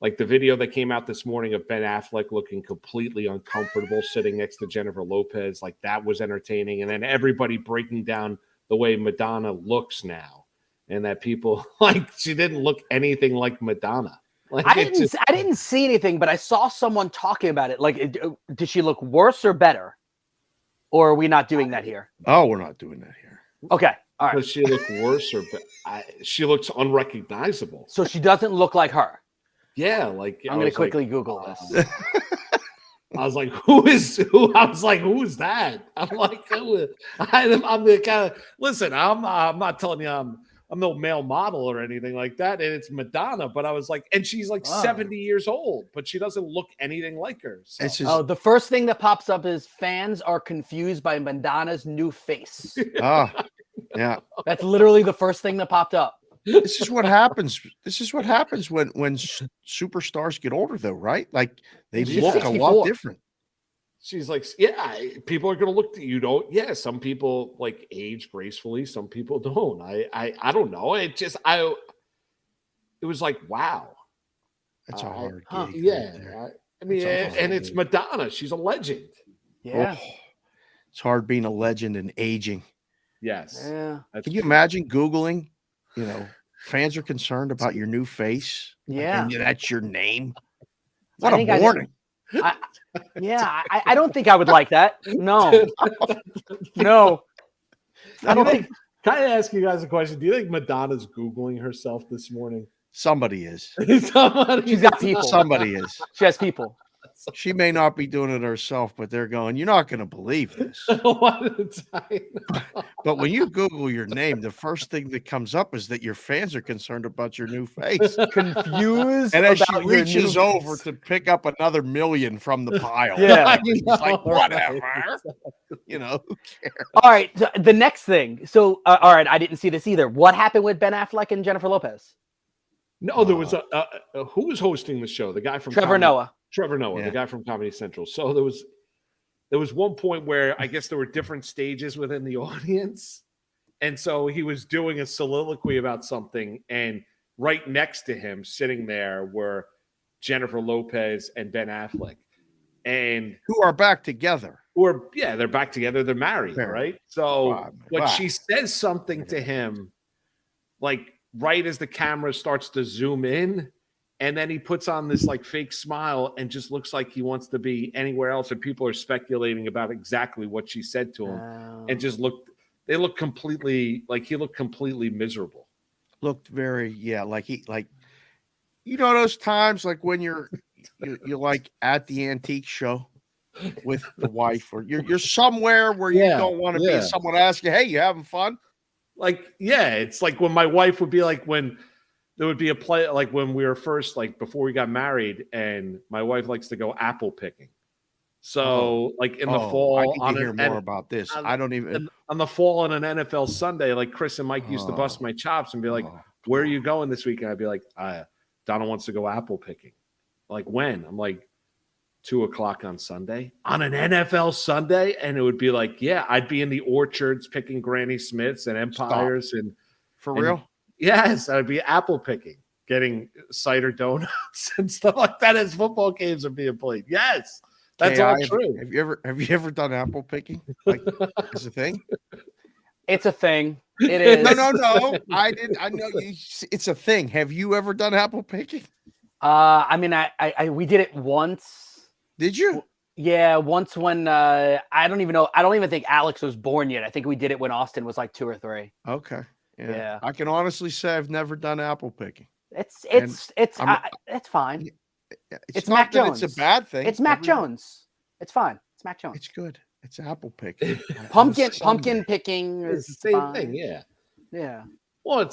Speaker 2: like the video that came out this morning of Ben Affleck looking completely uncomfortable sitting next to Jennifer Lopez. Like that was entertaining. And then everybody breaking down the way Madonna looks now, and that people like she didn't look anything like Madonna. Like
Speaker 3: I didn't see anything, but I saw someone talking about it. Like, did she look worse or better? Or are we not doing that here?
Speaker 17: Oh, we're not doing that here.
Speaker 3: Okay. All right.
Speaker 2: Does she look worse or she looks unrecognizable?
Speaker 3: So she doesn't look like her.
Speaker 2: Yeah, like
Speaker 3: I'm going to quickly Google this.
Speaker 2: I was like, who is who? I was like, who is that? I'm like, I'm the kind of listen. I'm not telling you I'm no male model or anything like that, and it's Madonna. But I was like, and she's like 70 years old, but she doesn't look anything like her. So.
Speaker 3: The first thing that pops up is fans are confused by Madonna's new face.
Speaker 17: Yeah.
Speaker 3: That's literally the first thing that popped up.
Speaker 17: This is what happens. This is what happens when superstars get older, though, right? Like they
Speaker 2: She's
Speaker 17: look
Speaker 2: 64.
Speaker 17: a lot different.
Speaker 2: She's like, yeah, people are gonna look at you. Don't, yeah. Some people like age gracefully, some people don't. I don't know. It just it was like, wow,
Speaker 17: that's a hard gig.
Speaker 2: Yeah, I mean, and it's Madonna. She's a legend.
Speaker 3: Yeah,
Speaker 17: it's hard being a legend and aging.
Speaker 2: Yes.
Speaker 3: Yeah.
Speaker 17: Can you imagine Googling? Fans are concerned about your new face.
Speaker 3: Yeah.
Speaker 17: And that's your name. What a morning.
Speaker 3: I don't think I would like that. No. No. I don't think.
Speaker 2: Can I ask you guys a question? Do you think Madonna's Googling herself this morning?
Speaker 17: Somebody is.
Speaker 3: She's got people.
Speaker 17: Somebody is.
Speaker 3: She has people.
Speaker 17: She may not be doing it herself, but they're going, you're not going to believe this. But when you Google your name, the first thing that comes up is that your fans are concerned about your new face.
Speaker 3: Confused.
Speaker 17: And as she
Speaker 3: about your
Speaker 17: reaches
Speaker 3: new
Speaker 17: over
Speaker 3: face.
Speaker 17: to pick up another million from the pile,
Speaker 3: Yeah.
Speaker 17: she's like, whatever. You know, who cares?
Speaker 3: All right. The next thing. So, all right. I didn't see this either. What happened with Ben Affleck and Jennifer Lopez?
Speaker 2: No, there was who was hosting the show? The guy from
Speaker 3: Trevor Noah.
Speaker 2: Trevor Noah, the guy from Comedy Central. So there was one point where I guess there were different stages within the audience. And so he was doing a soliloquy about something, and right next to him, sitting there, were Jennifer Lopez and Ben Affleck. And
Speaker 17: who are back together.
Speaker 2: They're back together. They're married, right? So she says something to him, like right as the camera starts to zoom in, and then he puts on this like fake smile and just looks like he wants to be anywhere else. And people are speculating about exactly what she said to him, and just he looked completely miserable.
Speaker 17: Looked very, you know, those times like when you're like at the antique show with the wife, or you're somewhere where you don't want to be. Someone asks you, hey, you having fun?
Speaker 2: It's like when my wife would be like, when there would be a play, like when we were first, like before we got married, and my wife likes to go apple picking. So like in the fall,
Speaker 17: I need to hear more about this. I don't even
Speaker 2: on the fall on an NFL Sunday, like Chris and Mike used to bust my chops and be like, where are you going this weekend? I'd be like, Donna wants to go apple picking. Like when? I'm like, 2:00 on Sunday, on an NFL Sunday. And it would be like, I'd be in the orchards picking Granny Smiths and Empires. And
Speaker 17: for real?
Speaker 2: Yes, I'd be apple picking, getting cider donuts and stuff like that as football games are being played. Yes, that's all true.
Speaker 17: Have you ever done apple picking? Like, is a thing?
Speaker 3: It's a thing. It is.
Speaker 17: No. I know it's a thing. Have you ever done apple picking?
Speaker 3: I mean, we did it once.
Speaker 17: Did you?
Speaker 3: Yeah, once when I don't even know. I don't even think Alex was born yet. I think we did it when Austin was like 2 or 3.
Speaker 17: Okay.
Speaker 3: Yeah.
Speaker 17: I can honestly say I've never done apple picking.
Speaker 3: It's fine.
Speaker 17: It's
Speaker 3: Mac
Speaker 17: not
Speaker 3: Jones.
Speaker 17: that it's a bad thing.
Speaker 3: It's Mac Jones. It's fine. It's Mac Jones.
Speaker 17: It's good. It's apple picking.
Speaker 3: Pumpkin picking is
Speaker 2: the same
Speaker 3: fine.
Speaker 2: thing. Yeah.
Speaker 3: Yeah.
Speaker 2: Well,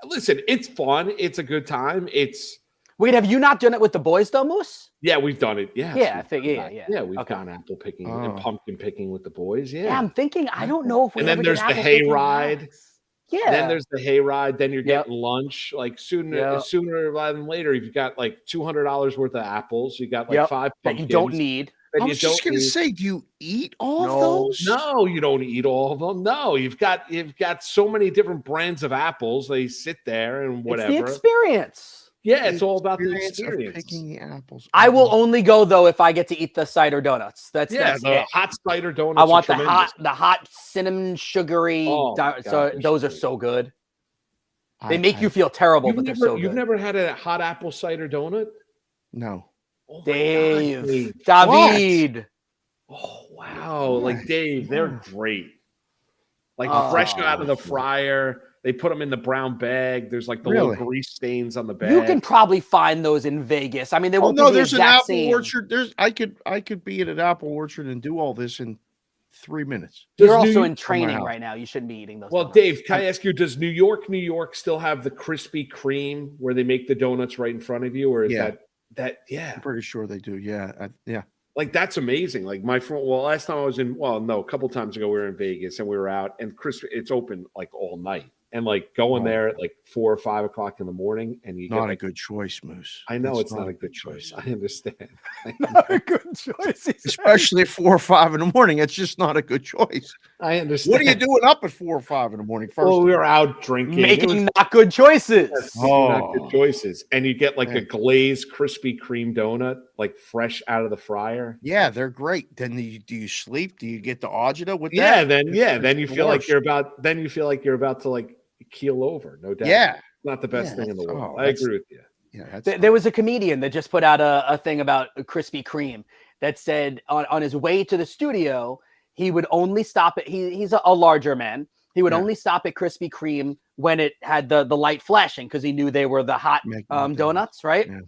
Speaker 2: listen, it's fun. It's a good time.
Speaker 3: Wait, have you not done it with the boys though, Moose?
Speaker 2: Yeah, we've done it. Yeah.
Speaker 3: Yeah, I think yeah.
Speaker 2: We've gone apple picking and pumpkin picking with the boys. Yeah.
Speaker 3: I'm thinking. I don't know if we.
Speaker 2: And then there's the hay ride.
Speaker 3: Yeah.
Speaker 2: Then there's the hay ride. Then you're getting lunch. Like sooner rather than later, you've got like $200 worth of apples. You got like 5 pumpkins
Speaker 3: that you don't need.
Speaker 17: I was just going to say, do you eat all of those?
Speaker 2: No, you don't eat all of them. No, you've got so many different brands of apples. They sit there and whatever.
Speaker 3: It's the experience.
Speaker 2: Yeah, it's all about the experience.
Speaker 17: Picking the apples.
Speaker 3: I will only go though if I get to eat the cider donuts. That's
Speaker 2: the hot cider donuts.
Speaker 3: I want the hot cinnamon sugary. Those are so good. They make you feel terrible, but they're so good.
Speaker 2: You've never had a hot apple cider donut?
Speaker 17: No.
Speaker 2: Oh
Speaker 3: David.
Speaker 2: Oh wow! Like Dave, they're great. Like fresh out of the fryer. They put them in the brown bag. There's like the little grease stains on the bag.
Speaker 3: You can probably find those in Vegas. I mean, they won't be the
Speaker 17: there's an
Speaker 3: exact
Speaker 17: apple
Speaker 3: same.
Speaker 17: orchard. I could be at an apple orchard and do all this in 3 minutes.
Speaker 3: You're also in training right now. You shouldn't be eating those.
Speaker 2: Well,
Speaker 3: donuts.
Speaker 2: Dave, can I ask you, does New York still have the Krispy Kreme where they make the donuts right in front of you? Or is that
Speaker 17: I'm pretty sure they do. Yeah.
Speaker 2: Like, that's amazing. Like my friend, last time I was a couple times ago, we were in Vegas and we were out, and it's open like all night. And like going there at like 4 or 5 o'clock in the morning, and you
Speaker 17: not
Speaker 2: get
Speaker 17: a good choice, Moose.
Speaker 2: I know it's not a good choice. I understand.
Speaker 3: Not a good choice,
Speaker 17: especially at 4 or 5 in the morning. It's just not a good choice.
Speaker 2: I understand.
Speaker 17: What are you doing up at 4 or 5 in the morning? First,
Speaker 2: we were out drinking,
Speaker 3: making not good choices.
Speaker 2: Not good choices, and you get like a glazed Krispy Kreme donut, like fresh out of the fryer.
Speaker 17: Yeah, they're great. Then do you sleep? Do you get the agita with
Speaker 2: that?
Speaker 17: Then
Speaker 2: you feel like you're about. Then you feel like you're about to like keel over. No doubt.
Speaker 17: Yeah,
Speaker 2: not the best thing in the world. I agree with you.
Speaker 17: Yeah,
Speaker 3: There was a comedian that just put out a thing about Krispy Kreme that said on his way to the studio, he would only stop at he's a larger man. He would only stop at Krispy Kreme when it had the light flashing because he knew they were the hot donuts, right?
Speaker 17: Yeah.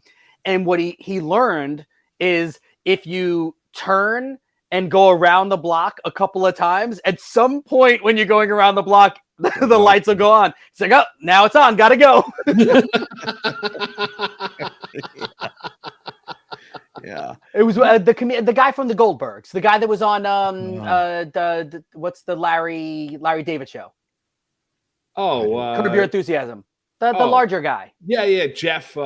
Speaker 3: And what he learned is if you turn and go around the block a couple of times, at some point when you're going around the block, the lights will go on. It's like, oh, now it's on. Gotta go.
Speaker 17: Yeah.
Speaker 3: It was the guy from the Goldbergs, the guy that was on what's the Larry David show?
Speaker 2: Oh,
Speaker 3: Curb Your Enthusiasm. The larger guy.
Speaker 2: Yeah, Jeff.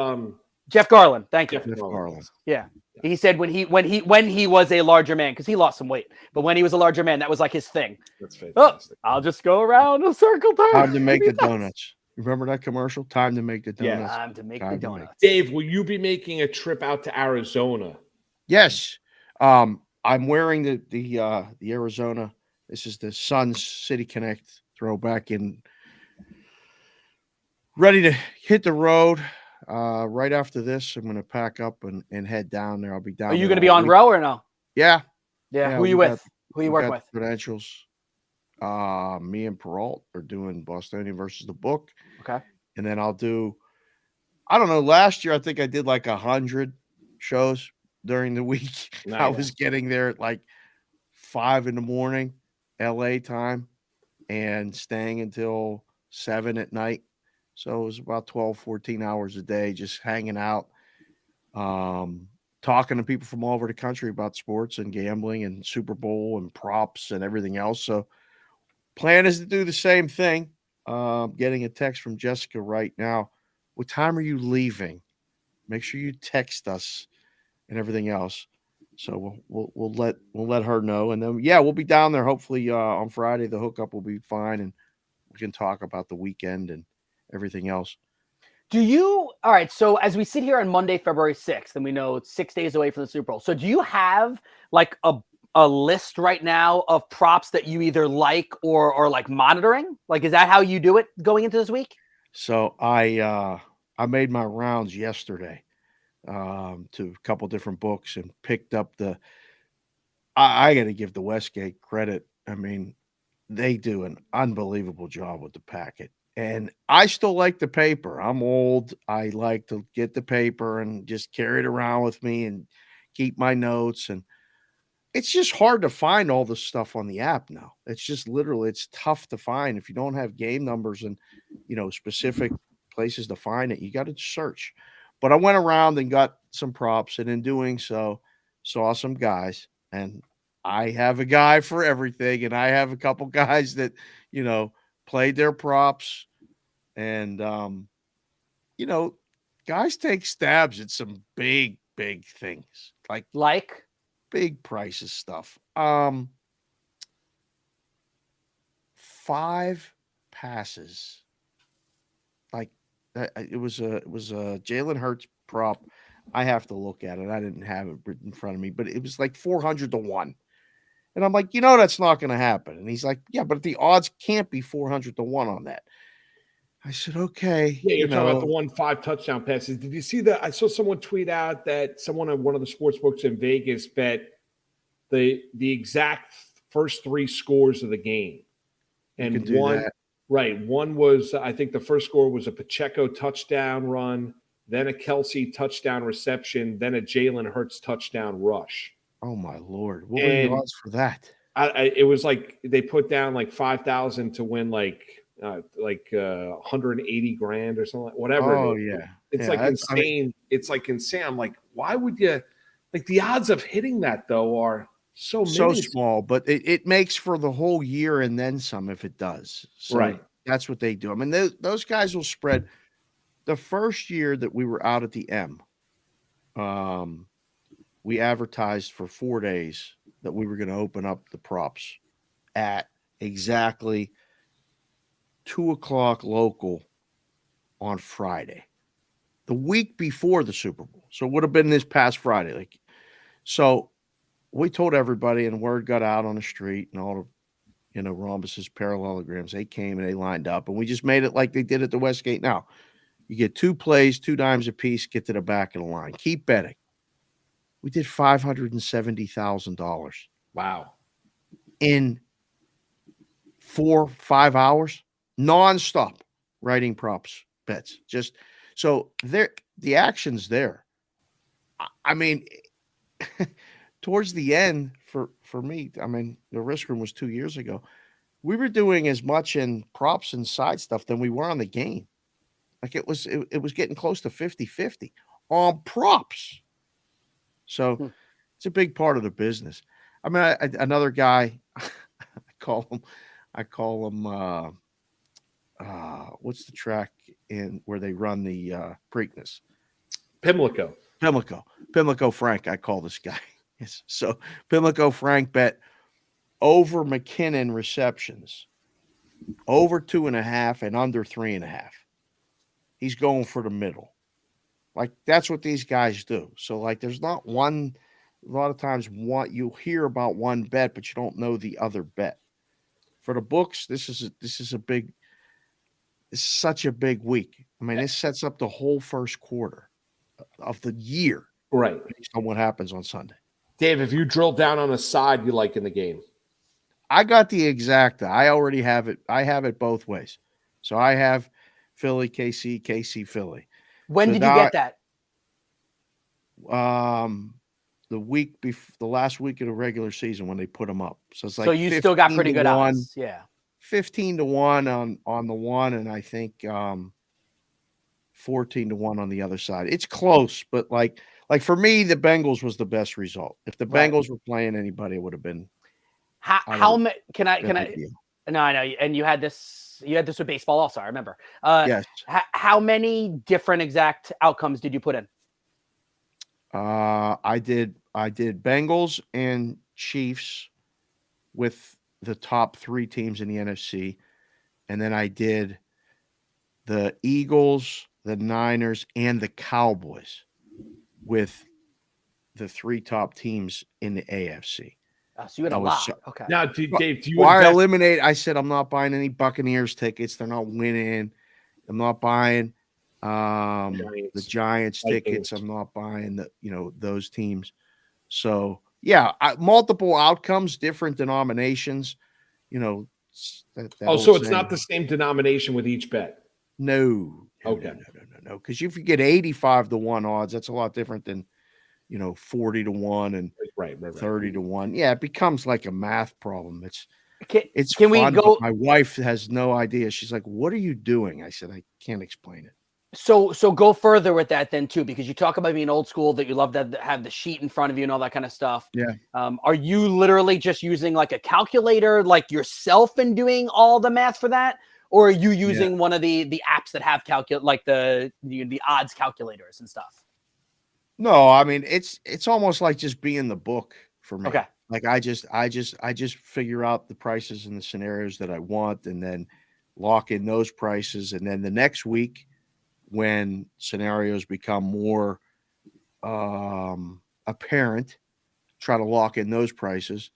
Speaker 3: Jeff Garland. Thank you.
Speaker 2: Jeff Garland.
Speaker 3: Yeah. He said when he was a larger man, because he lost some weight, but when he was a larger man, that was like his thing.
Speaker 2: That's fantastic.
Speaker 3: Oh, I'll just go around a circle time.
Speaker 17: Time to make the donuts. Remember that commercial? Time to make the donuts.
Speaker 3: Yeah, time to make the donuts.
Speaker 2: Dave, will you be making a trip out to Arizona?
Speaker 17: Yes. I'm wearing the Arizona. This is the Suns City Connect throwback and ready to hit the road. Right after this, I'm going to pack up and head down there. I'll be down.
Speaker 3: Are you going to be on row or no?
Speaker 17: Yeah.
Speaker 3: Yeah. Who are you with? Who you work with?
Speaker 17: Credentials. Me and Peralt are doing Bostonian versus the book.
Speaker 3: Okay.
Speaker 17: And then I'll do, I don't know, last year I think I did like 100 shows during the week.
Speaker 2: Nice.
Speaker 17: I was getting there at like 5 a.m. LA time and staying until 7 at night. So it was about 12, 14 hours a day, just hanging out, talking to people from all over the country about sports and gambling and Super Bowl and props and everything else. So plan is to do the same thing. Getting a text from Jessica right now. What time are you leaving? Make sure you text us and everything else. So we'll let her know. And then, we'll be down there. Hopefully on Friday, the hookup will be fine. And we can talk about the weekend and everything else.
Speaker 3: All right, so as we sit here on Monday, February 6th, and we know it's 6 days away from the Super Bowl. So do you have like a list right now of props that you either like or like monitoring? Like, is that how you do it going into this week?
Speaker 17: So I made my rounds yesterday to a couple different books and picked up I got to give the Westgate credit. I mean, they do an unbelievable job with the packet. And I still like the paper. I'm old. I like to get the paper and just carry it around with me and keep my notes. And it's just hard to find all this stuff on the app now. It's just literally, it's tough to find. If you don't have game numbers and, specific places to find it, you got to search. But I went around and got some props, and in doing so, saw some guys. And I have a guy for everything. And I have a couple guys that, played their props, and guys take stabs at some big things, like big prices stuff. 5 passes, like that. It was a Jalen Hurts prop. I have to look at it. I didn't have it in front of me, but it was like 400 to 1. And I'm like, that's not going to happen. And he's like, yeah, but the odds can't be 400 to 1 on that. I said, okay.
Speaker 2: Yeah, you're talking about the 5 touchdown passes. Did you see that? I saw someone tweet out that someone on one of the sports books in Vegas bet the exact first 3 scores of the game. And one was, I think the first score was a Pacheco touchdown run, then a Kelsey touchdown reception, then a Jalen Hurts touchdown rush.
Speaker 17: Oh my Lord! What were the odds for that?
Speaker 2: It was like they put down like 5,000 to win like 180 grand or something, whatever.
Speaker 17: Oh yeah,
Speaker 2: it's like insane. It's like insane. I'm like, why would you? Like the odds of hitting that though are so
Speaker 17: small, but it makes for the whole year and then some if it does. So
Speaker 2: right.
Speaker 17: That's what they do. I mean, those guys will spread. The first year that we were out at the M, we advertised for 4 days that we were going to open up the props at exactly 2:00 local on Friday, the week before the Super Bowl. So it would have been this past Friday. So we told everybody, and word got out on the street, and all the, rhombuses, parallelograms, they came and they lined up, and we just made it like they did at the Westgate now. You get 2 plays, 2 dimes a piece, get to the back of the line. Keep betting. We did $570,000.
Speaker 2: Wow.
Speaker 17: In 4-5 hours, nonstop writing props bets. Just so there, the action's there. I mean, towards the end for me, I mean, the risk room was 2 years ago. We were doing as much in props and side stuff than we were on the game. Like it was getting close to 50-50 on props. So it's a big part of the business. I mean, another guy, I call him, what's the track in where they run the Preakness? Pimlico Frank, I call this guy. Yes. So Pimlico Frank bet over McKinnon receptions, over 2.5 and under 3.5. He's going for the middle. Like, that's what these guys do. So, like, there's not one, a lot of times you hear about one bet, but you don't know the other bet. For the books, this is such a big week. I mean, this sets up the whole first quarter of the year.
Speaker 2: Right.
Speaker 17: Based on what happens on Sunday.
Speaker 2: Dave, if you drill down on a side you like in the game.
Speaker 17: I got the exacta. I already have it. I have it both ways. So I have Philly, KC, Philly.
Speaker 3: When did you get that?
Speaker 17: The week before, the last week of the regular season when they put them up. So it's like,
Speaker 3: so you still got pretty good odds. Yeah.
Speaker 17: 15-1 on the one, and I think 14-1 on the other side. It's close, but like for me, the Bengals was the best result. If the Bengals were playing anybody, it would have been.
Speaker 3: How many? Can I? No, I know. And you had this with baseball also. I remember.
Speaker 17: Yes.
Speaker 3: How many different exact outcomes did you put in?
Speaker 17: I did Bengals and Chiefs with the top 3 teams in the NFC, and then I did the Eagles, the Niners, and the Cowboys with the 3 top teams in the AFC.
Speaker 3: So you had a lot. Okay.
Speaker 2: Now, Dave, do you
Speaker 17: eliminate? I said I'm not buying any Buccaneers tickets. They're not winning. I'm not buying the Giants tickets. I'm not buying those teams. So yeah, multiple outcomes, different denominations. So
Speaker 2: it's not the same denomination with each bet.
Speaker 17: No.
Speaker 2: Okay.
Speaker 17: No. Because if you get 85-1 odds, that's a lot different than 40-1 and
Speaker 2: right.
Speaker 17: 30-1. Yeah, it becomes like a math problem. It's
Speaker 3: can
Speaker 17: fun,
Speaker 3: we go?
Speaker 17: But my wife has no idea. She's like, "What are you doing?" I said, "I can't explain it."
Speaker 3: So go further with that then too, because you talk about being old school, that you love to have the sheet in front of you and all that kind of stuff.
Speaker 17: Yeah.
Speaker 3: Are you literally just using like a calculator, like yourself, and doing all the math for that, or are you using one of the apps that have like the odds calculators and stuff?
Speaker 17: No, I mean it's almost like just being the book for me.
Speaker 3: Okay.
Speaker 17: Like I just figure out the prices and the scenarios that I want, and then lock in those prices, and then the next week, when scenarios become more apparent, try to lock in those prices.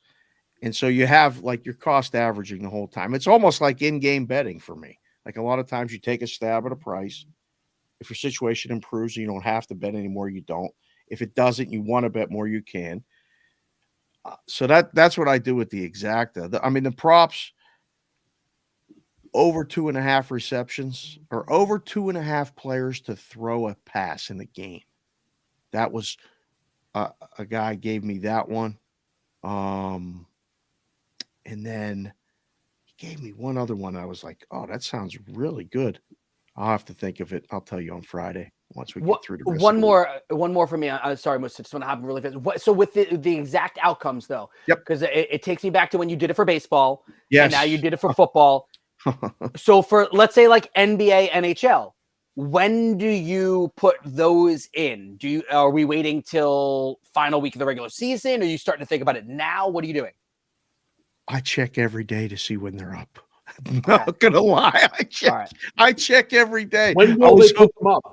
Speaker 17: And so you have like your cost averaging the whole time. It's almost like in-game betting for me. Like a lot of times you take a stab at a price. If your situation improves and you don't have to bet anymore, you don't. If it doesn't, you want to bet more, you can. So that's what I do with the exacta. The props, over 2.5 receptions or over 2.5 players to throw a pass in the game. That was a guy gave me that one. And then he gave me one other one. I was like, oh, that sounds really good. I'll have to think of it. I'll tell you on Friday once we get through the rest
Speaker 3: one
Speaker 17: of
Speaker 3: more for me. I'm sorry, Musa, just want to happen really fast. So with the exact outcomes though, because it takes me back to when you did it for baseball.
Speaker 17: Yes.
Speaker 3: And now you did it for football. So for, let's say, like NBA, NHL, when do you put those in? Are we waiting till final week of the regular season? Or are you starting to think about it now? What are you doing?
Speaker 17: I check every day to see when they're up. I'm not gonna lie. I check every day.
Speaker 2: When will they put them up?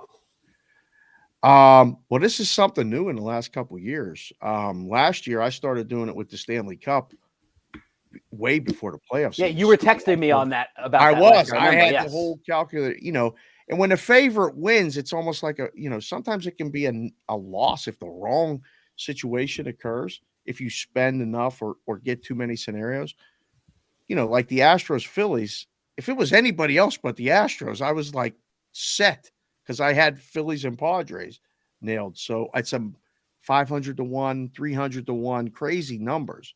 Speaker 17: Well, this is something new in the last couple of years. Last year I started doing it with the Stanley Cup way before the playoffs.
Speaker 3: Yeah, you were texting me on that about
Speaker 17: I
Speaker 3: that
Speaker 17: was.
Speaker 3: I
Speaker 17: had the whole calculator, And when a favorite wins, it's almost like sometimes it can be a loss if the wrong situation occurs, if you spend enough or get too many scenarios. Like the Astros Phillies, if it was anybody else but the Astros, I was like set because I had Phillies and Padres nailed. So it's some 500 to 1, 300 to 1, crazy numbers.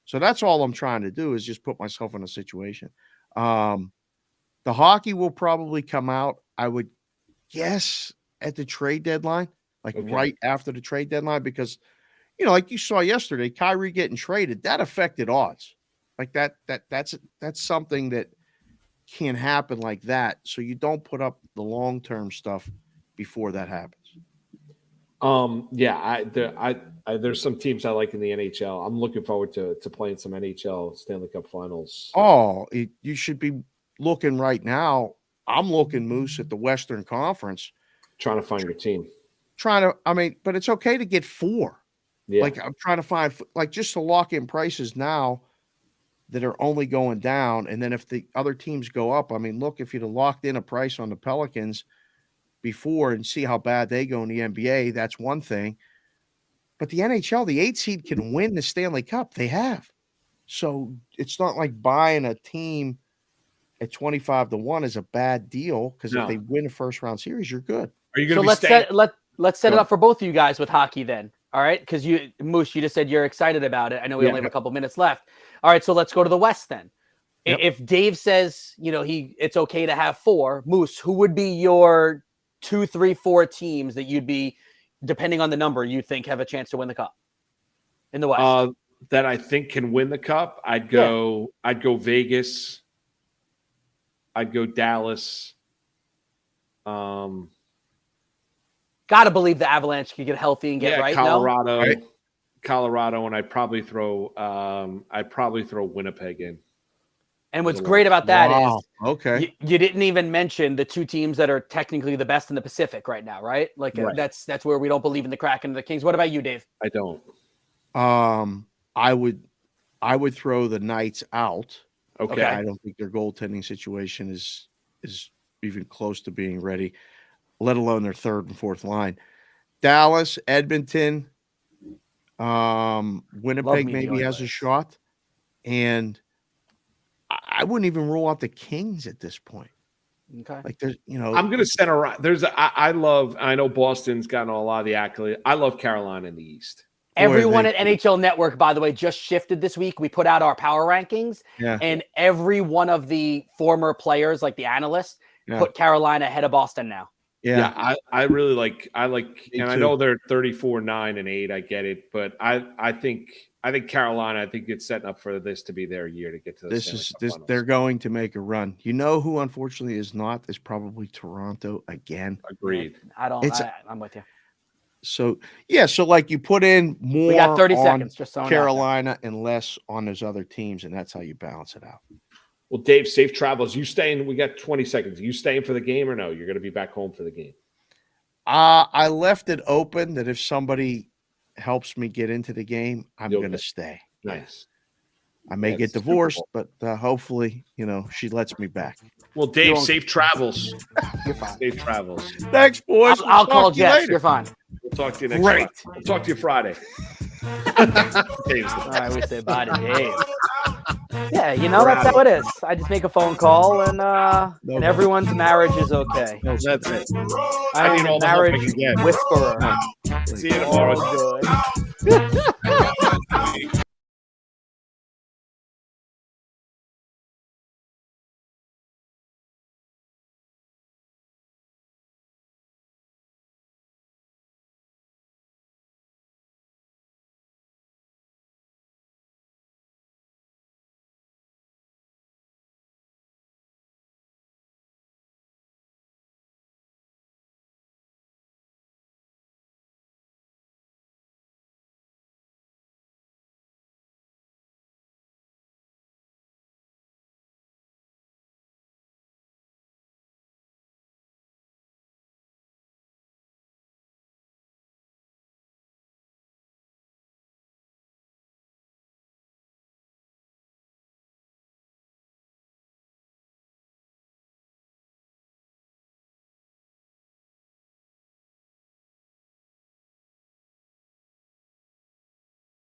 Speaker 17: So that's all I'm trying to do is just put myself in a situation. The hockey will probably come out, I would guess, at the trade deadline, right after the trade deadline, because, like you saw yesterday, Kyrie getting traded, that affected odds. Like that's something that can happen like that. So you don't put up the long-term stuff before that happens.
Speaker 2: There's some teams I like in the NHL. I'm looking forward to playing some NHL Stanley Cup Finals.
Speaker 17: Oh, you should be looking right now. I'm looking, Moose, at the Western Conference.
Speaker 2: Trying to find your team.
Speaker 17: But it's okay to get 4. Yeah. Like I'm trying to find, just to lock in prices now that are only going down. And then if the other teams go up, look, if you'd have locked in a price on the Pelicans before and see how bad they go in the NBA, that's one thing. But the NHL, the 8 seed can win the Stanley Cup. They have. So it's not like buying a team at 25 to 1 is a bad deal, because if they win a first round series, you're good.
Speaker 2: Are you going to
Speaker 3: let's set it up for both of you guys with hockey then. All right, because Moose, you just said you're excited about it. I know we only have a couple minutes left. All right, so let's go to the West then. Yep. If Dave says it's okay to have 4, Moose, who would be your 2, 3, 4 teams that you'd be, depending on the number, you think have a chance to win the cup in the West?
Speaker 2: That I think can win the cup. I'd go Vegas. I'd go Dallas.
Speaker 3: Got to believe the Avalanche could get healthy and get right.
Speaker 2: Colorado,
Speaker 3: no? Right.
Speaker 2: Colorado, and I'd probably throw Winnipeg in.
Speaker 3: And what's great about that
Speaker 17: is
Speaker 3: you didn't even mention the 2 teams that are technically the best in the Pacific right now, right? That's where we don't believe in the Kraken and the Kings. What about you, Dave?
Speaker 2: I don't.
Speaker 17: I would throw the Knights out.
Speaker 2: Okay.
Speaker 17: I don't think their goaltending situation is even close to being ready, let alone their 3rd and 4th line. Dallas, Edmonton, Winnipeg maybe has a shot. And I wouldn't even rule out the Kings at this point.
Speaker 3: Okay.
Speaker 2: I'm going to center around. I know Boston's gotten a lot of the accolades. I love Carolina in the East.
Speaker 3: Everyone at NHL Network, by the way, just shifted this week. We put out our power rankings, and every one of the former players, like the analysts, put Carolina ahead of Boston now.
Speaker 2: Yeah, I really like, and I know they're 34-9-8. I get it, but I think Carolina, it's setting up for this to be their year to get to the
Speaker 17: they're going to make a run. You know who unfortunately is not? Is probably Toronto again.
Speaker 2: Agreed.
Speaker 3: I'm with you.
Speaker 17: So like you put in more,
Speaker 3: we got 30
Speaker 17: on
Speaker 3: seconds, just so
Speaker 17: Carolina and less on those other teams, and that's how you balance it out.
Speaker 2: Well, Dave, safe travels. You staying? We got 20 seconds. You staying for the game or no? You're going to be back home for the game.
Speaker 17: I left it open that if somebody helps me get into the game, I'm going to stay.
Speaker 2: Nice.
Speaker 17: I may get divorced, but hopefully, she lets me back.
Speaker 2: Well, Dave, safe travels.
Speaker 3: You're fine.
Speaker 2: Safe travels.
Speaker 17: Thanks, boys.
Speaker 3: I'll call Jess. You're fine.
Speaker 2: We'll talk to you next Friday. We'll talk to you Friday.
Speaker 3: All right, we say bye to Dave. Yeah, that's how it is. I just make a phone call, and everyone's marriage is okay.
Speaker 2: That's it.
Speaker 3: I need all the marriage whisperer.
Speaker 2: See you tomorrow.
Speaker 3: Good.